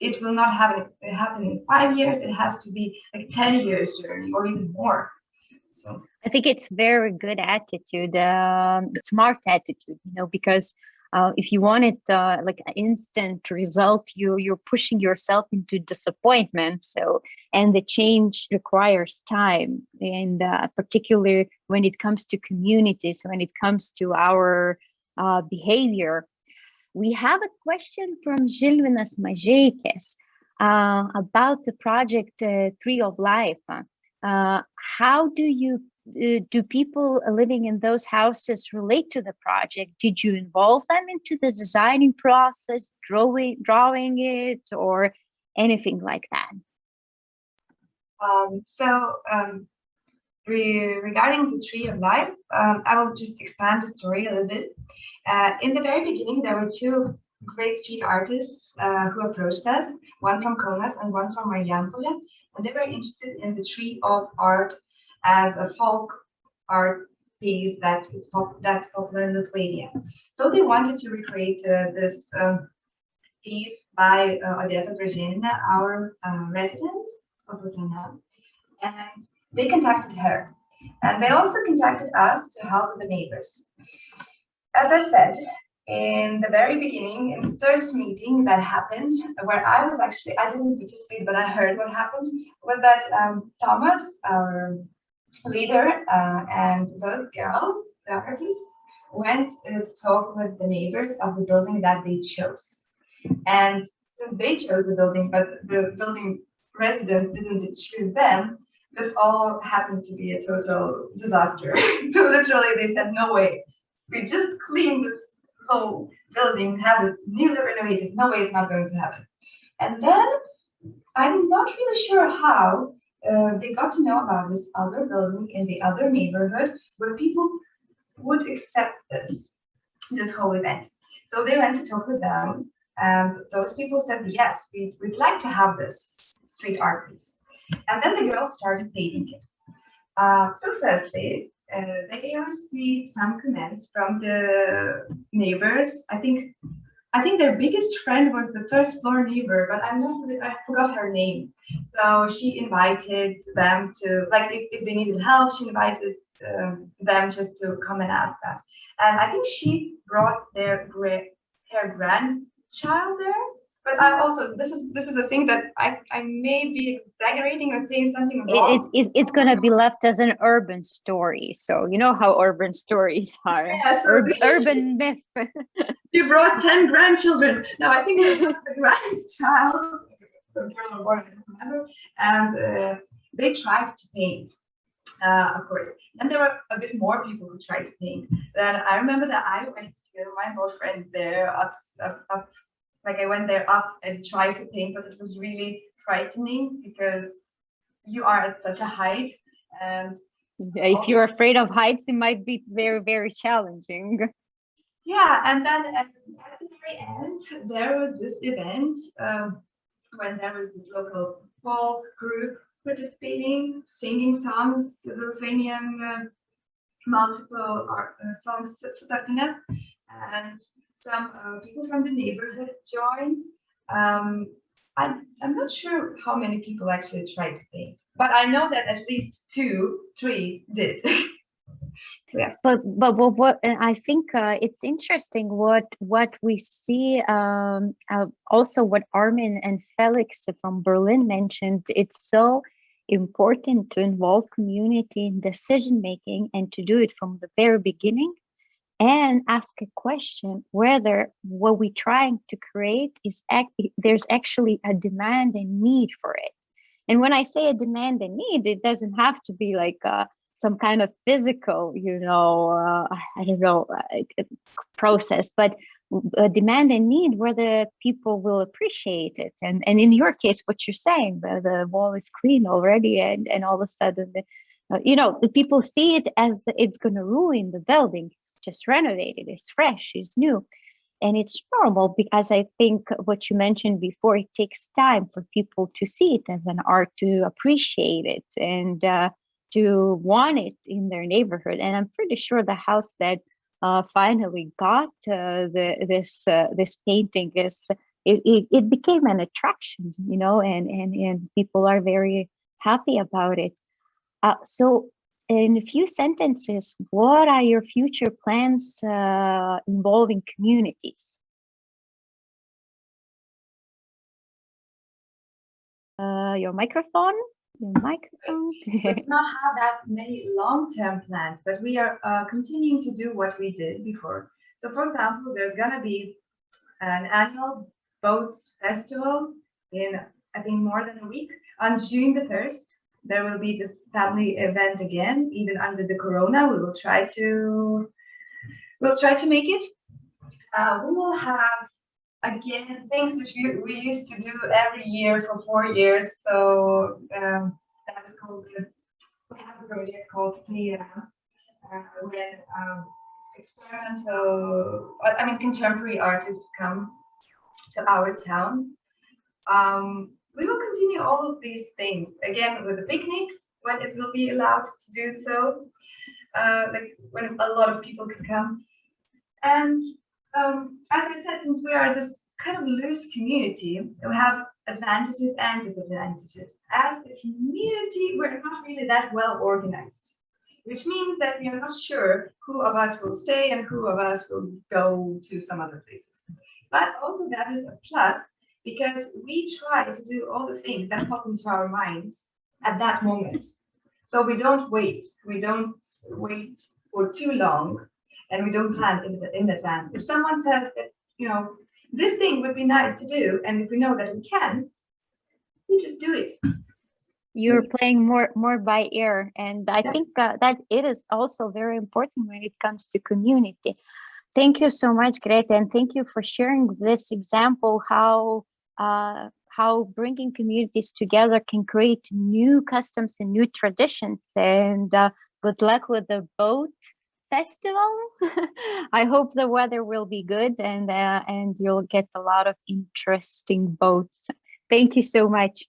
It will not happen in 5 years. It has to be like 10 years journey or even more. So I think it's very good attitude, smart attitude, because if you want it like an instant result, you're pushing yourself into disappointment. So, and the change requires time, and particularly when it comes to communities, when it comes to our behavior. We have a question from Žilvinas Mažeikis about the project Tree of Life. How do people living in those houses relate to the project? Did you involve them into the designing process, drawing it, or anything like that? Regarding the Tree of Life, I will just expand the story a little bit. In the very beginning, there were two great street artists who approached us, one from Kaunas and one from Marijampolė, and they were interested in the Tree of Art as a folk art piece that's popular in Lithuania. So they wanted to recreate this piece by Odeta Bražėnienė, our resident of Utana, and they contacted her. And they also contacted us to help with the neighbors. As I said, in the very beginning, in the first meeting that happened, where I didn't participate, but I heard what happened, was that Thomas, our leader, and those girls, the artists, went to talk with the neighbors of the building that they chose. And since they chose the building, but the building residents didn't choose them, this all happened to be a total disaster. So literally they said, no way, we just cleaned this whole building, have it newly renovated, no way it's not going to happen. And then I'm not really sure how they got to know about this other building in the other neighborhood where people would accept this whole event. So they went to talk with them, and those people said, yes, we'd like to have this street art piece. And then the girls started painting it. So firstly, they received some comments from the neighbors. I think their biggest friend was the first floor neighbor, but I forgot her name. So she invited them to, like, if they needed help, she invited them just to come and ask that. And I think she brought her grandchild there. But I also, this is the thing that I may be exaggerating or saying something wrong. It's going to be left as an urban story. So you know how urban stories are. Yes, urban myth. She brought 10 grandchildren. Now I think it was the grandchild, and they tried to paint. of course. Then there were a bit more people who tried to paint. Then I remember that I went to my boyfriend there up, like I went there up and tried to paint, but it was really frightening because you are at such a height, and if you're afraid of heights, it might be very, very challenging. Yeah, and then at the very end, there was this event when there was this local folk group participating, singing songs, Lithuanian multiple songs, and some people from the neighborhood joined. I'm not sure how many people actually tried to paint, but I know that at least 2, 3 did. Yeah, but what and I think it's interesting what we see. Also, what Armin and Felix from Berlin mentioned. It's so important to involve community in decision making and to do it from the very beginning, and ask a question whether what we're trying to create is there's actually a demand and need for it. And when I say a demand and need, it doesn't have to be like some kind of physical, I don't know, process, but a demand and need where the people will appreciate it. And in your case, what you're saying, the wall is clean already, and all of a sudden, the people see it as it's going to ruin the building. It's just renovated, it's fresh, it's new. And it's normal, because I think what you mentioned before, it takes time for people to see it as an art, to appreciate it, and to want it in their neighborhood. And I'm pretty sure the house that finally got this painting it became an attraction, and people are very happy about it. So in a few sentences, what are your future plans involving communities? Your microphone? We do not have that many long-term plans, but we are continuing to do what we did before. So, for example, there's going to be an annual boats festival in, I think, more than a week. On June the 1st, there will be this family event again. Even under the corona, we will try to make it. We will have, again, things which we used to do every year for 4 years. So that is called, we have a project called PLENARY, when contemporary artists come to our town. We will continue all of these things, again, with the picnics, when it will be allowed to do so, like when a lot of people can come. And as I said, since we are this kind of loose community, we have advantages and disadvantages. As a community, we're not really that well organized, which means that we are not sure who of us will stay and who of us will go to some other places. But also that is a plus, because we try to do all the things that pop into our minds at that moment. So we don't wait. We don't wait for too long, and we don't plan in advance. If someone says that, this thing would be nice to do, and if we know that we can, we just do it. You're playing more by ear, and I think that it is also very important when it comes to community. Thank you so much, Greta, and thank you for sharing this example, how bringing communities together can create new customs and new traditions. And good luck with the boat festival. I hope the weather will be good, and you'll get a lot of interesting boats. Thank you so much.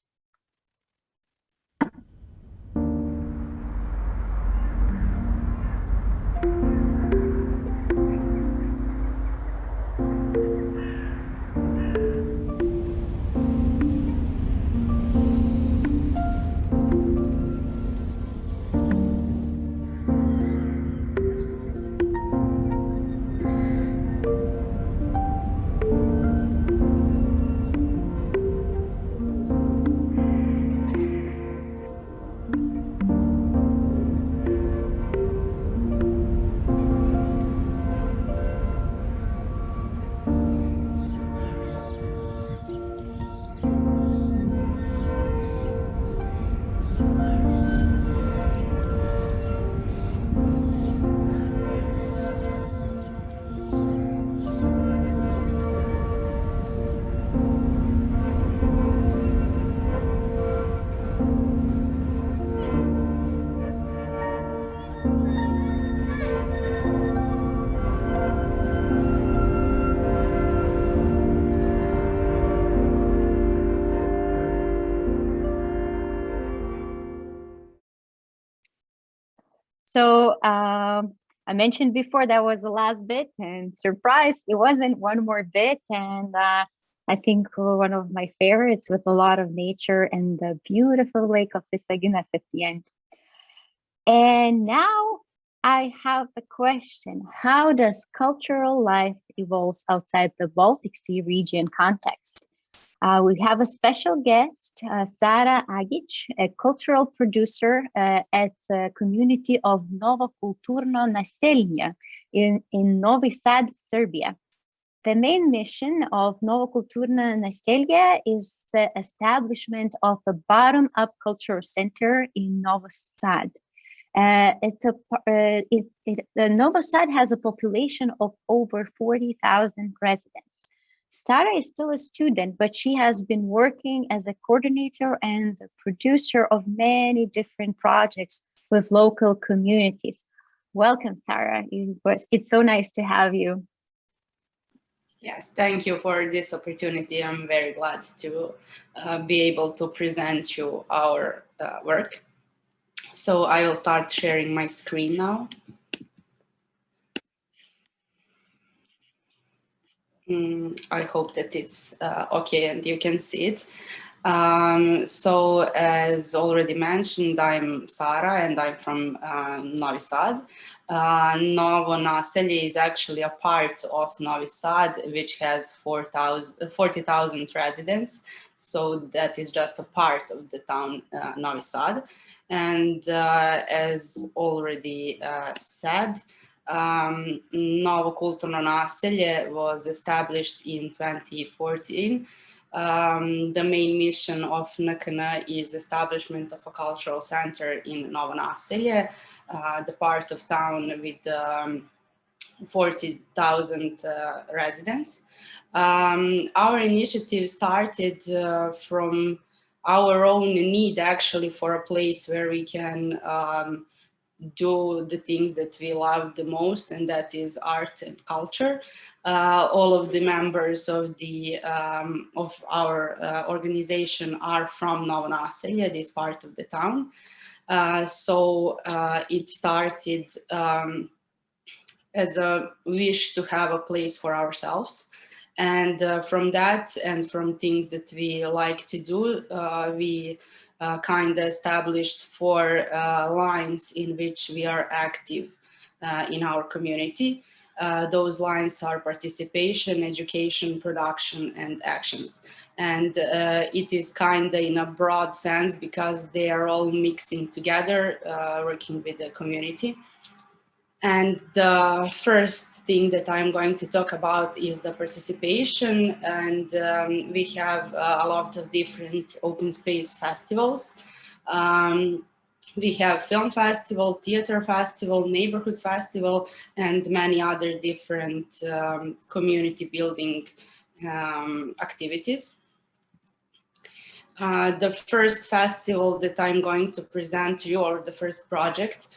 So I mentioned before that was the last bit, and surprise, it wasn't one more bit. And I think one of my favorites, with a lot of nature and the beautiful lake of Visaginas at the end. And now I have a question. How does cultural life evolve outside the Baltic Sea region context? We have a special guest, Sara Agić, a cultural producer at the community of Novo Kulturno Naselje in Novi Sad, Serbia. The main mission of Novo Kulturno Naselje is the establishment of a bottom-up cultural center in Novi Sad. Novi Sad has a population of over 40,000 residents. Sara is still a student, but she has been working as a coordinator and the producer of many different projects with local communities. Welcome, Sara. It's so nice to have you. Yes, thank you for this opportunity. I'm very glad to be able to present you our work. So I will start sharing my screen now. I hope that it's okay and you can see it. So as already mentioned, I'm Sara and I'm from Novi Sad. Novo Naselje is actually a part of Novi Sad, which has 40,000 residents. So that is just a part of the town Novi Sad. And as already said, Novo Kulturno Naselje was established in 2014. The main mission of NKN is establishment of a cultural center in Novo Naselje, the part of town with 40,000 residents. Our initiative started from our own need, actually, for a place where we can do the things that we love the most, and that is art and culture. All of the members of our organization are from Novo Naselje, this part of the town. So it started as a wish to have a place for ourselves. And from that and from things that we like to do, we kind of established 4 lines in which we are active in our community. Those lines are participation, education, production, and actions. And it is kind of in a broad sense because they are all mixing together, working with the community. And the first thing that I'm going to talk about is the participation. And we have a lot of different open space festivals. We have film festival, theater festival, neighborhood festival, and many other different community building activities. The first festival that I'm going to present to you, or the first project,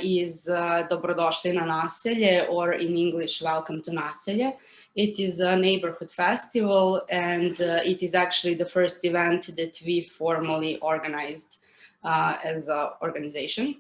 is Dobrodošli na naselje, or in English, Welcome to Naselje. It is a neighborhood festival, and it is actually the first event that we formally organized as an organization.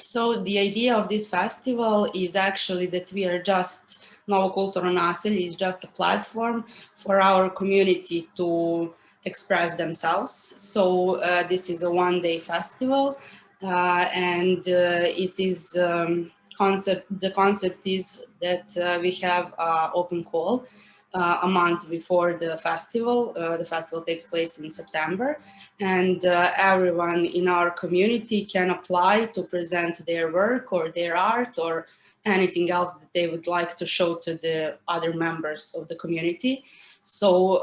So the idea of this festival is actually that we are just, Novo Kulturno Naselje is just a platform for our community to express themselves. So this is a one-day festival. And it is the concept is that we have an open call a month before the festival. The festival takes place in September, and everyone in our community can apply to present their work or their art or anything else that they would like to show to the other members of the community. So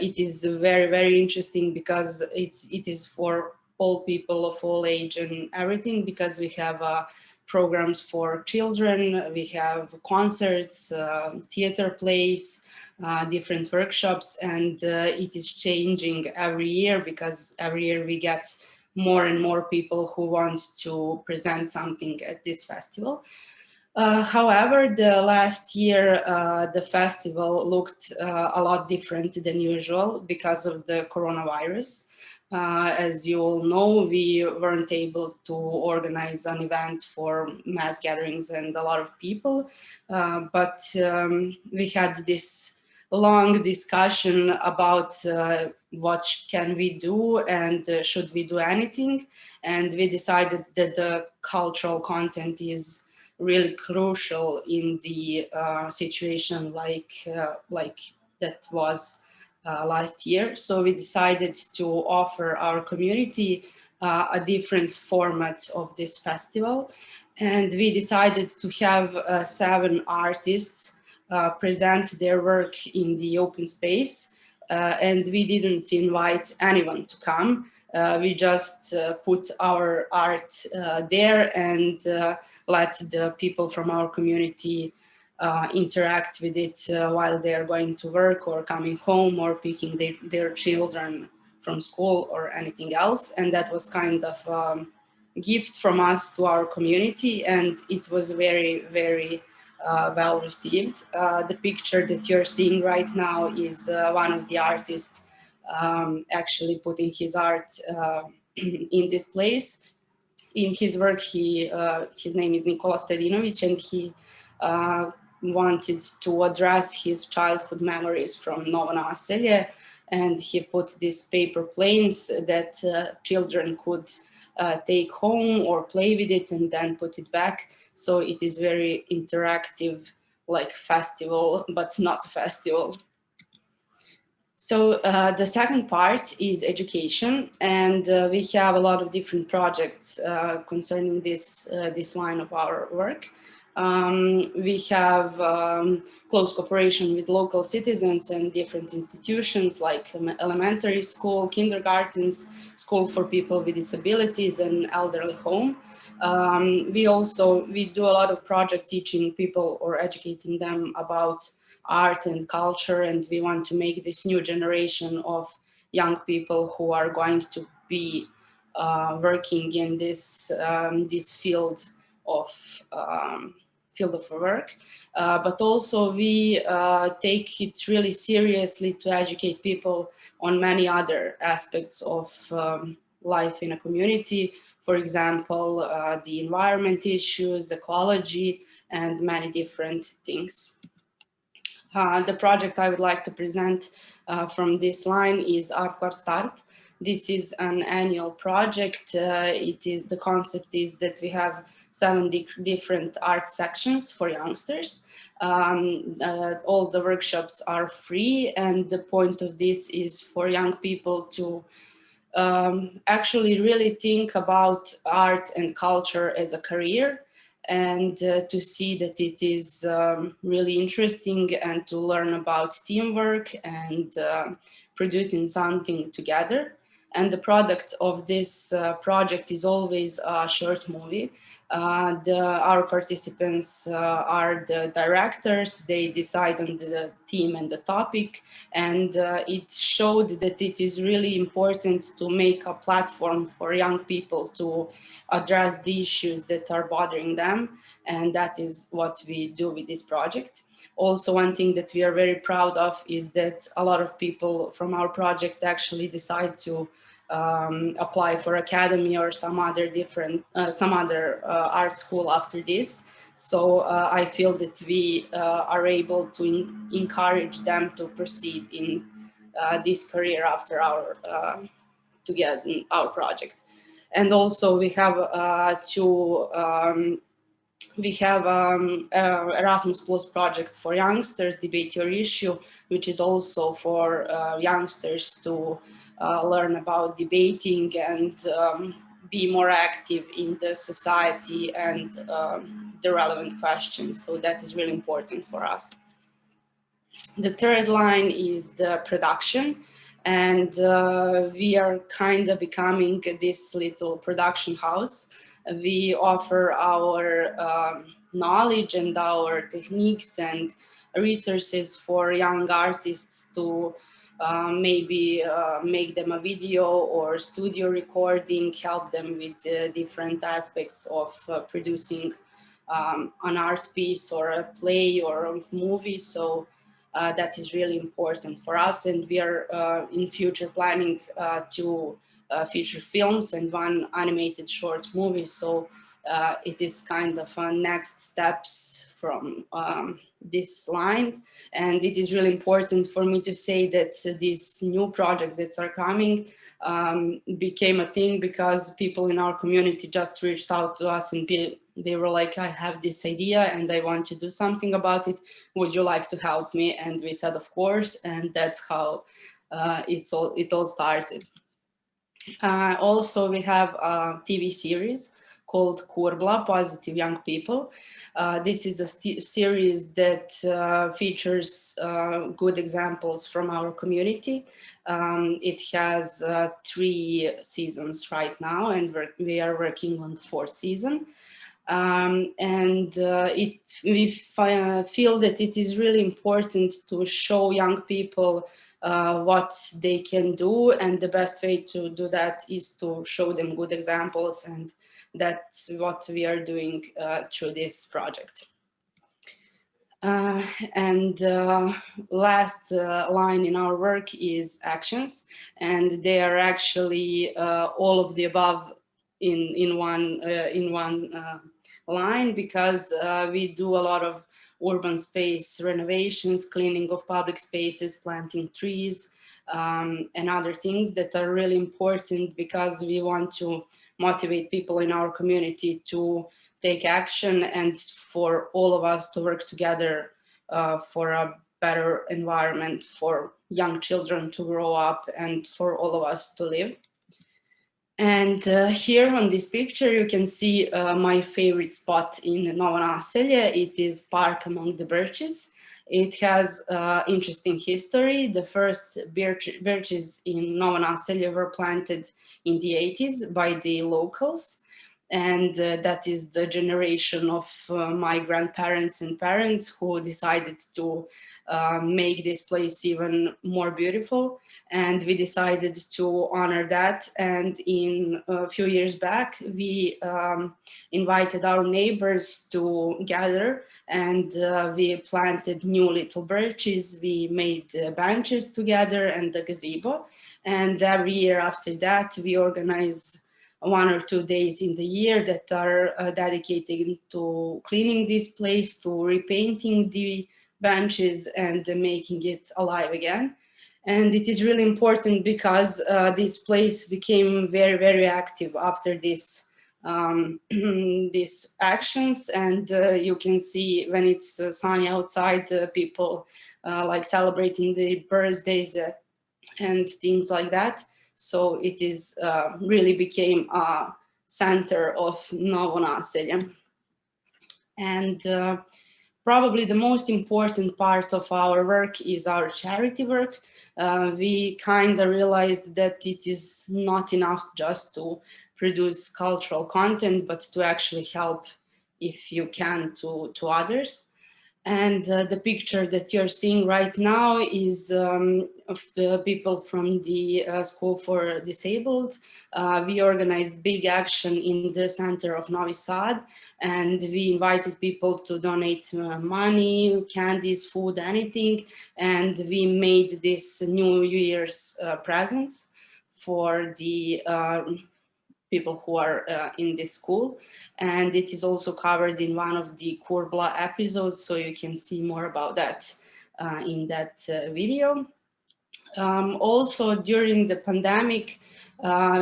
it is very, very interesting because it is for all people of all age and everything, because we have programs for children, we have concerts, theater plays, different workshops, and it is changing every year because every year we get more and more people who want to present something at this festival. However, the last year, the festival looked a lot different than usual because of the coronavirus. As you all know, we weren't able to organize an event for mass gatherings and a lot of people, but we had this long discussion about what can we do and should we do anything, and we decided that the cultural content is really crucial in the situation like that was last year. So we decided to offer our community a different format of this festival, and we decided to have 7 artists present their work in the open space, and we didn't invite anyone to come. We just put our art there and let the people from our community interact with it while they're going to work or coming home or picking their children from school or anything else. And that was kind of a gift from us to our community, and it was very, very well received. The picture that you're seeing right now is one of the artists actually putting his art in this place. In his work, his name is Nikola Stedinovic, and he wanted to address his childhood memories from Novo Naselje, and he put these paper planes that children could take home or play with it and then put it back. So it is very interactive, like festival, but not a festival. So the second part is education, and we have a lot of different projects concerning this line of our work. We have close cooperation with local citizens and different institutions like elementary school, kindergartens, school for people with disabilities, and elderly home. We do a lot of project teaching people or educating them about art and culture, and we want to make this new generation of young people who are going to be working in this field of work. But also we take it really seriously to educate people on many other aspects of life in a community. For example, the environment issues, ecology, and many different things. The project I would like to present from this line is Art Kvar Start. This is an annual project. The concept is that we have 7 different art sections for youngsters. All the workshops are free, and the point of this is for young people to actually really think about art and culture as a career, and to see that it is really interesting, and to learn about teamwork and producing something together. And the product of this project is always a short movie. Our participants are the directors. They decide on the theme and the topic, and it showed that it is really important to make a platform for young people to address the issues that are bothering them, and that is what we do with this project. Also, one thing that we are very proud of is that a lot of people from our project actually decide to apply for academy or some other art school after this. So I feel that we are able to encourage them to proceed in this career after our project. And also we have Erasmus Plus project for youngsters, Debate Your Issue, which is also for youngsters to learn about debating and be more active in the society and the relevant questions. So that is really important for us. The third line is the production, and we are kind of becoming this little production house. We offer our knowledge and our techniques and resources for young artists to maybe make them a video or studio recording, help them with different aspects of producing an art piece or a play or a movie. So that is really important for us, and we are in future planning to feature films and one animated short movie. So it is kind of next steps from this line. And it is really important for me to say that these new projects that are coming became a thing because people in our community just reached out to us and they were like, I have this idea and I want to do something about it. Would you like to help me? And we said, of course. And that's how it all started. Also, we have a TV series called Kurbla, Positive Young People. This is a series that features good examples from our community. It has 3 seasons right now, and we are working on the 4th season. We feel that it is really important to show young people what they can do, and the best way to do that is to show them good examples, and that's what we are doing through this project. Last line in our work is actions, and they are actually all of the above in one line, because we do a lot of urban space renovations, cleaning of public spaces, planting trees, and other things that are really important, because we want to motivate people in our community to take action and for all of us to work together for a better environment for young children to grow up and for all of us to live. And here on this picture, you can see my favorite spot in Novo Naselje. It is Park Among the Birches. It has interesting history. The first birches in Novo Naselje were planted in the 80s by the locals. And that is the generation of my grandparents and parents who decided to make this place even more beautiful. And we decided to honor that. And in a few years back, we invited our neighbors to gather, and we planted new little birches. We made benches together and the gazebo. And every year after that, we organize 1 or 2 days in the year that are dedicated to cleaning this place, to repainting the benches and making it alive again. And it is really important because this place became very, very active after this these actions. And you can see when it's sunny outside, people like celebrating the birthdays and things like that. So it is really became a center of Novo Naselje. And probably the most important part of our work is our charity work. We kind of realized that it is not enough just to produce cultural content, but to actually help, if you can, to others. And the picture that you're seeing right now is of the people from the School for Disabled. We organized big action in the center of Novi Sad, and we invited people to donate money, candies, food, anything. And we made this New Year's presents for the people who are in this school. And it is also covered in one of the Kurbla episodes, so you can see more about that in that video. Also, during the pandemic,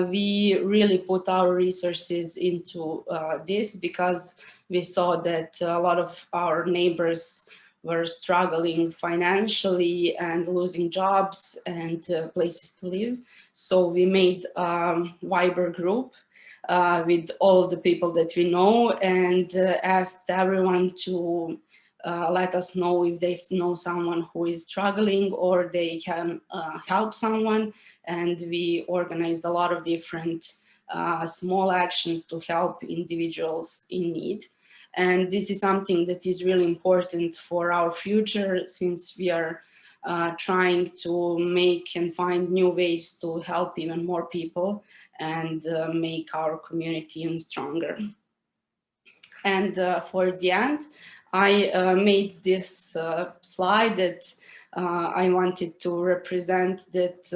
we really put our resources into this, because we saw that a lot of our neighbors were struggling financially and losing jobs and places to live. So we made a Viber group with all of the people that we know, and asked everyone to let us know if they know someone who is struggling or they can help someone. And we organized a lot of different small actions to help individuals in need. And this is something that is really important for our future, since we are trying to make and find new ways to help even more people and make our community even stronger. And for the end, I made this slide that I wanted to represent that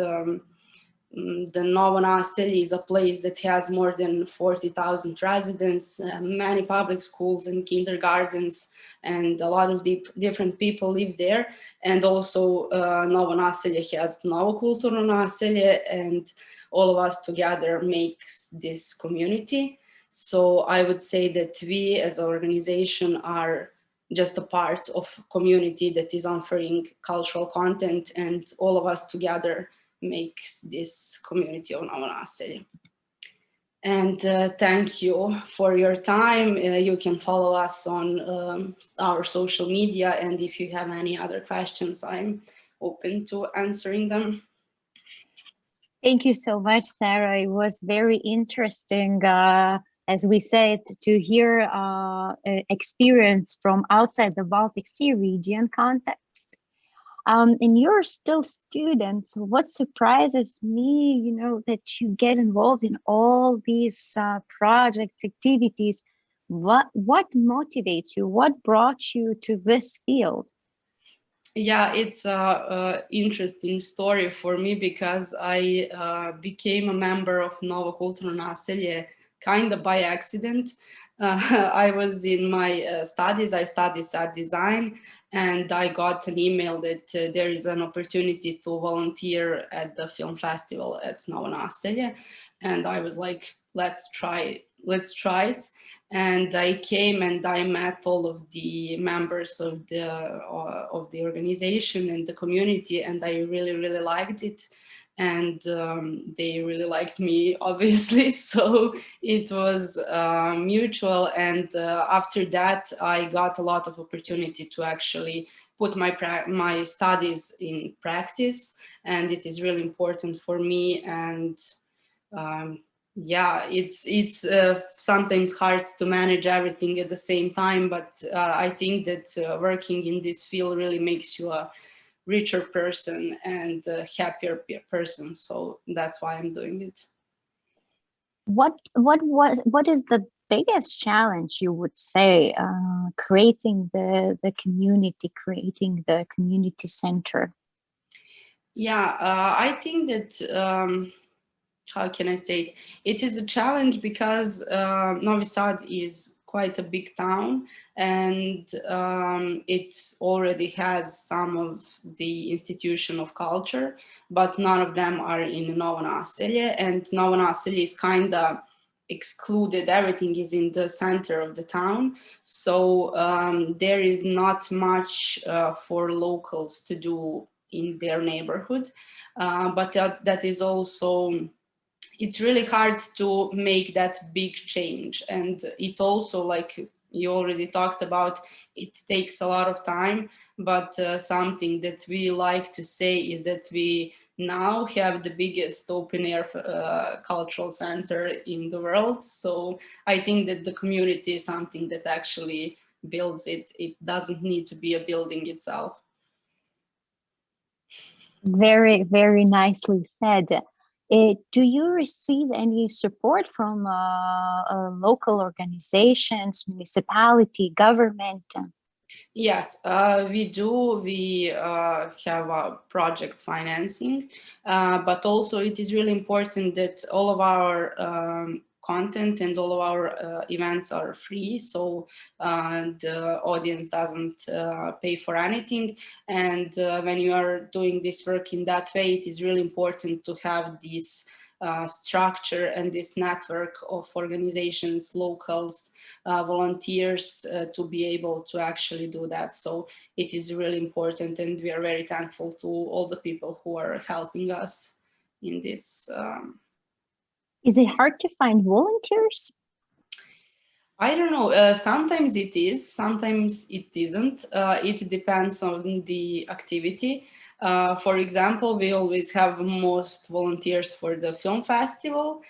the Novo Naselje is a place that has more than 40,000 residents, many public schools and kindergartens, and a lot of different people live there. And also Novo Naselje has Novo Kulturno Naselje, and all of us together makes this community. So I would say that we as an organization are just a part of community that is offering cultural content, and all of us together makes this community of Novo Naselje. And thank you for your time. You can follow us on our social media, and if you have any other questions, I'm open to answering them. Thank you so much, Sara. It was very interesting, as we said, to hear experience from outside the Baltic Sea region context. And you're still students. What surprises me, you know, that you get involved in all these projects, activities. What motivates you? What brought you to this field? Yeah, it's an interesting story for me because I became a member of Novo Kulturno Naselje kind of by accident. I was in my studies, I studied set design, and I got an email that there is an opportunity to volunteer at the film festival at Novo Naselje. And I was like, let's try it. And I came and I met all of the members of the organization and the community, and I really, really liked it. And they really liked me, obviously, so it was mutual. And after that, I got a lot of opportunity to actually put my studies in practice, and it is really important for me. And yeah, it's sometimes hard to manage everything at the same time, but I think that working in this field really makes you a richer person and a happier person. So that's why I'm doing it. What is the biggest challenge, you would say, creating the community, creating the community center? Yeah, I think that how can I say it? It is a challenge because Novi Sad is quite a big town, and it already has some of the institution of culture, but none of them are in Novo Naselje, and Novo Naselje is kind of excluded. Everything is in the center of the town, so there is not much for locals to do in their neighborhood, but that is also, it's really hard to make that big change. And it also, like you already talked about, it takes a lot of time, but something that we like to say is that we now have the biggest open air cultural center in the world. So I think that the community is something that actually builds it. It doesn't need to be a building itself. Very, very nicely said. Do you receive any support from local organizations, municipality, government? Yes, we do. We have a project financing, but also it is really important that all of our content and all of our events are free, so the audience doesn't pay for anything. And when you are doing this work in that way, it is really important to have this structure and this network of organizations, locals, volunteers to be able to actually do that. So it is really important, and we are very thankful to all the people who are helping us in this. Is it hard to find volunteers? I don't know. Sometimes it is, sometimes it isn't. It depends on the activity. For example, we always have most volunteers for the film festival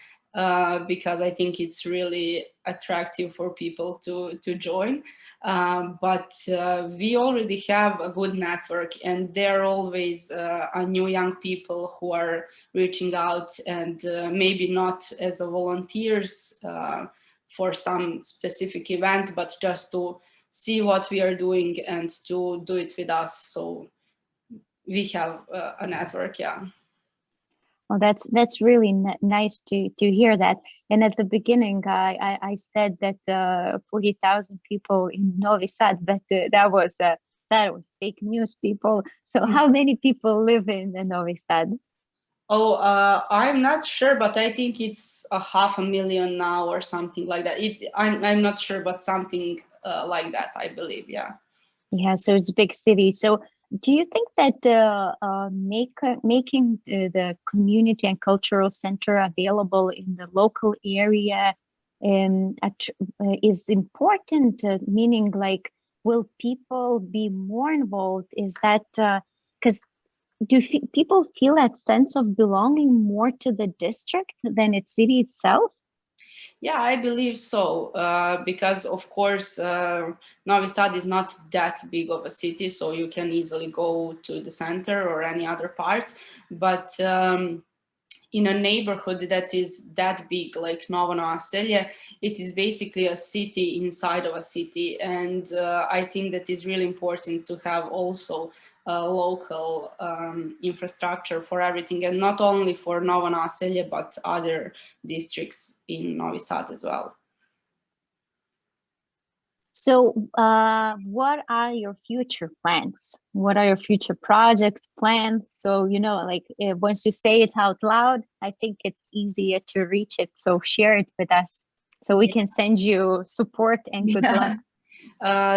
because I think it's really attractive for people to join. But we already have a good network, and there are always new young people who are reaching out, and maybe not as a volunteers for some specific event, but just to see what we are doing and to do it with us. So we have a network, yeah. Well, that's really nice to hear that. And at the beginning, I said that 40,000 people in Novi Sad, but that was fake news, people. So how many people live in Novi Sad? Oh, I'm not sure, but I think it's 500,000 now or something like that. I'm not sure, but something like that, I believe, yeah. Yeah, so it's a big city. So do you think that making the community and cultural center available in the local area is important? Meaning, like, will people be more involved? Is that because do people feel that sense of belonging more to the district than its city itself? Yeah, I believe so, because of course Novi Sad is not that big of a city, so you can easily go to the center or any other part, but in a neighborhood that is that big, like Novo Naselje, it is basically a city inside of a city. And I think that is really important to have also local infrastructure for everything, and not only for Novo Naselje, but other districts in Novi Sad as well. So what are your future plans? What are your future projects, plans? So, you know, like once you say it out loud, I think it's easier to reach it. So share it with us so we can send you support and good luck.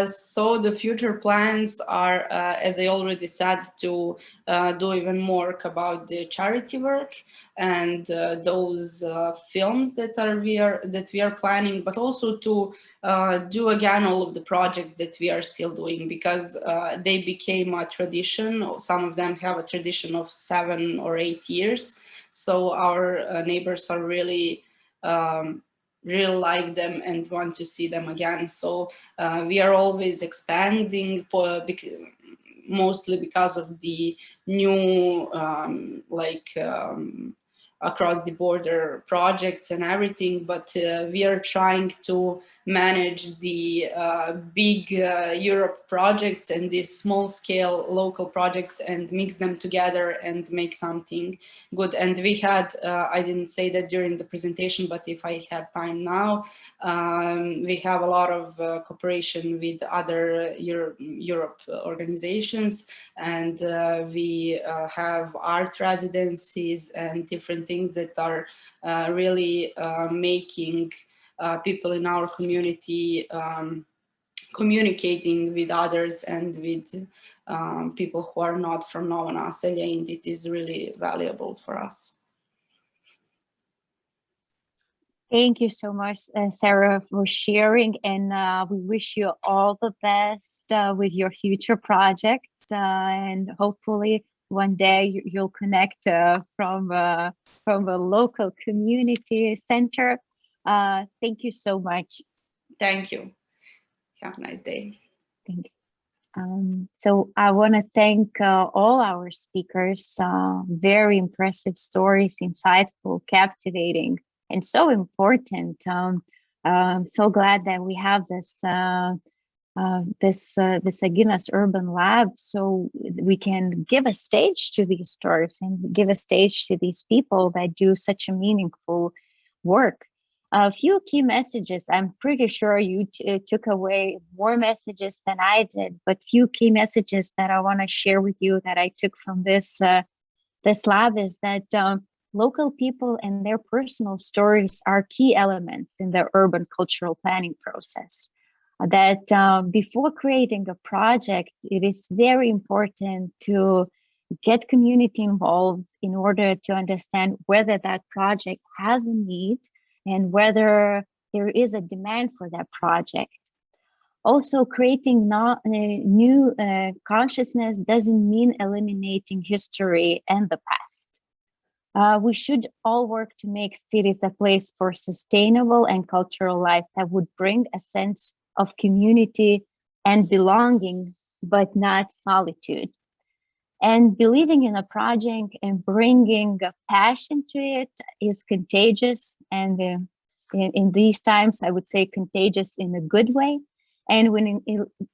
So the future plans are, as I already said, to do even more about the charity work and those films that we are planning, but also to do again all of the projects that we are still doing, because they became a tradition. Some of them have a tradition of 7 or 8 years. So our neighbors are really like them and want to see them again. So we are always expanding, mostly because of the new across the border projects and everything, but we are trying to manage the big Europe projects and these small scale local projects and mix them together and make something good. And we had, I didn't say that during the presentation, but if I had time now, we have a lot of cooperation with other Europe organizations, and we have art residencies and different things that are really making people in our community communicating with others and with people who are not from Novo Naselje, and it is really valuable for us. Thank you so much, Sarah, for sharing, and we wish you all the best with your future projects, and hopefully one day you'll connect from a local community center. Thank you so much. Thank you. Have a nice day. Thanks. So I want to thank all our speakers. Very impressive stories, insightful, captivating, and so important. I'm so glad that we have this Visaginas Urban Lab, so we can give a stage to these stories and give a stage to these people that do such a meaningful work. A few key messages. I'm pretty sure you took away more messages than I did, but few key messages that I want to share with you that I took from this lab is that local people and their personal stories are key elements in the urban cultural planning process. That before creating a project, it is very important to get community involved in order to understand whether that project has a need and whether there is a demand for that project. Also, creating new consciousness doesn't mean eliminating history and the past. We should all work to make cities a place for sustainable and cultural life that would bring a sense of community and belonging, but not solitude. And believing in a project and bringing a passion to it is contagious, and in these times, I would say contagious in a good way. And when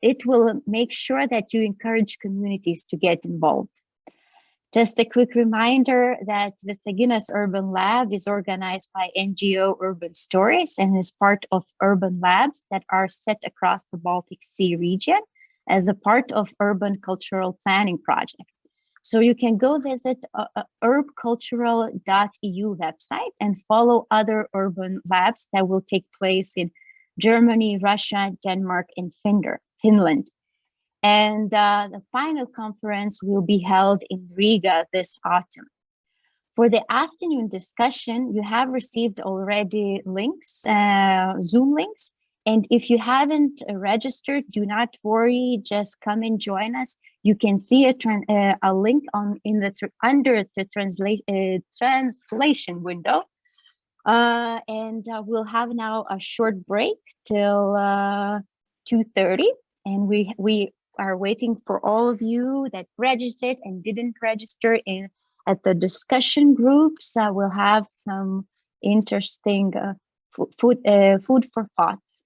it will make sure that you encourage communities to get involved. Just a quick reminder that the Visaginas Urban Lab is organized by NGO Urban Stories and is part of urban labs that are set across the Baltic Sea region as a part of Urban Cultural Planning Project. So you can go visit urbcultural.eu website and follow other urban labs that will take place in Germany, Russia, Denmark, and Finland. And the final conference will be held in Riga this autumn. For the afternoon discussion, you have received already links, Zoom links. And if you haven't registered, do not worry, just come and join us. You can see a link under the translation window. And we'll have now a short break till 2:30. And we are waiting for all of you that registered and didn't register at the discussion groups. We'll have some interesting food for thoughts.